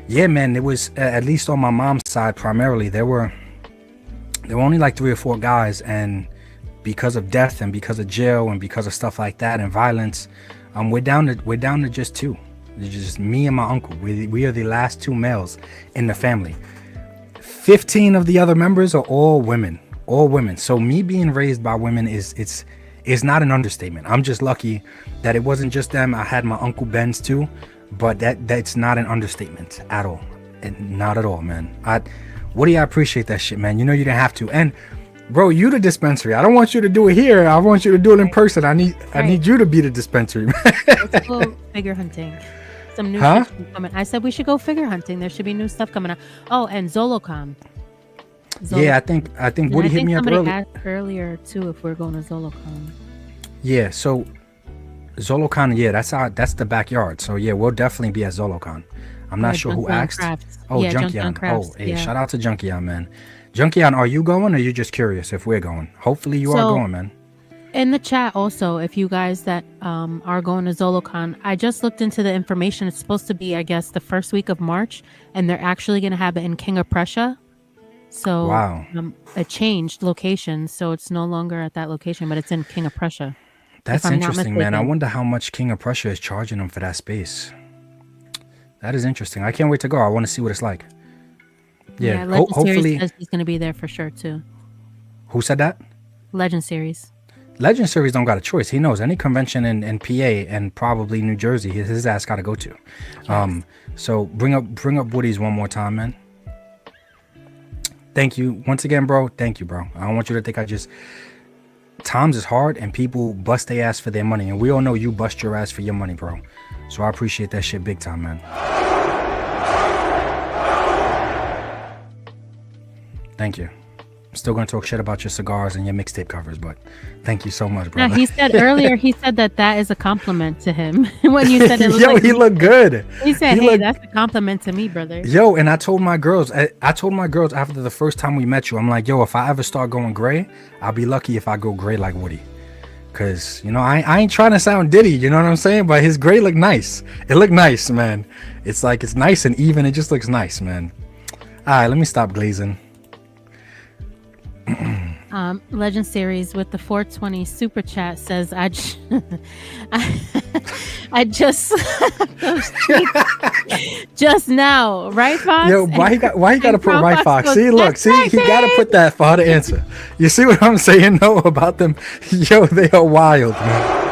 Yeah, man, it was at least on my mom's side primarily. There were only like 3 or 4 guys, and because of death and because of jail and because of stuff like that and violence, we're down to just 2. It's just me and my uncle. We are the last 2 males in the family. 15 of the other members are all women. So me being raised by women is not an understatement. I'm just lucky that it wasn't just them. I had my Uncle Ben's too, but that's not an understatement at all. And not at all, man. Woody, I appreciate that shit, man. You know you didn't have to. And bro, you the dispensary. I don't want you to do it here. I want you to do it in person. I need you to be the dispensary, man. Let's go figure hunting. Some new stuff coming. I said we should go figure hunting. There should be new stuff coming out. Oh, and Zolocon. Yeah, I think Woody hit me up earlier too if we're going to Zolocon. Yeah, so Zolocon, yeah, that's the backyard. So yeah, we'll definitely be at Zolocon. I'm not sure who asked. Oh, yeah, Junkion. Oh, hey, shout out to Junkion, man. Junkion, are you going, or are you just curious if we're going? Hopefully you are going, man. In the chat also, if you guys that are going to Zolocon, I just looked into the information. It's supposed to be, I guess, the first week of March, and they're actually going to have it in King of Prussia. So wow. It changed location, so it's no longer at that location, but it's in King of Prussia. That's interesting, man. I wonder how much King of Prussia is charging them for that space. That is interesting. I can't wait to go. I want to see what it's like. Yeah, hopefully says he's going to be there for sure too. Who said that? Legend Series. Legend Series don't got a choice. He knows any convention in PA and probably New Jersey, his ass got to go to. Yes. So bring up Woody's one more time, man. Thank you once again, bro. Thank you, bro. I don't want you to think times is hard and people bust their ass for their money, and we all know you bust your ass for your money, bro. So I appreciate that shit big time, man. Thank you. I'm still going to talk shit about your cigars and your mixtape covers, but thank you so much, bro. Yeah, he said earlier, that is a compliment to him. When you said it yo, like he looked good. He said, hey, that's a compliment to me, brother. Yo, and I told my girls after the first time we met you, I'm like, yo, if I ever start going gray, I'll be lucky if I go gray like Woody. Because, you know, I ain't trying to sound Diddy, you know what I'm saying? But his gray looked nice. It looked nice, man. It's like, it's nice and even. It just looks nice, man. All right, let me stop glazing. Legend Series with the 420 super chat says I just now, right, Fox? Yo, why you gotta put right, Fox? See, look, see, he gotta put that for her to answer. You see what I'm saying? No, about them. Yo, they are wild, man.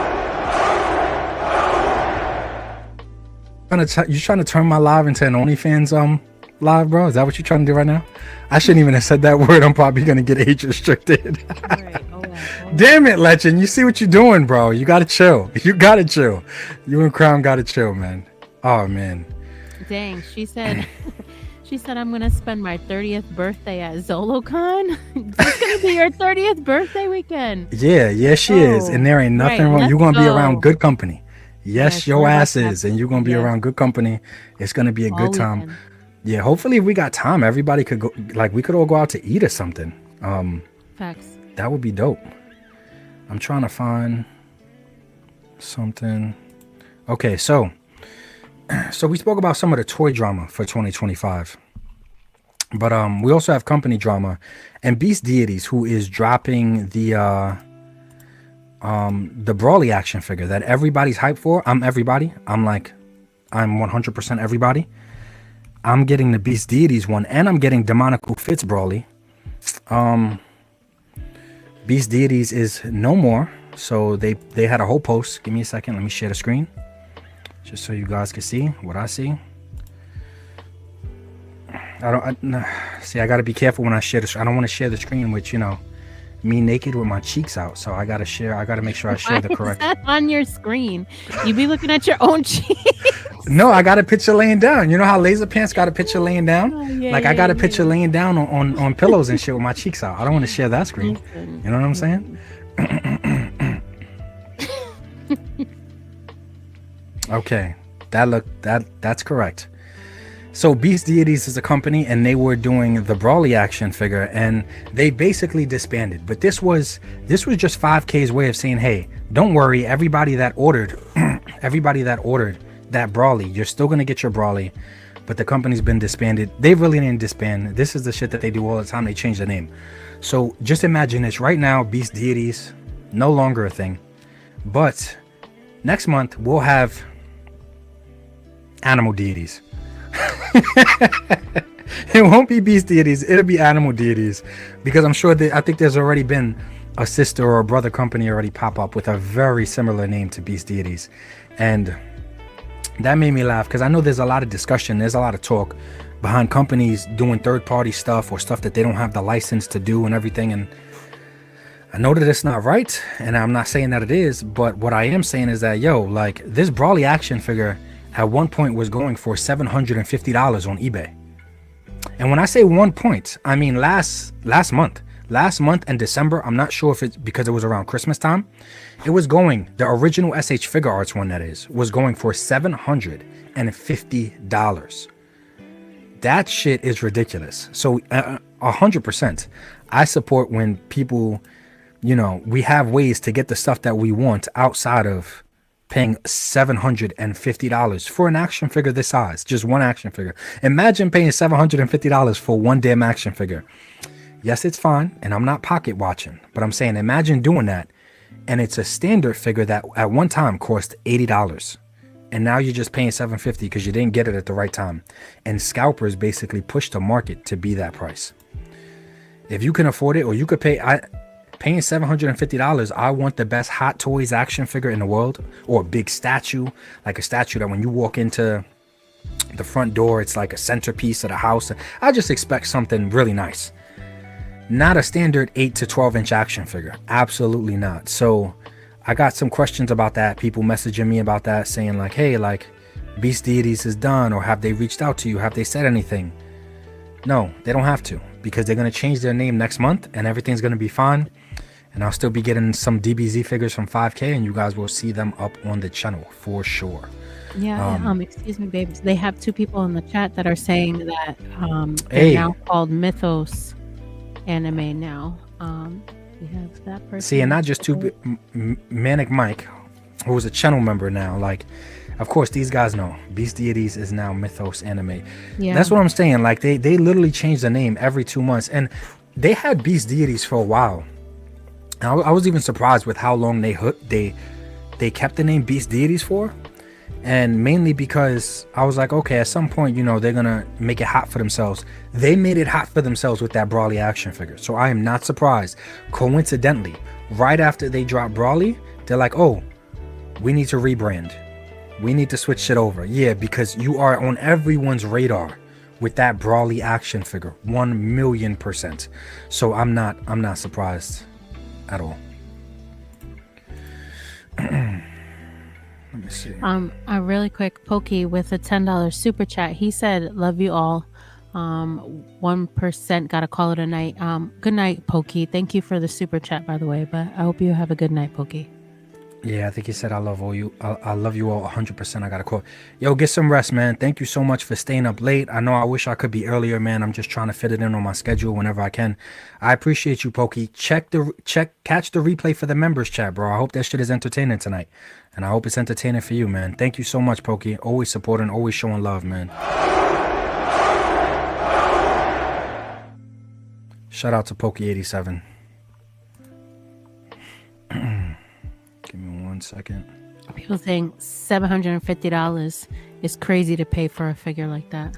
You trying to turn my live into an OnlyFans live, bro? Is that what you're trying to do right now? I shouldn't even have said that word. I'm probably gonna get age restricted. Damn it, Legend. You see what you're doing, bro. You gotta chill. You and Crown gotta chill, man. Oh man. Dang, she said I'm gonna spend my 30th birthday at Zolocon. It's gonna be your 30th birthday weekend. Yeah, she is. And there ain't nothing wrong. You're gonna be around good company. Yes, your ass is, and you're gonna be around good company. It's gonna be a good time. Weekend. Yeah, hopefully if we got time, everybody could go, like we could all go out to eat or something. Facts. That would be dope. I'm trying to find something. Okay, so we spoke about some of the toy drama for 2025. But we also have company drama, and Beast Deities, who is dropping the Brawly action figure that everybody's hyped for. I'm 100% everybody. I'm getting the Beast Deities one, and I'm getting Demonical Fitz Brawly. Beast Deities is no more, so they had a whole post. Give me a second. Let me share the screen, just so you guys can see what I see. I gotta be careful when I share this. I don't want to share the screen with, you know, me naked with my cheeks out. So I gotta make sure I share the correct. Why is that on your screen? You be looking at your own cheeks. No, I got a picture laying down. You know how Laser Pants got a picture laying down? I got a picture laying down on pillows and shit with my cheeks out. I don't want to share that screen. You know what I'm saying? Okay, that's correct. So Beast Deities is a company, and they were doing the Brawly action figure, and they basically disbanded. But this was just 5K's way of saying, hey, don't worry, everybody that ordered that Brawly, you're still gonna get your Brawly, but the company's been disbanded. They really didn't disband. This is the shit that they do all the time. They change the name. So just imagine this right now, Beast Deities, no longer a thing. But next month we'll have Animal Deities. It won't be Beast Deities, it'll be Animal Deities, because I'm sure that I think there's already been a sister or a brother company already pop up with a very similar name to Beast Deities, and that made me laugh because I know there's a lot of discussion, there's a lot of talk behind companies doing third-party stuff or stuff that they don't have the license to do and everything, and I know that it's not right, and I'm not saying that it is, but what I am saying is that, yo, like, this Brawly action figure at one point was going for $750 on eBay. And when I say 1 point, I mean last month in December. I'm not sure if it's because it was around Christmas time. It was going, the original SH Figure Arts one, that is, was going for $750. That shit is ridiculous. So 100%, I support when people, you know, we have ways to get the stuff that we want outside of paying $750 for an action figure this size, just one action figure. Imagine paying $750 for one damn action figure. Yes, it's fine, and I'm not pocket watching, but I'm saying imagine doing that, and it's a standard figure that at one time cost $80, and now you're just paying $750 because you didn't get it at the right time. And scalpers basically push the market to be that price. If you can afford it, or you could pay, paying $750, I want the best Hot Toys action figure in the world, or a big statue, like a statue that when you walk into the front door, it's like a centerpiece of the house. I just expect something really nice. Not a standard 8 to 12 inch action figure. Absolutely not. So I got some questions about that. People messaging me about that, saying like, hey, like, Beast Deities is done, or have they reached out to you? Have they said anything? No, they don't have to, because they're going to change their name next month and everything's going to be fine. And I'll still be getting some DBZ figures from 5K, and you guys will see them up on the channel for sure. Yeah, excuse me, babes. They have two people in the chat that are saying that they're now called Mythos Anime now. We have that person. See, and not just two, Manic Mike, who is a channel member now. Like, of course, these guys know Beast Deities is now Mythos Anime. Yeah, that's what I'm saying. Like, they literally change the name every 2 months, and they had Beast Deities for a while. I was even surprised with how long they kept the name Beast Deities for, and mainly because I was like, okay, at some point, you know, they're gonna make it hot for themselves. They made it hot for themselves with that Brawly action figure, so I am not surprised. Coincidentally, right after they dropped Brawly, they're like, oh, we need to rebrand, we need to switch shit over. Yeah, because you are on everyone's radar with that Brawly action figure, 1,000,000%. So I'm not surprised at all. Let me see. Really quick, Pokey with a $10 super chat. He said, "Love you all." 1% gotta call it a night. Good night, Pokey. Thank you for the super chat, by the way. But I hope you have a good night, Pokey. Yeah, I think he said, I love you all 100%. I gotta call. Yo, get some rest, man. Thank you so much for staying up late. I know I wish I could be earlier, man. I'm just trying to fit it in on my schedule whenever I can. I appreciate you, Pokey. Catch the replay for the members chat, bro. I hope that shit is entertaining tonight, and I hope it's entertaining for you, man. Thank you so much, Pokey. Always supporting, always showing love, man. Shout out to Pokey87. Give me 1 second. People saying $750 is crazy to pay for a figure like that.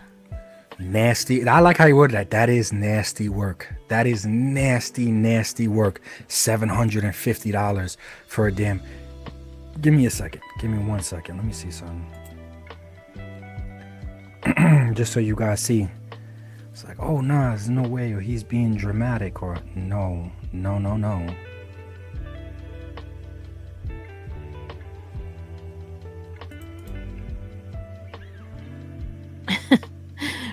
Nasty. I like how you worded that. That is nasty work. That is nasty work. $750 for a damn. Give me a second. Give me 1 second. Let me see something. Just so you guys see. It's like, oh, nah, there's no way. Or he's being dramatic. Or no.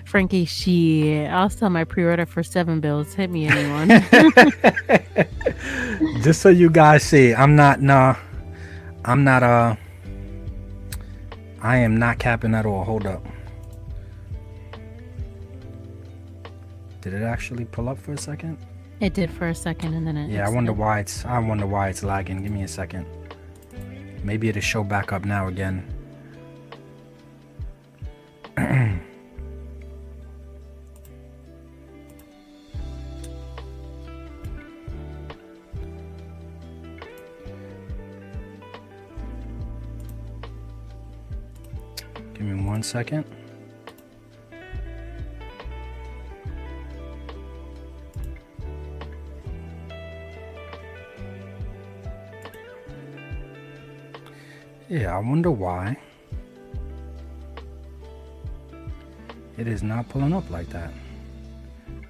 Frankie, shit. I'll sell my pre-order for $7 Hit me, anyone. Just so you guys see, I'm not I am not capping at all. Hold up. Did it actually pull up for a second? It did for a second, and then it. Yeah, I wonder why it's lagging. Give me a second. Maybe it'll show back up now again. Give me 1 second. Yeah, I wonder why it is not pulling up like that.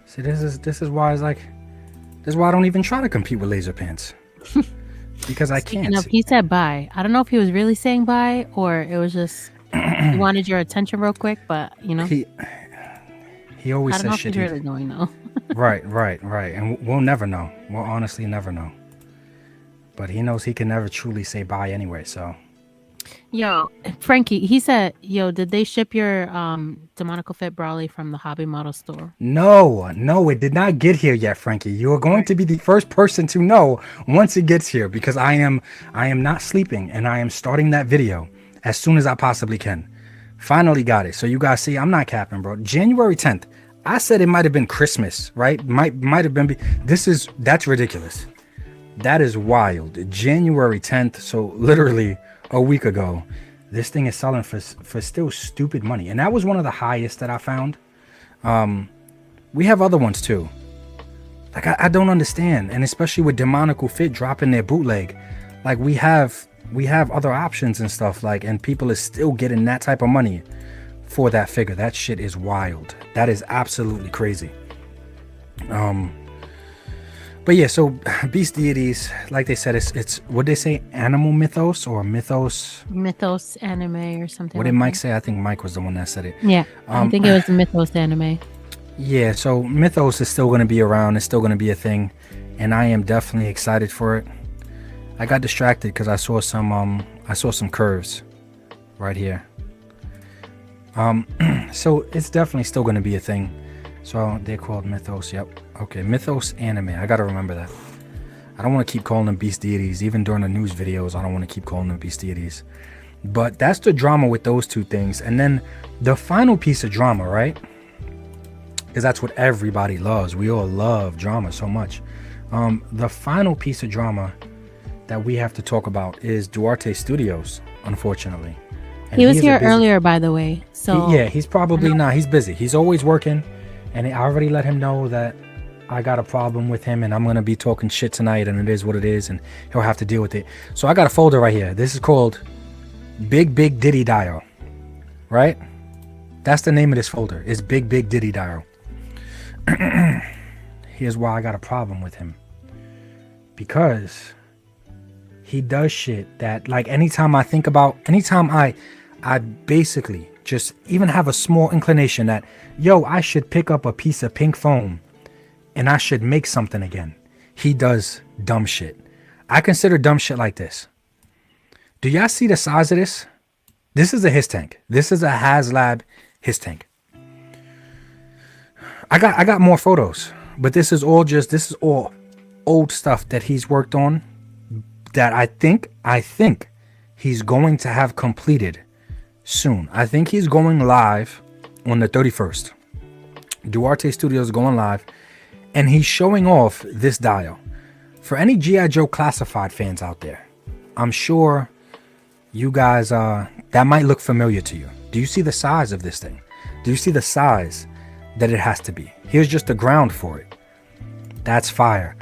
See, this is why it's like, this is why I don't even try to compete with laser pants. Because I can't. He said bye. I don't know if he was really saying bye or it was just he wanted your attention real quick, but you know. He always I don't says know if shit. he's really going though. Right. And we'll never know. We'll honestly never know. But he knows he can never truly say bye anyway, so. Yo, Frankie, he said, yo, did they ship your Demonical Fit Brawly from the Hobby Model store? No, it did not get here yet, Frankie. You are going to be the first person to know once it gets here, because I am not sleeping and I am starting that video as soon as I possibly can. Finally got it. So you guys see, I'm not capping, bro. January 10th. I said it might have been Christmas, right? Might have been. That's ridiculous. That is wild. January 10th. So literally a week ago, this thing is selling for still stupid money, and that was one of the highest that I found. We have other ones too. Like I don't understand, and especially with Demonical Fit dropping their bootleg, like we have other options and stuff, like, and people are still getting that type of money for that figure. That shit is wild. That is absolutely crazy. But yeah, so Beast Deities, like they said, it's what they say, animal mythos or mythos anime or something. What did Mike say? I think Mike was the one that said it. Yeah, I think it was the mythos anime. Yeah, so mythos is still going to be around. It's still going to be a thing, and I am definitely excited for it. I got distracted because I saw some curves right here. So it's definitely still going to be a thing. So they're called mythos. Yep. Okay, mythos anime. I gotta remember that. I don't want to keep calling them Beast Deities. Even during the news videos, I don't want to keep calling them Beast Deities. But that's the drama with those two things. And then the final piece of drama, right? Because that's what everybody loves. We all love drama so much. The final piece of drama that we have to talk about is Duarte Studios, unfortunately. And he was here earlier, by the way. So he's probably not. He's busy. He's always working. And I already let him know that I got a problem with him and I'm going to be talking shit tonight, and it is what it is, and he'll have to deal with it. So I got a folder right here. This is called Big Diddy Dial, right? That's the name of this folder. It's Big Diddy Dial. Here's why I got a problem with him. Because he does shit that, like, anytime I basically just even have a small inclination that, yo, I should pick up a piece of pink foam and I should make something again, he does dumb shit. I consider dumb shit like this. Do y'all see the size of this? This is a Hess tank. This is a HasLab Hess tank. I got more photos, but this is all old stuff that he's worked on that I think he's going to have completed soon. I think he's going live on the 31st. Duarte Studios is going live, and he's showing off this dial. For any G.I. Joe Classified fans out there, I'm sure you guys that might look familiar to you. Do you see the size of this thing? Do you see the size that it has to be? Here's just the ground for it. That's fire.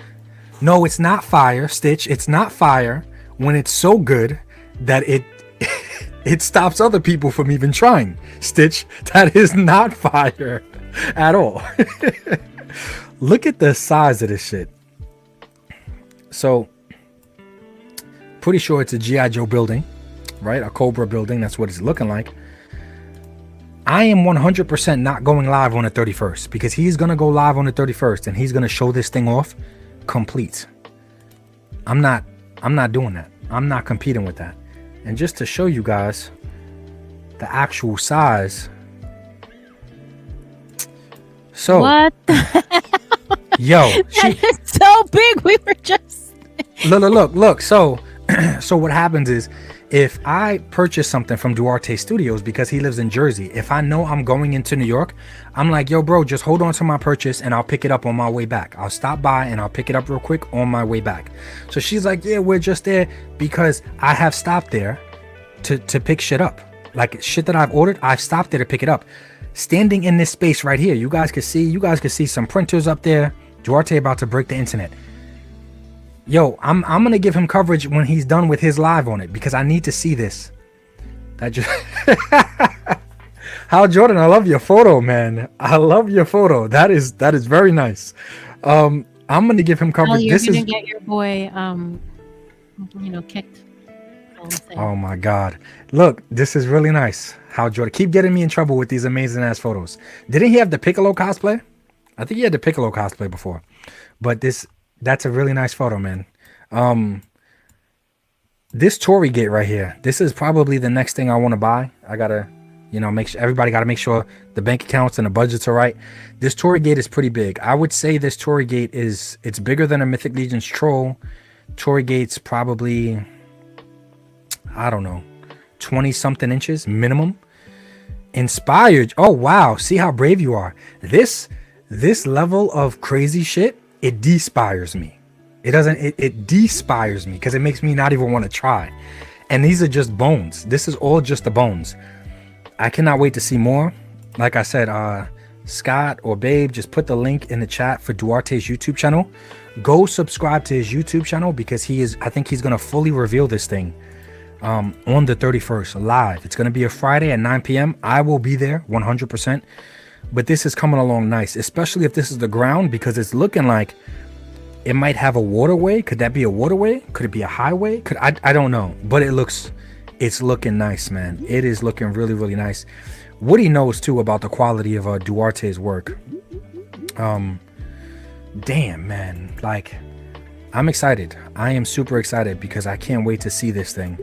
No, it's not fire, Stitch. It's not fire when it's so good that it stops other people from even trying. Stitch, that is not fire at all. Look at the size of this shit. So, pretty sure it's a G.I. Joe building, right? A Cobra building. That's what it's looking like. I am 100% not going live on the 31st because he's going to go live on the 31st and he's going to show this thing off complete. I'm not doing that. I'm not competing with that. And just to show you guys, the actual size. So what? Yo, it's so big. We were just look. So what happens is, if I purchase something from Duarte Studios, because he lives in Jersey, if I know I'm going into New York, I'm like, yo, bro, just hold on to my purchase and I'll pick it up on my way back. I'll stop by and I'll pick it up real quick on my way back. So she's like, yeah, we're just there, because I have stopped there to pick shit up. Like shit that I've ordered, I've stopped there to pick it up. Standing in this space right here, you guys can see some printers up there. Duarte about to break the internet. Yo, I'm gonna give him coverage when he's done with his live on it, because I need to see this. That just Hal Jordan, I love your photo, man. I love your photo. That is very nice. I'm gonna give him coverage. You're gonna get your boy kicked. Oh my god. Look, this is really nice. Hal Jordan, keep getting me in trouble with these amazing ass photos. Didn't he have the Piccolo cosplay? I think he had the Piccolo cosplay before. But that's a really nice photo, man. This Torii gate right here, this is probably the next thing I want to buy. I gotta, make sure everybody gotta make sure the bank accounts and the budgets are right. This Torii gate is pretty big. I would say this Torii gate it's bigger than a Mythic Legion's troll. Torii gate's probably, I don't know, 20 something inches minimum. Inspired. Oh wow, see how brave you are. This level of crazy shit, it despires me. It despires me, because it makes me not even want to try. And these are just bones. This is all just the bones. I cannot wait to see more. Like I said, Scott or Babe, just put the link in the chat for Duarte's YouTube channel. Go subscribe to his YouTube channel, because I think he's going to fully reveal this thing on the 31st live. It's going to be a Friday at 9 p.m. I will be there 100%. But this is coming along nice, especially if this is the ground, because it's looking like it might have a waterway. Could that be a waterway? Could it be a highway? I don't know, but it's looking nice, man. It is looking really, really nice. Woody knows too about the quality of Duarte's work. Damn, man, like, I'm excited. I am super excited, because I can't wait to see this thing.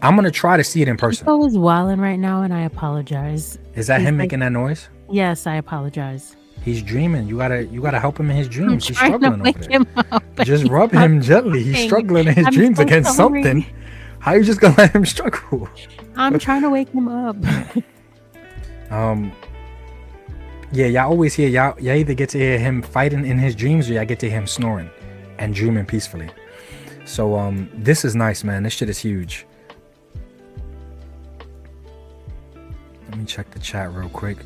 I'm gonna try to see it in person. Chico is wilding right now, and I apologize. Is that him making that noise? Yes, I apologize. He's dreaming. You gotta help him in his dreams. He's struggling over there. Him up, just rub him gently. He's struggling in his dreams against something. How you just gonna let him struggle? I'm trying to wake him up. Yeah, y'all always hear y'all either get to hear him fighting in his dreams, or y'all get to hear him snoring and dreaming peacefully. So this is nice, man. This shit is huge. Let me check the chat real quick.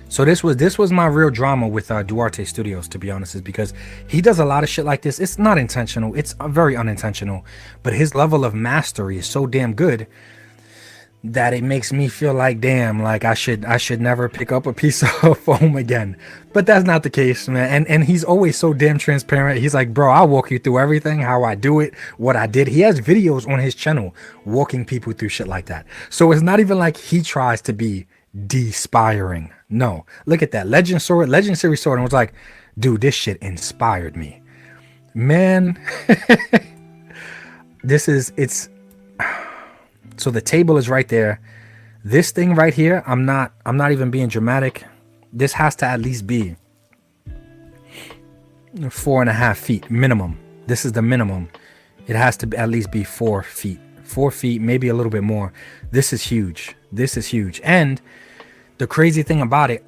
So this was my real drama with Duarte Studios, to be honest, is because he does a lot of shit like this. It's not intentional. It's very unintentional. But his level of mastery is so damn good that it makes me feel like, damn, like I should never pick up a piece of foam again. But that's not the case, man. And he's always so damn transparent. He's like, bro, I'll walk you through everything, how I do it, what I did. He has videos on his channel walking people through shit like that. So it's not even like he tries to be despiring. No, look at that Legend Series sword, and was like, dude, this shit inspired me, man. So the table is right there. This thing right here, I'm not even being dramatic. This has to at least be 4.5 feet minimum. This is the minimum. It has to at least be 4 feet. 4 feet, maybe a little bit more. This is huge. This is huge. And the crazy thing about it,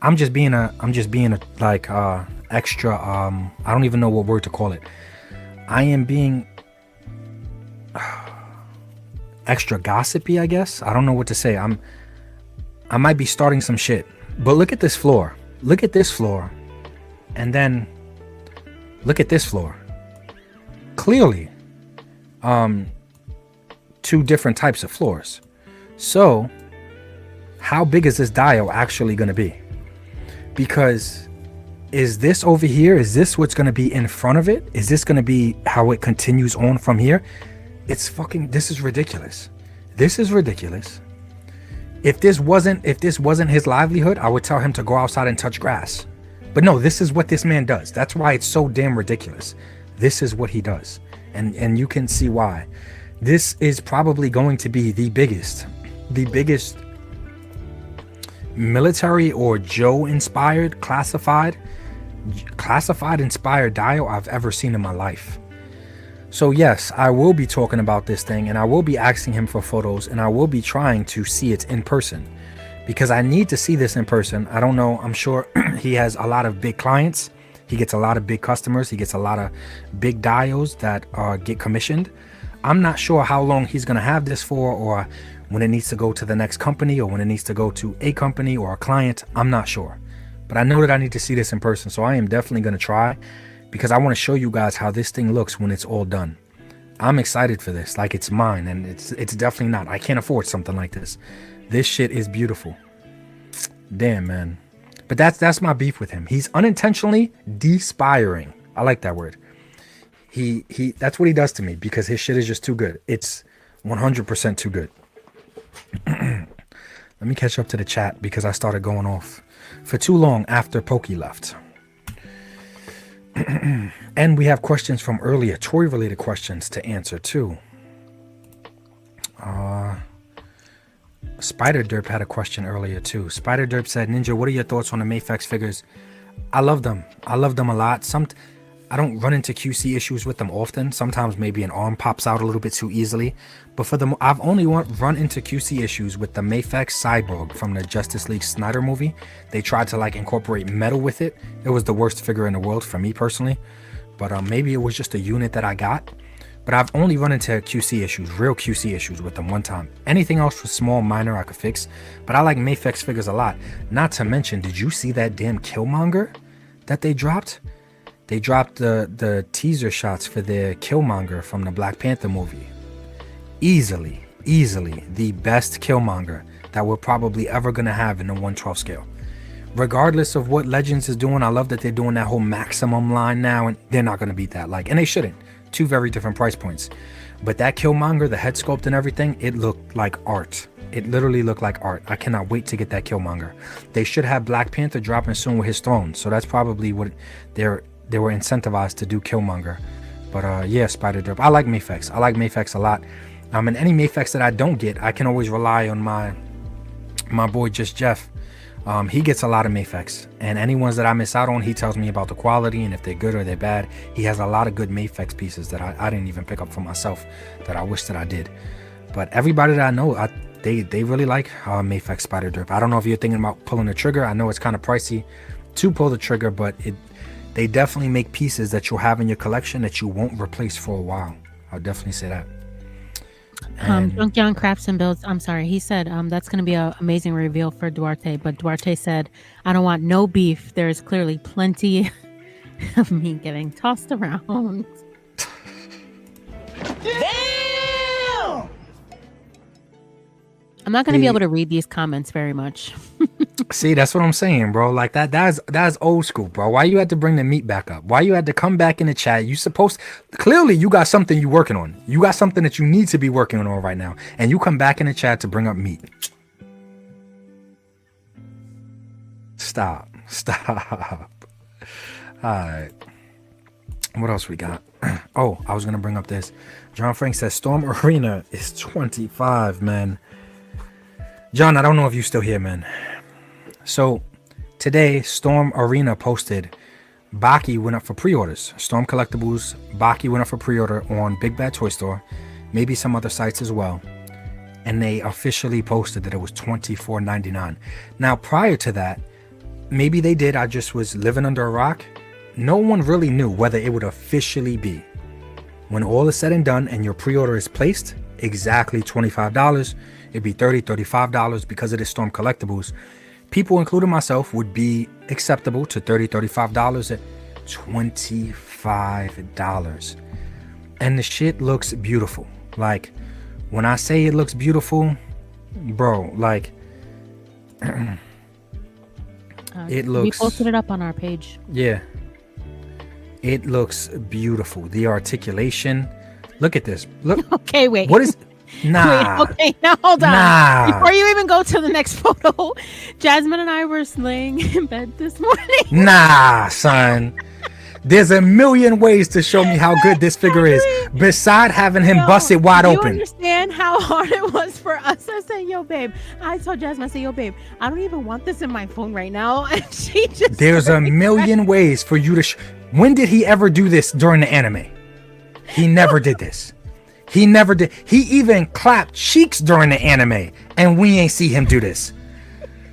I'm just being a like extra I don't even know what word to call it. I am being extra gossipy, I guess. I don't know what to say. I might be starting some shit. But look at this floor. Look at this floor. And then look at this floor. Clearly, two different types of floors. So how big is this dial actually going to be? Because is this over here? Is this what's going to be in front of it? Is this going to be how it continues on from here? This is ridiculous. This is ridiculous. If this wasn't his livelihood, I would tell him to go outside and touch grass. But no, this is what this man does. That's why it's so damn ridiculous. This is what he does. And you can see why. This is probably going to be the biggest the biggest military or Joe inspired classified inspired dio I've ever seen in my life. So yes, I will be talking about this thing, and I will be asking him for photos, and I will be trying to see it in person, because I need to see this in person. I don't know, I'm sure he has a lot of big clients, he gets a lot of big customers, he gets a lot of big dios that get commissioned. I'm not sure how long he's gonna have this for, or when it needs to go to the next company, or when it needs to go to a company or a client. I'm not sure, but I know that I need to see this in person, so I am definitely gonna try, because I want to show you guys how this thing looks when it's all done. I'm excited for this, like it's mine, and it's definitely not. I can't afford something like this. This shit is beautiful. Damn, man. But that's my beef with him. He's unintentionally despiring. I like that word. He that's what he does to me, because his shit is just too good. It's 100% too good. Let me catch up to the chat, because I started going off for too long after Pokey left. And we have questions from earlier, toy related questions to answer too. Spider Derp had a question earlier too. Spider Derp said, Ninja, what are your thoughts on the Mafex figures? I love them. I love them a lot. I don't run into QC issues with them often. Sometimes maybe an arm pops out a little bit too easily. But I've only run into QC issues with the Mafex Cyborg from the Justice League Snyder movie. They tried to like incorporate metal with it. It was the worst figure in the world for me personally. But maybe it was just a unit that I got. But I've only run into QC issues, real QC issues with them one time. Anything else was small, minor, I could fix. But I like Mafex figures a lot. Not to mention, did you see that damn Killmonger that they dropped? They dropped the teaser shots for their Killmonger from the Black Panther movie. Easily the best Killmonger that we're probably ever going to have in the 1/12 scale. Regardless of what Legends is doing, I love that they're doing that whole maximum line now, and they're not going to beat that. And they shouldn't. Two very different price points. But that Killmonger, the head sculpt and everything, it looked like art. It literally looked like art. I cannot wait to get that Killmonger. They should have Black Panther dropping soon with his throne. So that's probably what they were incentivized to do, Killmonger. But yeah, Spider Drip. I like Mafex. I like Mafex a lot. And any Mafex that I don't get, I can always rely on my boy Just Jeff. He gets a lot of Mafex, and any ones that I miss out on, he tells me about the quality and if they're good or they're bad. He has a lot of good Mafex pieces that I didn't even pick up for myself that I wish that I did. But everybody that I know, they really like Mafex Spider Drip. I don't know if you're thinking about pulling the trigger. I know it's kind of pricey to pull the trigger, but they definitely make pieces that you'll have in your collection that you won't replace for a while. I'll definitely say that. Drunk John Crafts and Builds, I'm sorry, he said that's going to be an amazing reveal for Duarte, but Duarte said, I don't want no beef. There is clearly plenty of me getting tossed around. Damn! I'm not going to be able to read these comments very much. See, that's what I'm saying, bro. Like that's old school, bro. Why you had to bring the meat back up? Why you had to come back in the chat? Clearly you got something you working on. You got something that you need to be working on right now. And you come back in the chat to bring up meat. Stop. All right. What else we got? Oh, I was going to bring up this. John Frank says Storm Arena is 25, man. John, I don't know if you're still here, man. So today, Storm Arena posted Baki went up for pre-orders. Storm Collectibles, Baki went up for pre-order on Big Bad Toy Store, maybe some other sites as well. And they officially posted that it was $24.99. Now, prior to that, maybe they did. I just was living under a rock. No one really knew whether it would officially be. When all is said and done and your pre-order is placed, exactly $25. It'd be $30, $35 because it is Storm Collectibles. People, including myself, would be acceptable to $30, $35 at $25. And the shit looks beautiful. Like, when I say it looks beautiful, bro, like, it looks... We posted it up on our page. Yeah. It looks beautiful. The articulation. Look at this. Look. Okay, wait. What is... Nah. Wait, okay, now hold on. Nah. Before you even go to the next photo, Jasmine and I were laying in bed this morning. Nah, son. There's a million ways to show me how good this figure is, beside having him bust it wide open. You understand how hard it was for us. I said, yo, babe. I told Jasmine, I said, yo, babe, I don't even want this in my phone right now. And she just There's a million ways for you to when did he ever do this during the anime? He never did this. He never did. He even clapped cheeks during the anime, and we ain't see him do this.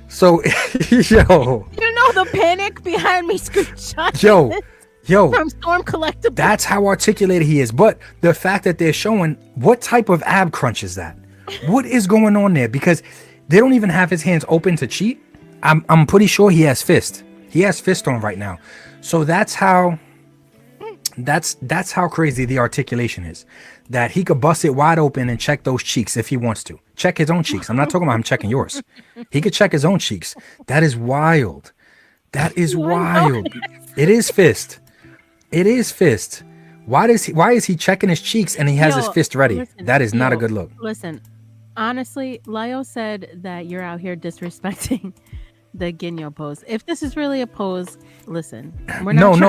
So, yo. You know the panic behind me screenshot. Yo. From Storm Collectibles. That's how articulated he is. But the fact that they're showing, what type of ab crunch is that? What is going on there? Because they don't even have his hands open to cheat. I'm pretty sure he has fist. He has fist on right now. So that's how crazy the articulation is. That he could bust it wide open and check those cheeks if he wants to. Check his own cheeks. I'm not talking about him checking yours. He could check his own cheeks. That is wild. That is wild. It is fist. It is fist. Why is he checking his cheeks and he has his fist ready? Listen, that is not a good look. Listen, honestly, Leo said that you're out here disrespecting the Ginyo pose. If this is really a pose, listen. We're not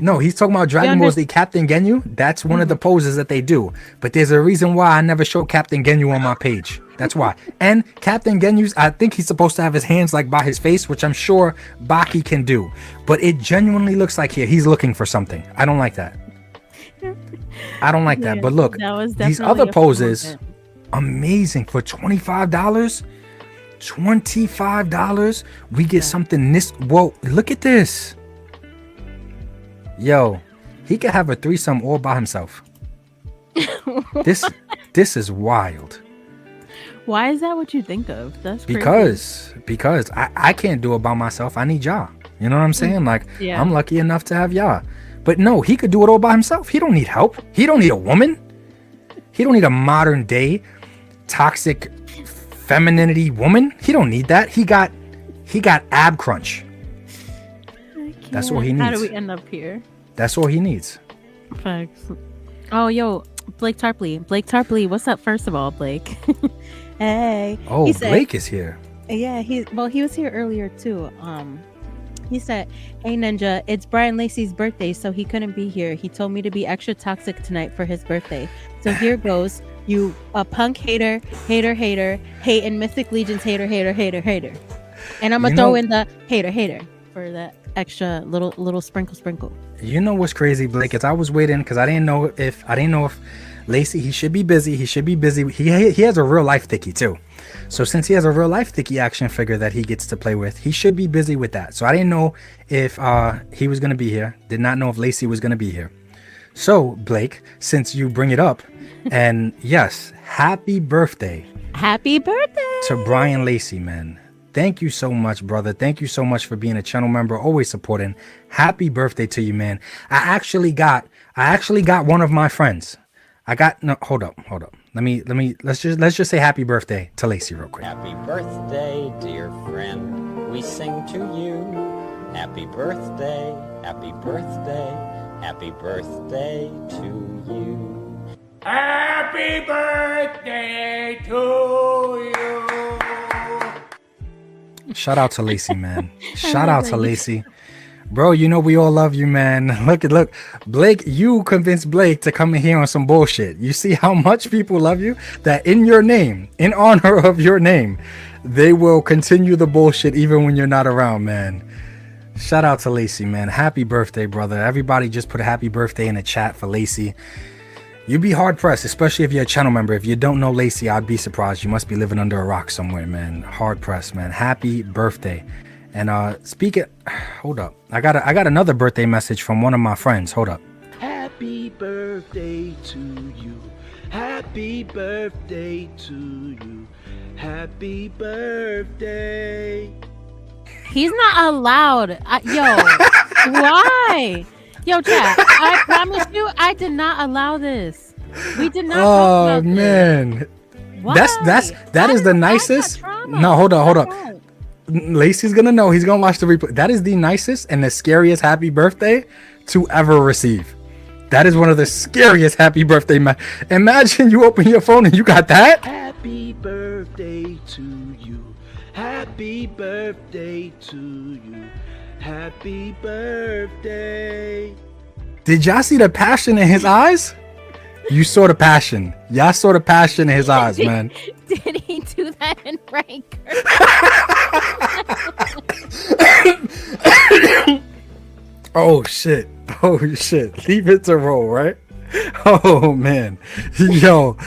No. He's talking about Dragon Ball Z Captain Ginyu. That's one of the poses that they do. But there's a reason why I never show Captain Ginyu on my page. That's why. And Captain Genyu's, I think he's supposed to have his hands like by his face, which I'm sure Baki can do. But it genuinely looks like he's looking for something. I don't like that. I don't like that. But look, these other poses, amazing for $25. $25. We get something this. Whoa, look at this. Yo, he could have a threesome all by himself. This is wild. Why is that what you think of? That's crazy. Because I can't do it by myself. I need y'all. You know what I'm saying? Like, I'm lucky enough to have y'all. But no, he could do it all by himself. He don't need help. He don't need a woman. He don't need a modern day toxic femininity woman. He don't need that. He got ab crunch. That's all he needs. How do we end up here? That's all he needs. Facts. Oh, yo, Blake Tarpley, what's up? First of all, Blake. Hey. Oh, Blake is here. Yeah, he was here earlier too. He said, "Hey Ninja, it's Brian Lacey's birthday, so he couldn't be here. He told me to be extra toxic tonight for his birthday. So here goes. You a punk hater, hating Mythic Legion's hater. And I'm gonna throw in the hater for the extra little sprinkle. You know what's crazy, Blake? Is I was waiting because I didn't know if Lacey, he should be busy. He has a real life Thicky too. So since he has a real life Thicky action figure that he gets to play with, he should be busy with that. So I didn't know if he was gonna be here. Did not know if Lacey was gonna be here. So Blake, since you bring it up, and yes, happy birthday to Brian Lacey, man. Thank you so much, brother. Thank you so much for being a channel member, always supporting. Happy birthday to you, man. I actually got one of my friends. Hold up. Let's just say happy birthday to Lacey real quick. Happy birthday, dear friend. We sing to you. Happy birthday, happy birthday, happy birthday to you. Happy birthday to you. Shout out to Lacey, man. Shout out to Lacey. Bro, you know we all love you, man. Look. Blake, you convinced Blake to come in here on some bullshit. You see how much people love you? That in your name, in honor of your name, they will continue the bullshit even when you're not around, man. Shout out to Lacey, man. Happy birthday, brother. Everybody just put a happy birthday in the chat for Lacey. You'd be hard pressed, especially if you're a channel member. If you don't know Lacey, I'd be surprised. You must be living under a rock somewhere, man. Hard pressed, man. Happy birthday. And hold up. I got another birthday message from one of my friends. Hold up. Happy birthday to you. Happy birthday to you. Happy birthday. He's not allowed. Why? Yo, chat, I promise you, I did not allow this. We did not talk about man. This. That is the nicest. No, hold up. Lacey's gonna know. He's gonna watch the replay. That is the nicest and the scariest happy birthday to ever receive. That is one of the scariest happy birthday. Imagine you open your phone and you got that. Happy birthday to you. Happy birthday to you. Happy birthday. Did y'all see the passion in his eyes? You saw the passion. Y'all saw the passion in his eyes, man. Did he do that in Ranker? Oh shit. Oh shit. Leave it to roll, right? Oh man. Yo.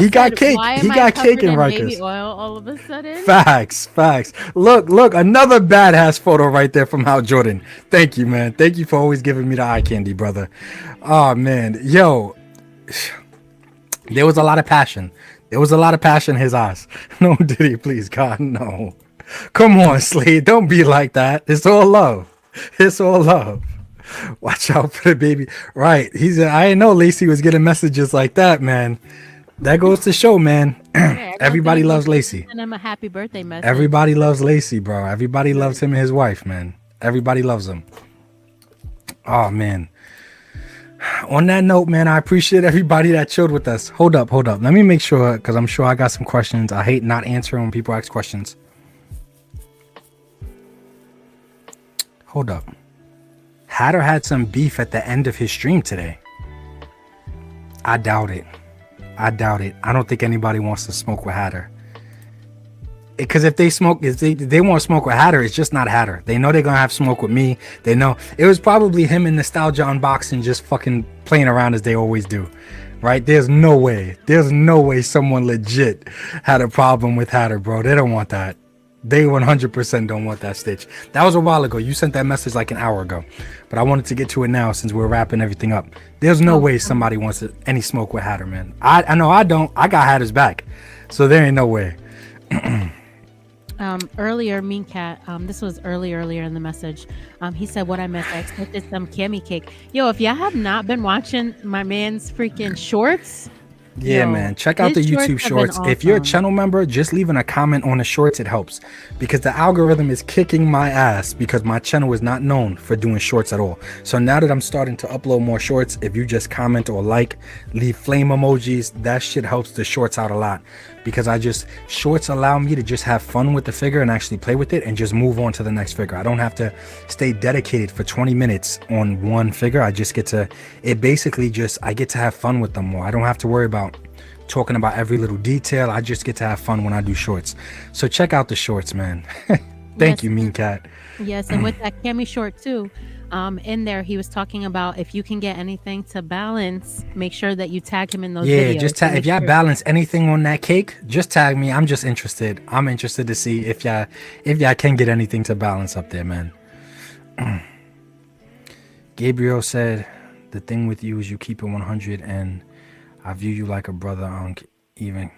He got cake. He got cake in Rikers. Baby oil all of a sudden. Facts. Look, another badass photo right there from Hal Jordan. Thank you, man. Thank you for always giving me the eye candy, brother. Oh man, yo, there was a lot of passion. There was a lot of passion in his eyes. No, did he? Please, God, no. Come on, Slade. Don't be like that. It's all love. It's all love. Watch out for the baby. Right. I didn't know Lacey was getting messages like that, man. That goes to show, man. Yeah, everybody loves Lacey. Send him a happy birthday message. Everybody loves Lacey, bro. Everybody loves him and his wife, man. Everybody loves him. Oh, man. On that note, man, I appreciate everybody that chilled with us. Hold up. Let me make sure, because I'm sure I got some questions. I hate not answering when people ask questions. Hold up. Hatter had some beef at the end of his stream today. I doubt it. I don't think anybody wants to smoke with Hatter. Because if they want to smoke with Hatter, it's just not Hatter. They know they're going to have smoke with me. They know. It was probably him and Nostalgia Unboxing just fucking playing around as they always do. Right? There's no way someone legit had a problem with Hatter, bro. They don't want that. They 100% don't want that stitch. That was a while ago. You sent that message like an hour ago. But I wanted to get to it now since we're wrapping everything up. There's no way somebody wants any smoke with Hatter, man. I know I don't. I got Hatter's back. So there ain't no way. Earlier, Mean Cat, this was earlier in the message. He said, what I missed, I expected some Cami cake. Yo, if y'all have not been watching my man's freaking shorts... Yeah, man. Check out the YouTube shorts. Awesome. If you're a channel member, just leaving a comment on the shorts, it helps. Because the algorithm is kicking my ass because my channel is not known for doing shorts at all. So now that I'm starting to upload more shorts, if you just comment or like, leave flame emojis, that shit helps the shorts out a lot. Because shorts allow me to just have fun with the figure and actually play with it and just move on to the next figure. I don't have to stay dedicated for 20 minutes on one figure. I just get to, I get to have fun with them more. I don't have to worry about talking about every little detail. I just get to have fun when I do shorts. So check out the shorts, man. Thank you, Mean Cat. Yes, and with that Cami short too, in there he was talking about if you can get anything to balance, make sure that you tag him in those videos. Yeah, just tag. If y'all balance anything on that cake, just tag me. I'm just interested. I'm interested to see if y'all can get anything to balance up there, man. Gabriel said, the thing with you is you keep it 100 and I view you like a brother, even.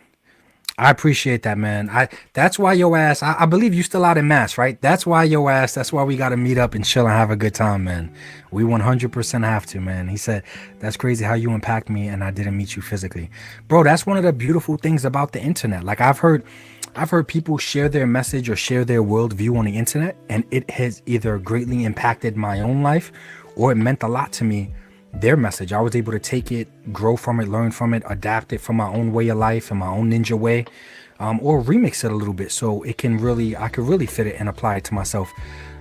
I appreciate that, man. That's why your ass, I believe you still out in Mass, right? That's why your ass, that's why we got to meet up and chill and have a good time, man. We 100% have to, man. He said, that's crazy how you impact me and I didn't meet you physically. Bro, that's one of the beautiful things about the internet. Like I've heard people share their message or share their worldview on the internet, and it has either greatly impacted my own life or it meant a lot to me. Their message, I was able to take it, grow from it, learn from it, adapt it for my own way of life and my own ninja way, or remix it a little bit so it can really, I could really fit it and apply it to myself.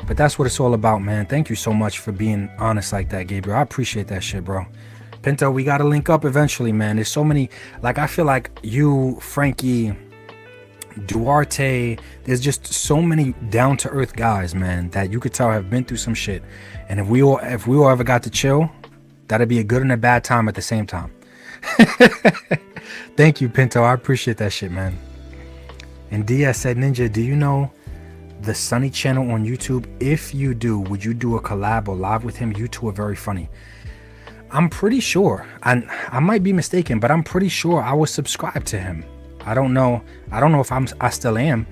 But that's what it's all about, man. Thank you so much for being honest like that, Gabriel. I appreciate that shit, bro. Pinto, we gotta link up eventually, man. There's so many, like I feel like you, Frankie, Duarte, there's just so many down-to-earth guys, man, that you could tell have been through some shit. And if we all ever got to chill, that'd be a good and a bad time at the same time. Thank you, Pinto. I appreciate that shit, man. And Diaz said, Ninja, do you know the Sunny channel on YouTube? If you do, would you do a collab or live with him? You two are very funny. I'm pretty sure. I might be mistaken, but I'm pretty sure I was subscribed to him. I don't know if I still am,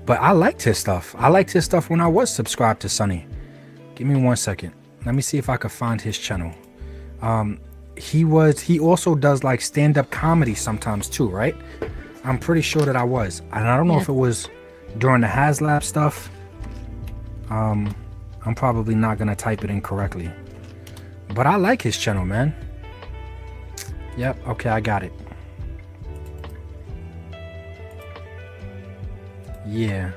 but I liked his stuff. I liked his stuff when I was subscribed to Sunny. Give me 1 second. Let me see if I could find his channel. He also does like stand-up comedy sometimes too, right? I'm pretty sure that I was, and I don't know if it was during the HasLab stuff. I'm probably not gonna type it in correctly, but I like his channel, man. Yep, okay, I got it. Yeah,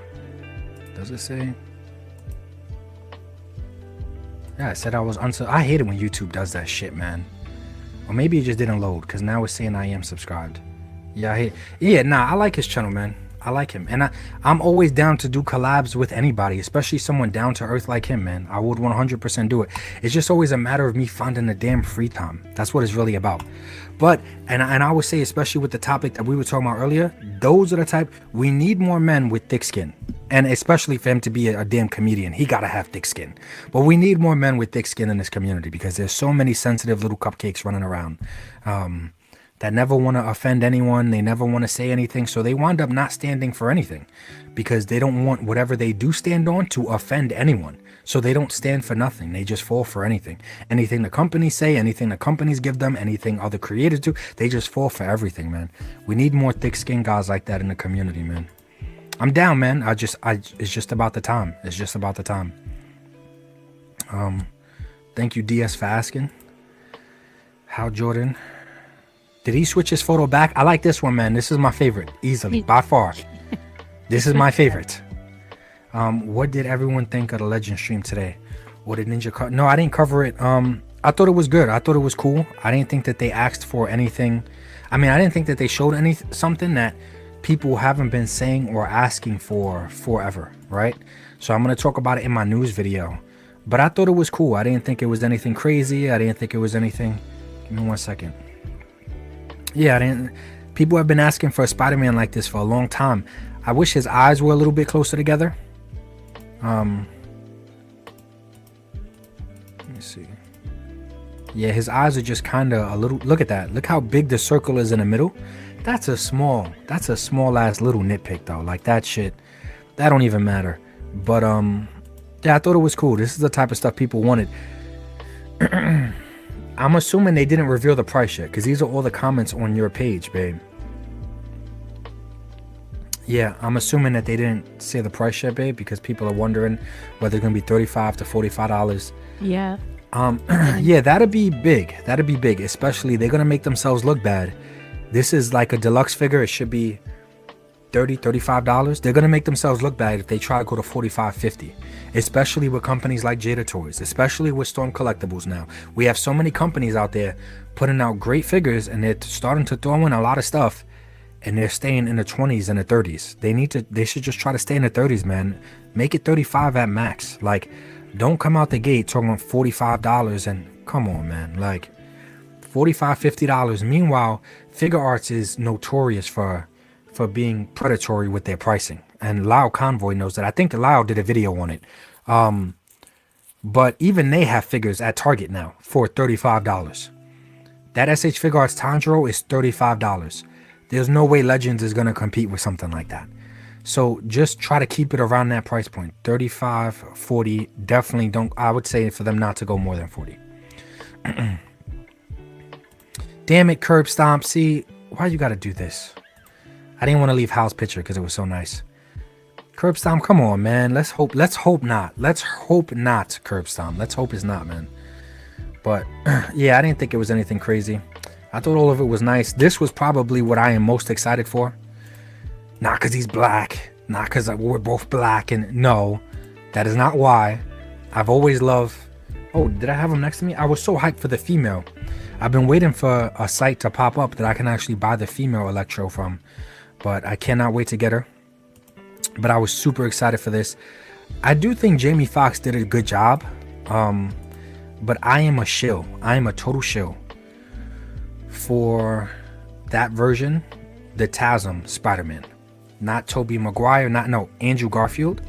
does it say? Yeah, I said I was I hate it when YouTube does that shit, man. Or maybe it just didn't load, because now it's saying I am subscribed. Yeah, nah, I like his channel, man. I like him. And I'm always down to do collabs with anybody, especially someone down to earth like him, man. I would 100% do it. It's just always a matter of me finding the damn free time. That's what it's really about. But, and I would say, especially with the topic that we were talking about earlier, those are the type, we need more men with thick skin. And especially for him to be a damn comedian, he gotta have thick skin. But we need more men with thick skin in this community, because there's so many sensitive little cupcakes running around. That never want to offend anyone. They never want to say anything. So they wind up not standing for anything, because they don't want whatever they do stand on to offend anyone. So they don't stand for nothing. They just fall for anything. Anything the companies say, anything the companies give them, anything other creators do, they just fall for everything, man. We need more thick-skinned guys like that in the community, man. I'm down, man. It's just about the time. It's just about the time. Thank you, DS, for asking. How Jordan? Did he switch his photo back? I like this one, man. This is my favorite, easily, by far. This is my favorite. What did everyone think of the Legend stream today? What did Ninja No, I didn't cover it. I thought it was good. I thought it was cool. I didn't think that they asked for anything. I mean, I didn't think that they showed something that people haven't been saying or asking for forever, right? So I'm going to talk about it in my news video. But I thought it was cool. I didn't think it was anything crazy. I didn't think it was anything. Give me 1 second. Yeah, people have been asking for a Spider-Man like this for a long time. I wish his eyes were a little bit closer together. Let me see. Yeah, his eyes are just kind of a little. Look at that. Look how big the circle is in the middle. That's a small ass little nitpick though. Like that shit, that don't even matter. But yeah, I thought it was cool. This is the type of stuff people wanted. I'm assuming they didn't reveal the price yet, because these are all the comments on your page, babe. Yeah, I'm assuming that they didn't say the price yet, babe, because people are wondering whether it's going to be $35 to $45. Yeah. Yeah, that'd be big. That'd be big, especially they're going to make themselves look bad. This is like a deluxe figure. It should be $30, $35. They're going to make themselves look bad if they try to go to $45, $50. Especially with companies like Jada Toys, especially with Storm Collectibles now. We have so many companies out there putting out great figures, and they're starting to throw in a lot of stuff, and they're staying in the 20s and the 30s. They should just try to stay in the 30s, man. Make it 35 at max. Like, don't come out the gate talking about $45 and come on, man. Like, $45, $50. Meanwhile, Figure Arts is notorious for being predatory with their pricing, and Lyle Convoy knows that. I think Lyle did a video on it. But even they have figures at Target now for $35. That SH Figure Arts Tanjiro is $35. There's no way Legends is going to compete with something like that. So just try to keep it around that price point. 35, 40. Definitely don't. I would say for them not to go more than 40. Damn it, Curb Stomp. See, why you got to do this? I didn't want to leave Hal's picture because it was so nice. Curb Stomp, come on, man. Let's hope not. Let's hope not, Curb Stomp. Let's hope it's not, man. But yeah, I didn't think it was anything crazy. I thought all of it was nice. This was probably what I am most excited for. Not because he's black. Not because we're both black. And no, that is not why. I've always loved... Oh, did I have him next to me? I was so hyped for the female. I've been waiting for a site to pop up that I can actually buy the female Electro from. But I cannot wait to get her. But I was super excited for this. I do think Jamie Foxx did a good job. But I am a shill. I am a total shill for that version, the TASM Spider-Man. Not Tobey Maguire, Andrew Garfield.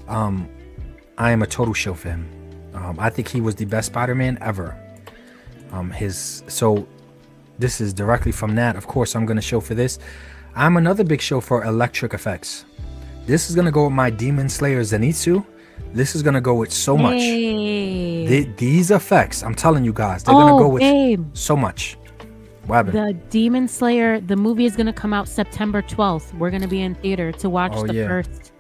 I am a total shill for him. I think he was the best Spider-Man ever. So this is directly from that. Of course, I'm going to show for this. I'm another big show for electric effects. This is going to go with my Demon Slayer Zenitsu. This is going to go with so much. These effects, I'm telling you guys, they're going to go with so much. What happened? The Demon Slayer, the movie is going to come out September 12th. We're going to be in theater to watch first.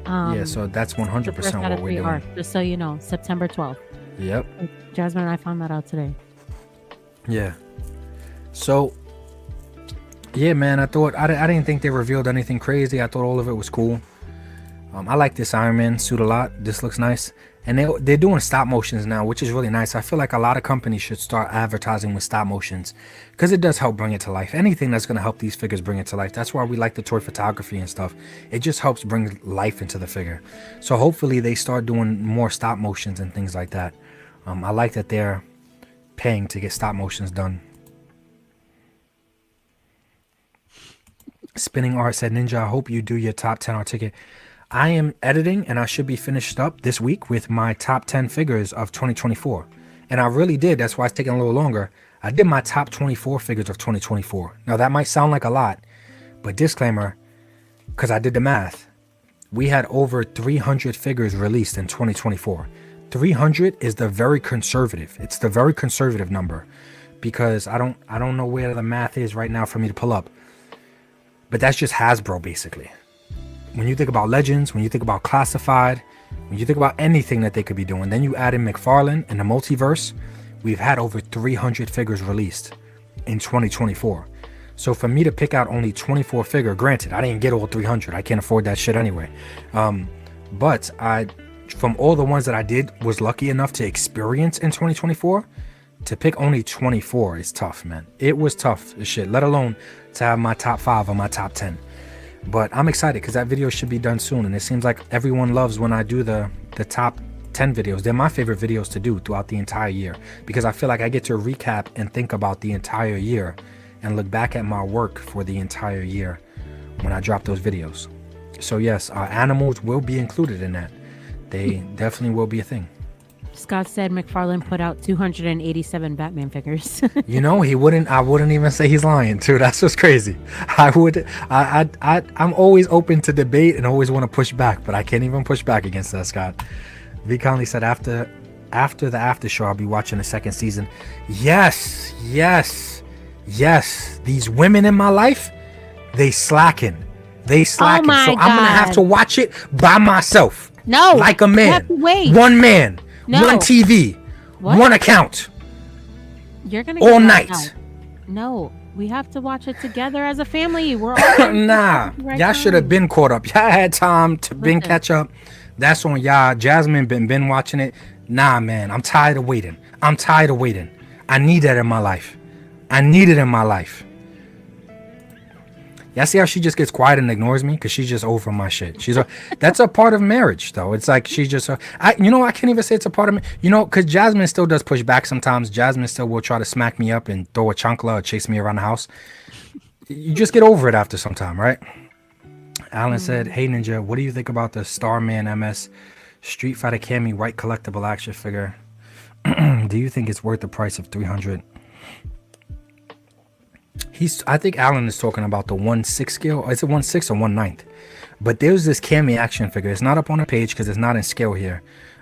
Yeah, so that's 100% what we're doing. Just so you know, September 12th. Yep. Jasmine and I found that out today. Yeah. So, yeah, man, I didn't think they revealed anything crazy. I thought all of it was cool. I like this Iron Man suit a lot. This looks nice. And they're doing stop motions now, which is really nice. I feel like a lot of companies should start advertising with stop motions because it does help bring it to life. Anything that's going to help these figures bring it to life. That's why we like the toy photography and stuff. It just helps bring life into the figure. So hopefully they start doing more stop motions and things like that. I like that they're paying to get stop motions done. Spinning Art said, Ninja, I hope you do your top 10 art ticket. I am editing and I should be finished up this week with my top 10 figures of 2024. And I really did. That's why it's taking a little longer. I did my top 24 figures of 2024. Now that might sound like a lot, but disclaimer, because I did the math, we had over 300 figures released in 2024. 300 is the very conservative. It's the very conservative number because I don't know where the math is right now for me to pull up. But that's just Hasbro, basically. When you think about Legends, when you think about Classified, when you think about anything that they could be doing, then you add in McFarlane and the multiverse, we've had over 300 figures released in 2024. So for me to pick out only 24 figure, granted, I didn't get all 300. I can't afford that shit anyway. But from all the ones that I did, was lucky enough to experience in 2024, to pick only 24 is tough, man. It was tough as shit, let alone to have my top 5 or my top 10. But I'm excited because that video should be done soon. And it seems like everyone loves when I do the top 10 videos. They're my favorite videos to do throughout the entire year because I feel like I get to recap and think about the entire year and look back at my work for the entire year when I drop those videos. So yes, animals will be included in that. They definitely will be a thing. Scott said McFarlane put out 287 Batman figures. You know, I wouldn't even say he's lying too. That's just crazy. I'm always open to debate and always want to push back, but I can't even push back against that, Scott. V. Conley said after the after show, I'll be watching the second season. Yes. These women in my life, they slacking. Oh so I'm gonna have to watch it by myself. No, like a man. You have to wait. One man. No. One TV. What? One account. You're gonna all night. Out. No, we have to watch it together as a family. We're all nah. Y'all should have been caught up. Y'all had time to been catch up. That's on y'all. Jasmine been watching it. Nah, man. I'm tired of waiting. I need that in my life. I need it in my life. Y'all see how she just gets quiet and ignores me? Because she's just over my shit. That's a part of marriage, though. It's like she's just... I can't even say it's a part of me. Because Jasmine still does push back sometimes. Jasmine still will try to smack me up and throw a chancla or chase me around the house. You just get over it after some time, right? Alan said, hey, Ninja, what do you think about the Starman MS Street Fighter Cami white collectible action figure? Do you think it's worth the price of $300? I think Alan is talking about the 1/6 scale. Is it 1/6 or 1/9? But there's this Cami action figure. It's not up on the page because it's not in scale here.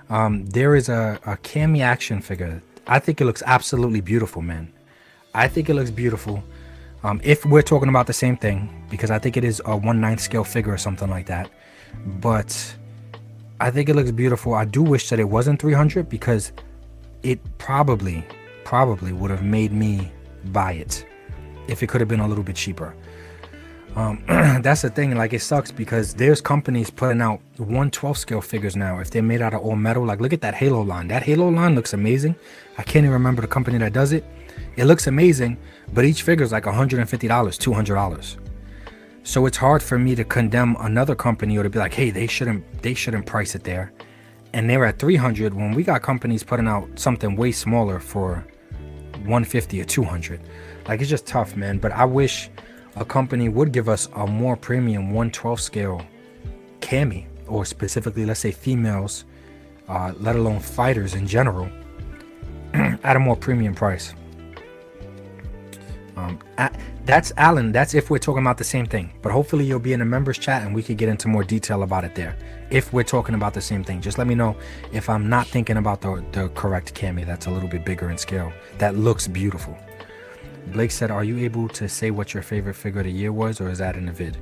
There is a Cami action figure. I think it looks absolutely beautiful, man. I think it looks beautiful. If we're talking about the same thing, because I think it is a 1/9 scale figure or something like that. But I think it looks beautiful. I do wish that it wasn't 300 because it probably would have made me buy it if it could have been a little bit cheaper. That's the thing, like it sucks because there's companies putting out 1/12 scale figures now if they're made out of all metal. Like look at that Halo line. That Halo line looks amazing. I can't even remember the company that does it. It looks amazing, but each figure is like $150, $200. So it's hard for me to condemn another company or to be like, hey, they shouldn't price it there. And they're at 300 when we got companies putting out something way smaller for 150 or 200. Like it's just tough, man. But I wish a company would give us a more premium 1/12 scale Cami, or specifically, let's say females, let alone fighters in general, at a more premium price. That's Alan. That's if we're talking about the same thing. But hopefully you'll be in a members chat and we could get into more detail about it there. If we're talking about the same thing, just let me know if I'm not thinking about the correct Cami that's a little bit bigger in scale. That looks beautiful. Blake said, are you able to say what your favorite figure of the year was, or is that in the vid?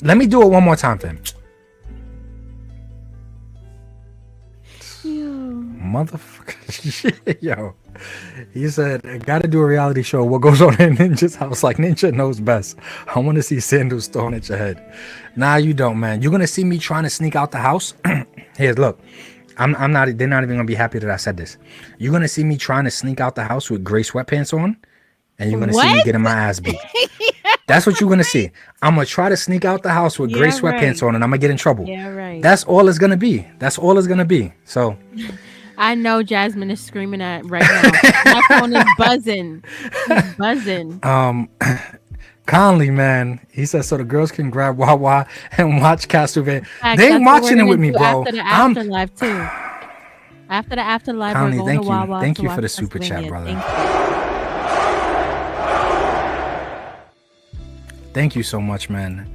Let me do it one more time, fam. Motherfucker. Yo. He said, I gotta do a reality show. What goes on in Ninja's house? Like, Ninja knows best. I want to see sandals thrown at your head. Nah, you don't, man. You're gonna see me trying to sneak out the house. Here, look. I'm not. They're not even gonna be happy that I said this. You're gonna see me trying to sneak out the house with gray sweatpants on, and you're gonna see me getting my ass beat. That's what you're gonna see. I'm gonna try to sneak out the house with gray sweatpants on, and I'm gonna get in trouble. Yeah, right. That's all it's gonna be. That's all it's gonna be. So. I know Jasmine is screaming at right now. My phone is buzzing. He's buzzing. Conley, man, he says so the girls can grab Wawa and watch Castlevania. Fact, They ain't watching it with me, bro. After the afterlife too. After the afterlife, Conley, we're going thank to you. Wawa Thank to you for watch the super chat, Castlevania. brother. Thank Thank you so much, man.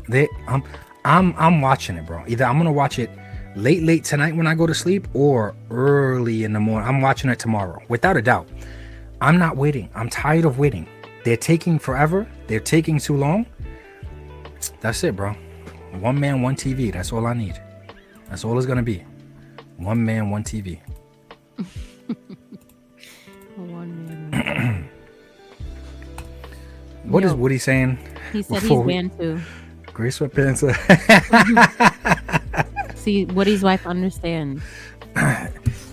I'm watching it, bro. Either I'm gonna watch it late tonight when I go to sleep, or early in the morning. I'm watching it tomorrow, without a doubt. I'm not waiting. I'm tired of waiting. They're taking forever. They're taking too long. That's it, bro. One man, one TV. That's all I need. That's all it's gonna be. One man, one TV. One man. What is Woody saying? He said he's banned too. Gray sweatpants. See, Woody's wife understands.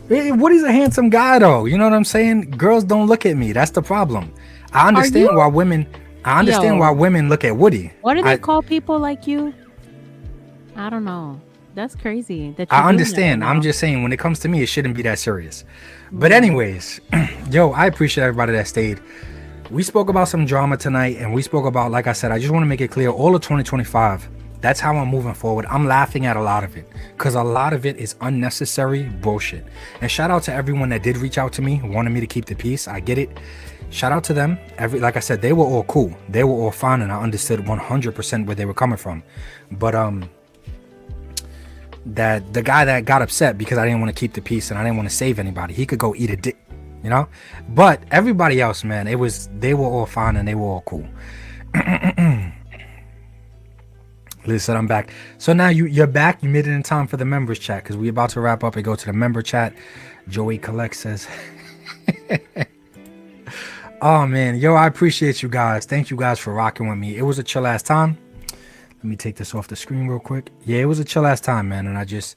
Woody's a handsome guy, though. You know what I'm saying? Girls don't look at me. That's the problem. I understand why women. I understand why women look at Woody. What do they call people like you? I don't know. That's crazy. That I understand. I'm just saying, when it comes to me, it shouldn't be that serious. But anyways, yo, I appreciate everybody that stayed. We spoke about some drama tonight, and we spoke about, like I said, I just want to make it clear, all of 2025, that's how I'm moving forward. I'm laughing at a lot of it, because a lot of it is unnecessary bullshit. And shout out to everyone that did reach out to me, wanted me to keep the peace. I get it. Shout out to them. Like I said, they were all cool. They were all fine, and I understood 100% where they were coming from. But that the guy that got upset because I didn't want to keep the peace and I didn't want to save anybody, he could go eat a dick, you know. But everybody else, man, they were all fine and they were all cool. Liz said I'm back. So now you're back. You made it in time for the members chat, because we're about to wrap up and go to the member chat. Joey Collect says oh man, yo, I appreciate you guys. Thank you guys for rocking with me. It was a chill ass time. Let me take this off the screen real quick. Yeah, it was a chill ass time, man. And I just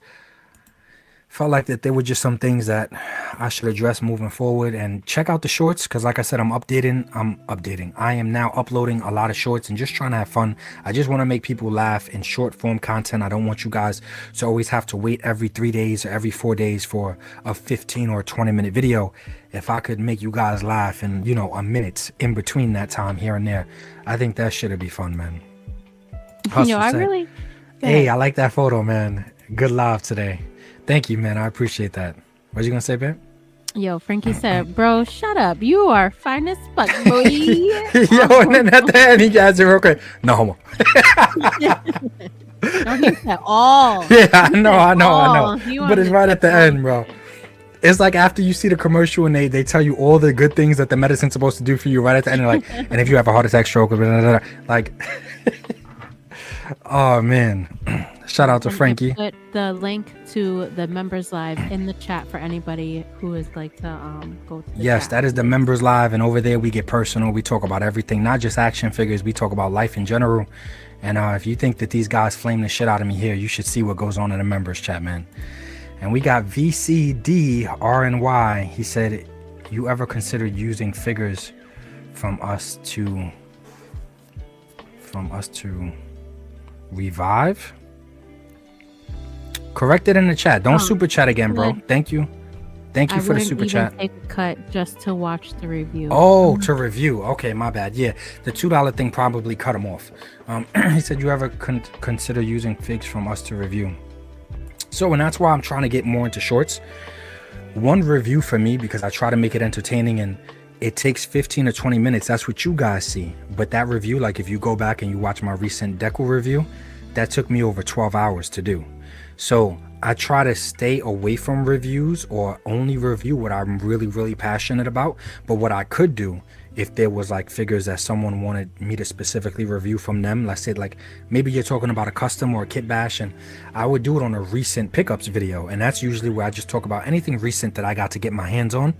felt like that there were just some things that I should address moving forward. And check out the shorts, because like I said, I'm updating. I am now uploading a lot of shorts and just trying to have fun. I just want to make people laugh in short form content. I don't want you guys to always have to wait every 3 days or every 4 days for a 15 or 20-minute video. If I could make you guys laugh in, you know, a minute in between that time here and there, I think that should be fun, man. Yo, I really. Hey, I like that photo, man. Good live today. Thank you, man. I appreciate that. What you gonna say, babe? Yo, Frankie said, bro, shut up. You are fine as fuck, boy. Yo, and then at the end, he adds it real quick. No homo. No, he said all. Yeah, I know. But it's right at the end, bro. It's like after you see the commercial and they tell you all the good things that the medicine's supposed to do for you right at the end. Like, and if you have a heart attack, stroke, blah, blah, blah, blah, like, oh man. Shout out to Frankie. Put the link to the members live in the chat for anybody who is like to go to the yes, chat. that is the members live, and over there we get personal. We talk about everything, not just action figures. We talk about life in general. And if you think that these guys flame the shit out of me here, you should see what goes on in the members chat, man. And we got VCDRNY. He said, you ever considered using figures from us to revive? Correct it in the chat. Don't super chat again, bro. Thank you. Thank you for the super chat. Take a cut just to watch the review. Oh, to review. Okay, my bad. Yeah, the $2 thing probably cut him off. He said, you ever consider using figs from us to review? So, and that's why I'm trying to get more into shorts. One review for me, because I try to make it entertaining, and it takes 15 or 20 minutes. That's what you guys see. But that review, like if you go back and you watch my recent Deco review, that took me over 12 hours to do. So I try to stay away from reviews or only review what I'm really, really passionate about. But what I could do if there was like figures that someone wanted me to specifically review from them. Let's say like maybe you're talking about a custom or a kit bash, and I would do it on a recent pickups video, and that's usually where I just talk about anything recent that I got to get my hands on.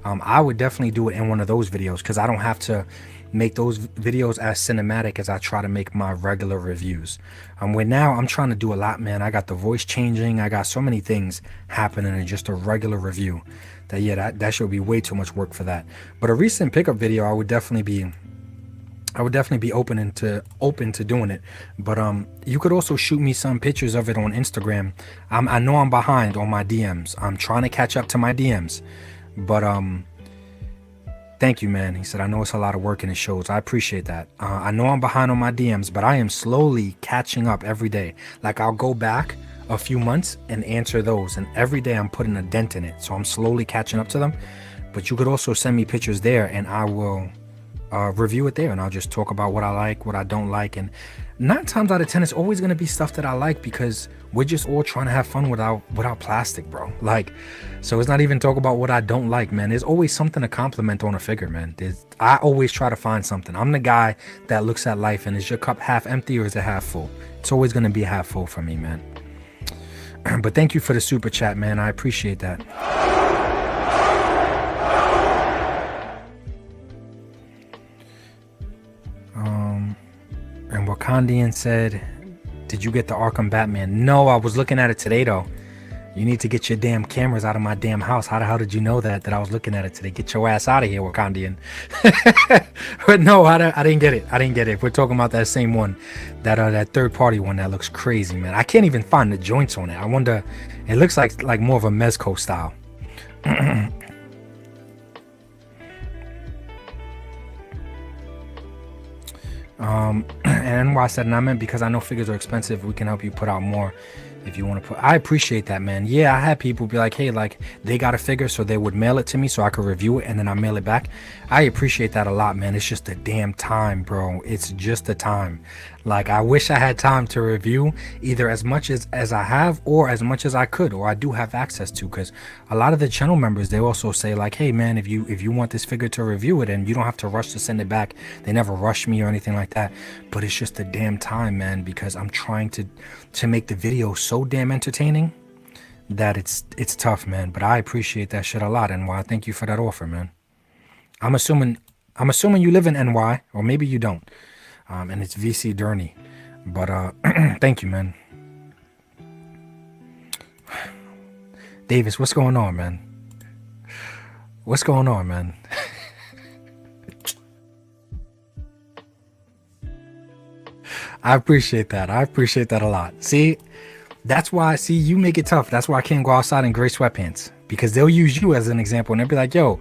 I would definitely do it in one of those videos because I don't have to make those videos as cinematic as I try to make my regular reviews. Where now I'm trying to do a lot, man. I got the voice changing, I got so many things happening in just a regular review that, yeah, that should be way too much work for that. But a recent pickup video, I would definitely be open to doing it. But you could also shoot me some pictures of it on Instagram. I know I'm behind on my DMs. I'm trying to catch up to my DMs, but thank you, man. He said, I know it's a lot of work and it shows. I appreciate that. I know I'm behind on my DMs, but I am slowly catching up every day. Like I'll go back a few months and answer those, and every day I'm putting a dent in it. So I'm slowly catching up to them. But you could also send me pictures there, and I will review it there, and I'll just talk about what I like, what I don't like. And 9 times out of 10, it's always going to be stuff that I like, because we're just all trying to have fun without plastic, bro. Like, so it's not even talk about what I don't like, man. There's always something to compliment on a figure, man. I always try to find something. I'm the guy that looks at life and is your cup half empty or is it half full? It's always going to be half full for me, man. But thank you for the super chat, man. I appreciate that. And Wakandian said, did you get the Arkham Batman? No, I was looking at it today, though. You need to get your damn cameras out of my damn house. How the hell did you know that I was looking at it today? Get your ass out of here, Wakandian. But no, I didn't get it. I didn't get it. We're talking about that same one, that third party one that looks crazy, man. I can't even find the joints on it. I wonder, it looks like more of a Mezco style. And NY said, and I meant because I know figures are expensive, we can help you put out more if you want to put. I appreciate that, man. Yeah, I had people be like, hey, like they got a figure, so they would mail it to me so I could review it, and then I mail it back. I appreciate that a lot, man. It's just the damn time, bro. It's just the time. Like, I wish I had time to review either as much as I have or as much as I could, or I do have access to, because a lot of the channel members, they also say like, hey man, if you want this figure to review it, and you don't have to rush to send it back. They never rush me or anything like that. But it's just the damn time, man, because I'm trying to make the video so damn entertaining that it's tough, man. But I appreciate that shit a lot, NY. Thank you for that offer, man. I'm assuming you live in NY, or maybe you don't. And it's VC Durney, but thank you, man. Davis, what's going on, man? What's going on, man? I appreciate that. I appreciate that a lot. See, that's why, you make it tough. That's why I can't go outside in gray sweatpants, because they'll use you as an example, and they'll be like, yo,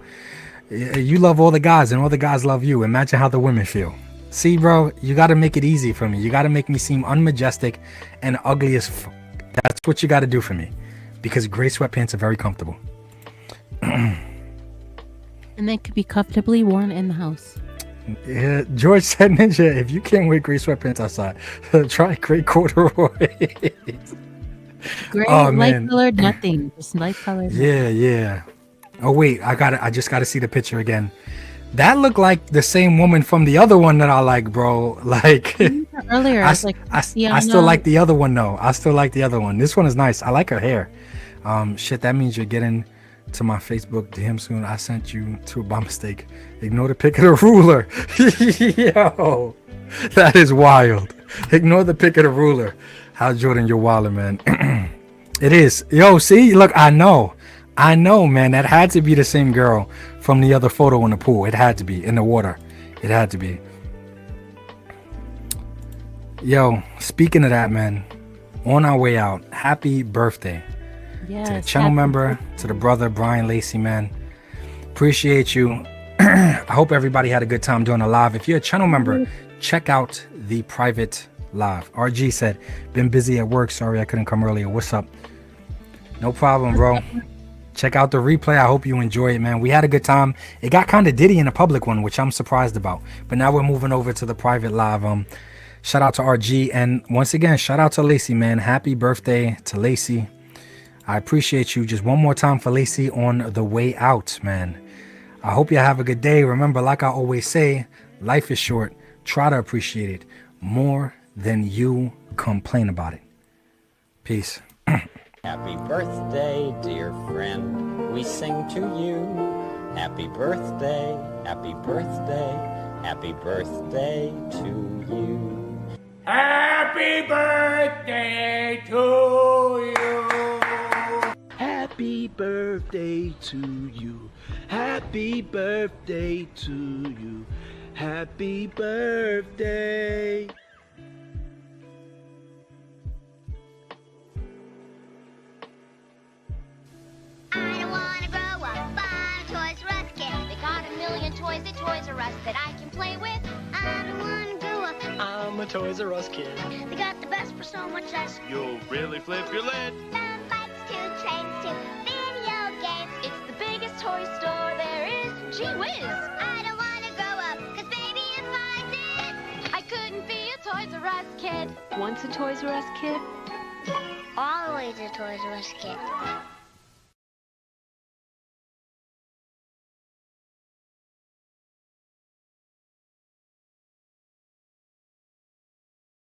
you love all the guys and all the guys love you. Imagine how the women feel. See, bro, you got to make it easy for me. You got to make me seem unmajestic and ugly as fuck. That's what you got to do for me, because gray sweatpants are very comfortable. And they could be comfortably worn in the house. Yeah, George said, Ninja, if you can't wear gray sweatpants outside, try gray corduroy. Gray, light colored, nothing. Just light colored. Yeah. Oh, wait, I just got to see the picture again. That looked like the same woman from the other one that I like, bro. Like earlier, I still like the other one though. I still like the other one. This one is nice. I like her hair. Shit, that means you're getting to my Facebook DM soon. I sent you to by mistake. Ignore the pic of the ruler. Yo, that is wild. Ignore the pic of the ruler. How Jordan, you're wildin', man. It is. Yo, see, look, I know, man. That had to be the same girl from the other photo in the pool. It had to be in the water. It had to be. Yo, speaking of that, man, on our way out, happy birthday to the channel member, to the brother Brian Lacey, man. Appreciate you. I hope everybody had a good time doing a live. If you're a channel member, check out the private live. RG said, been busy at work, sorry I couldn't come earlier. What's up? No problem, bro. Check out the replay. I hope you enjoy it, man. We had a good time. It got kind of diddy in the public one, which I'm surprised about. But now we're moving over to the private live. Shout out to RG. And once again, shout out to Lacey, man. Happy birthday to Lacey. I appreciate you. Just one more time for Lacey on the way out, man. I hope you have a good day. Remember, like I always say, life is short. Try to appreciate it more than you complain about it. Peace. Happy birthday, dear friend. We sing to you. Happy birthday, happy birthday, happy birthday to you. Happy birthday to you. Happy birthday to you. Happy birthday to you. Happy birthday. I don't wanna grow up, I'm a Toys R Us kid. They got a million toys at Toys R Us that I can play with. I don't wanna grow up, I'm a Toys R Us kid. they got the best for so much less. You'll really flip your lid. Some bikes too, trains too, video games. It's the biggest toy store there is. Gee whiz. I don't wanna grow up, 'cause baby, if I did, I couldn't be a Toys R Us kid. Once a Toys R Us kid? always a Toys R Us kid.